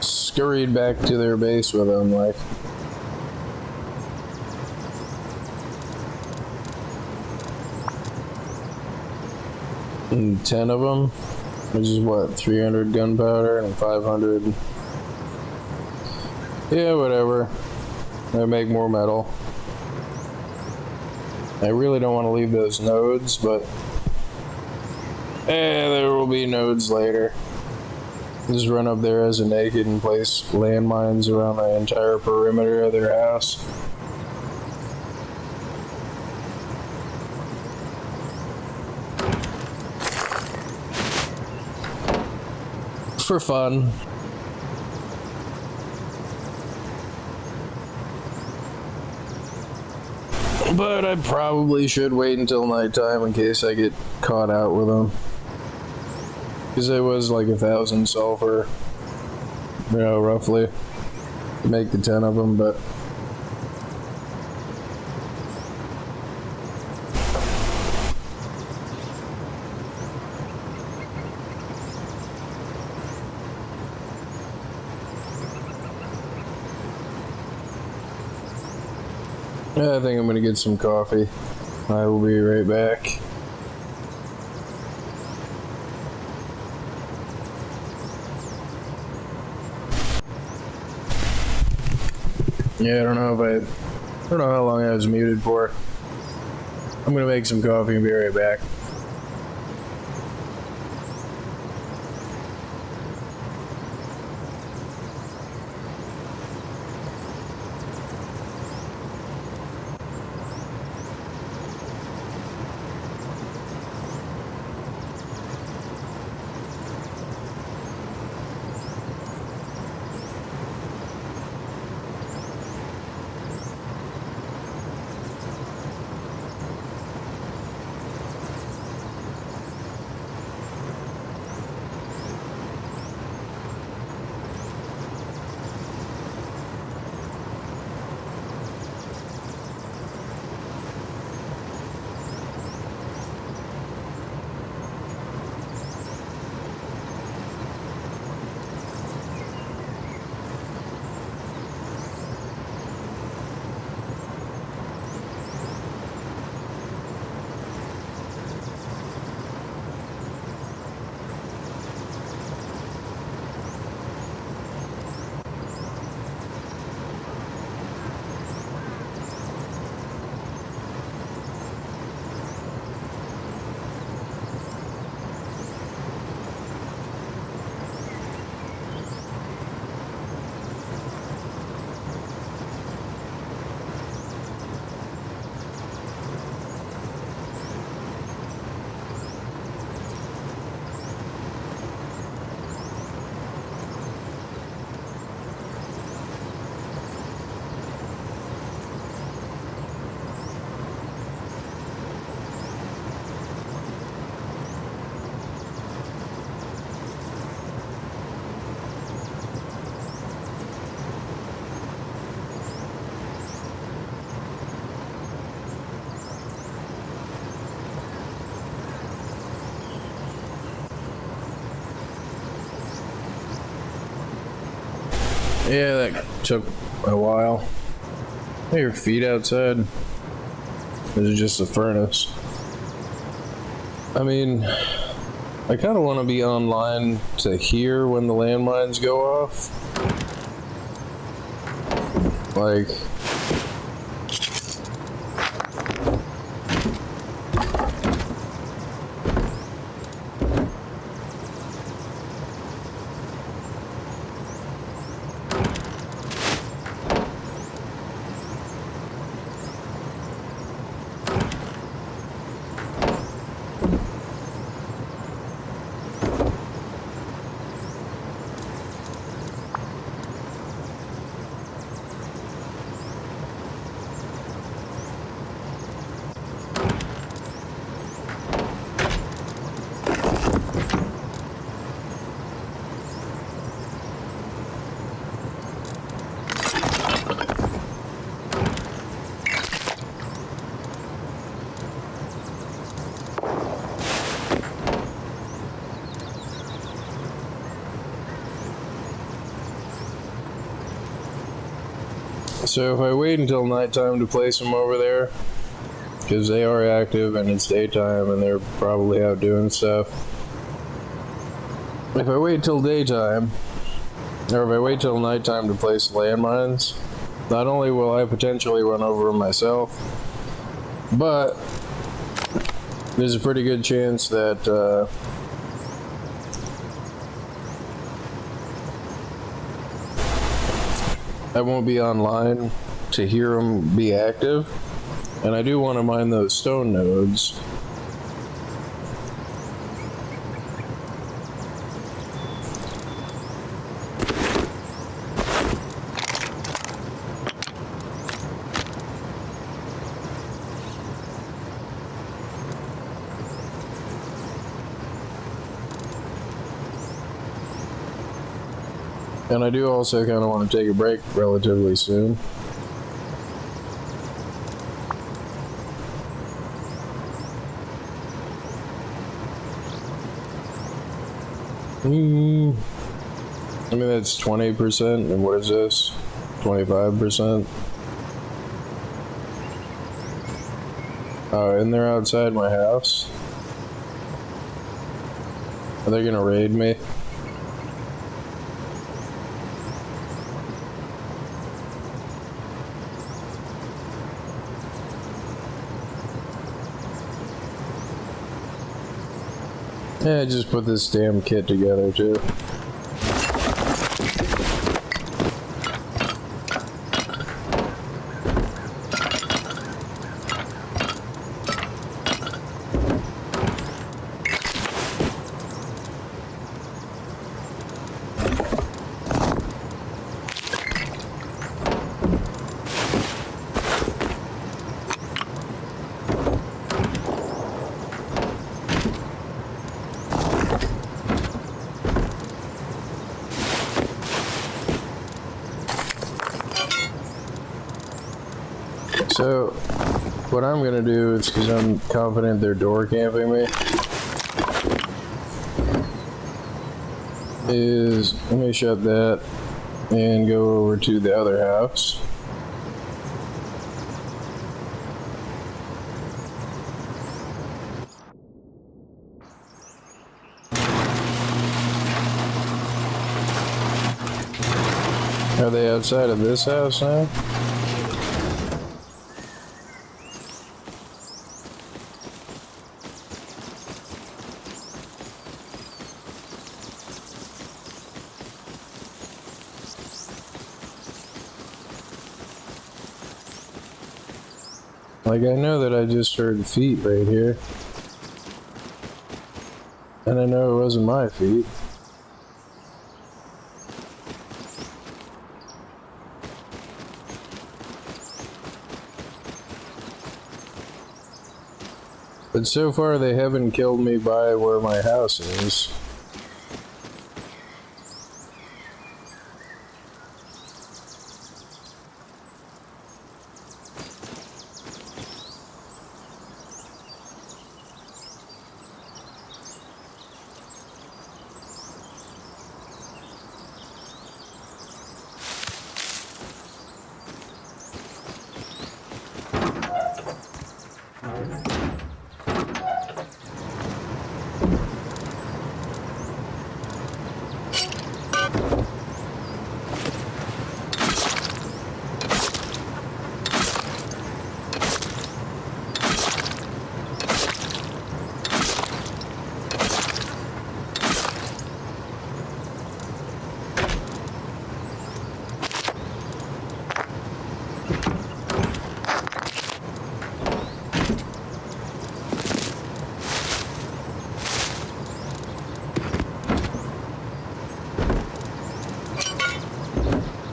scurried back to their base with them, like. And 10 of them. Which is what, 300 gunpowder and 500. Yeah, whatever. I make more metal. I really don't want to leave those nodes, but there will be nodes later. Just run up there as a naked and place landmines around the entire perimeter of their house. For fun. But I probably should wait until nighttime in case I get caught out with them. Because it was like 1,000 sulfur, you know, roughly, to make the 10 of them, but I think I'm gonna get some coffee. I will be right back. Yeah, I don't know how long I was muted for. I'm gonna make some coffee and be right back. Yeah, that took a while. Are your feet outside? Is it just a furnace? I mean, I kind of want to be online to hear when the landmines go off. Like... So if I wait until nighttime to place them over there, because they are active and it's daytime and they're probably out doing stuff. If I wait till daytime, or if I wait till nighttime to place landmines, not only will I potentially run over them myself, but there's a pretty good chance that I won't be online to hear them be active, and I do want to mine those stone nodes. And I do also kind of want to take a break relatively soon. I mean, that's 20%, and what is this? 25%? Oh, and they're outside my house? Are they gonna raid me? Yeah, just put this damn kit together too. So, what I'm gonna do is, because I'm confident they're door camping me, is let me shut that and go over to the other house. Are they outside of this house now? Like, I know that I just heard feet right here. And I know it wasn't my feet. But so far they haven't killed me by where my house is.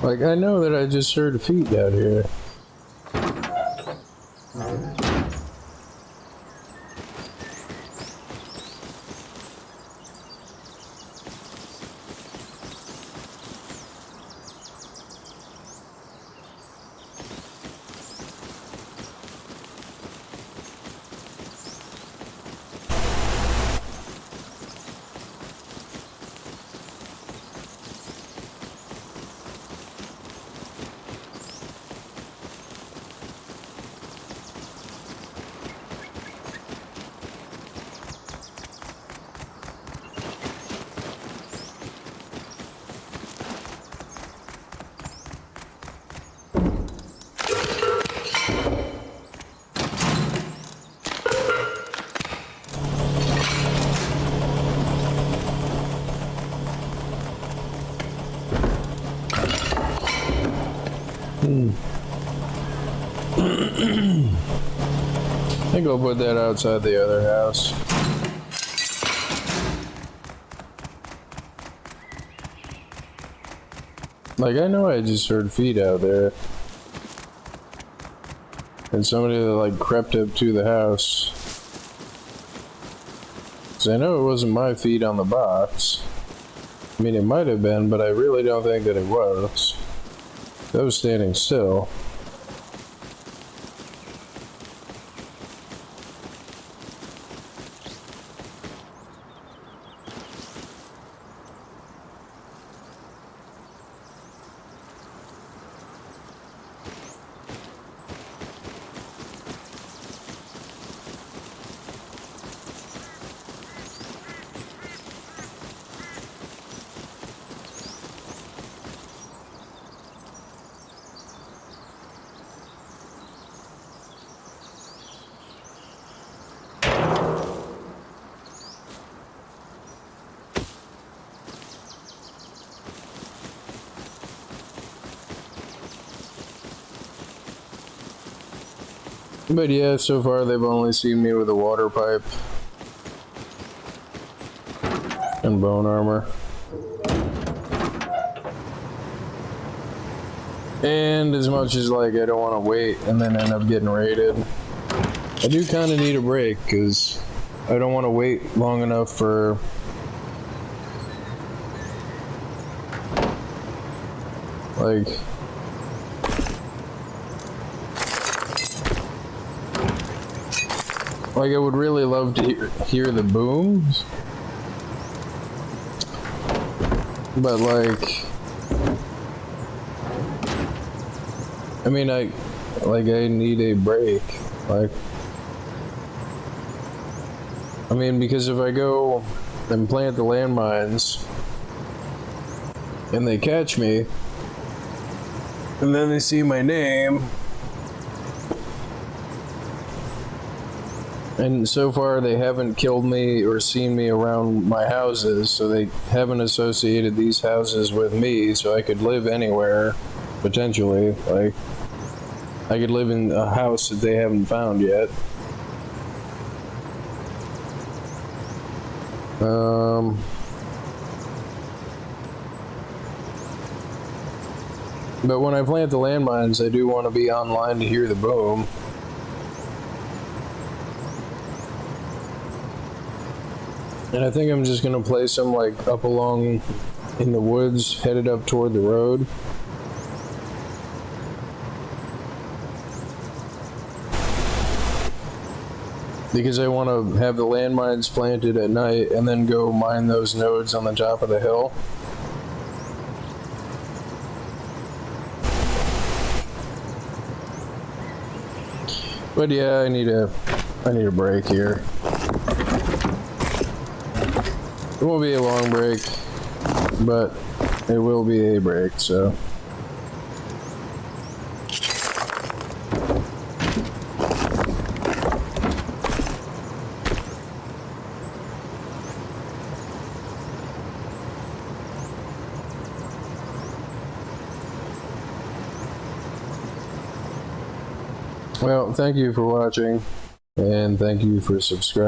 Like, I know that I just heard feet out here. I think I'll put that outside the other house. Like, I know I just heard feet out there. And somebody that, like, crept up to the house. 'Cause I know it wasn't my feet on the box. I mean, it might have been, but I really don't think that it was. I was standing still. But yeah, so far they've only seen me with a water pipe and bone armor. And as much as like I don't want to wait and then end up getting raided, I do kind of need a break because I don't want to wait long enough for like I would really love to hear the booms, but like, I mean, I need a break, like, I mean, because if I go and plant the landmines and they catch me and then they see my name, and so far they haven't killed me or seen me around my houses, so they haven't associated these houses with me, so I could live anywhere, potentially. Like, I could live in a house that they haven't found yet. But when I plant the landmines, I do want to be online to hear the boom. And I think I'm just gonna place them like up along in the woods, headed up toward the road. Because I want to have the landmines planted at night and then go mine those nodes on the top of the hill. But yeah, I need a break here. It won't be a long break, but it will be a break, so. Well, thank you for watching, and thank you for subscribing.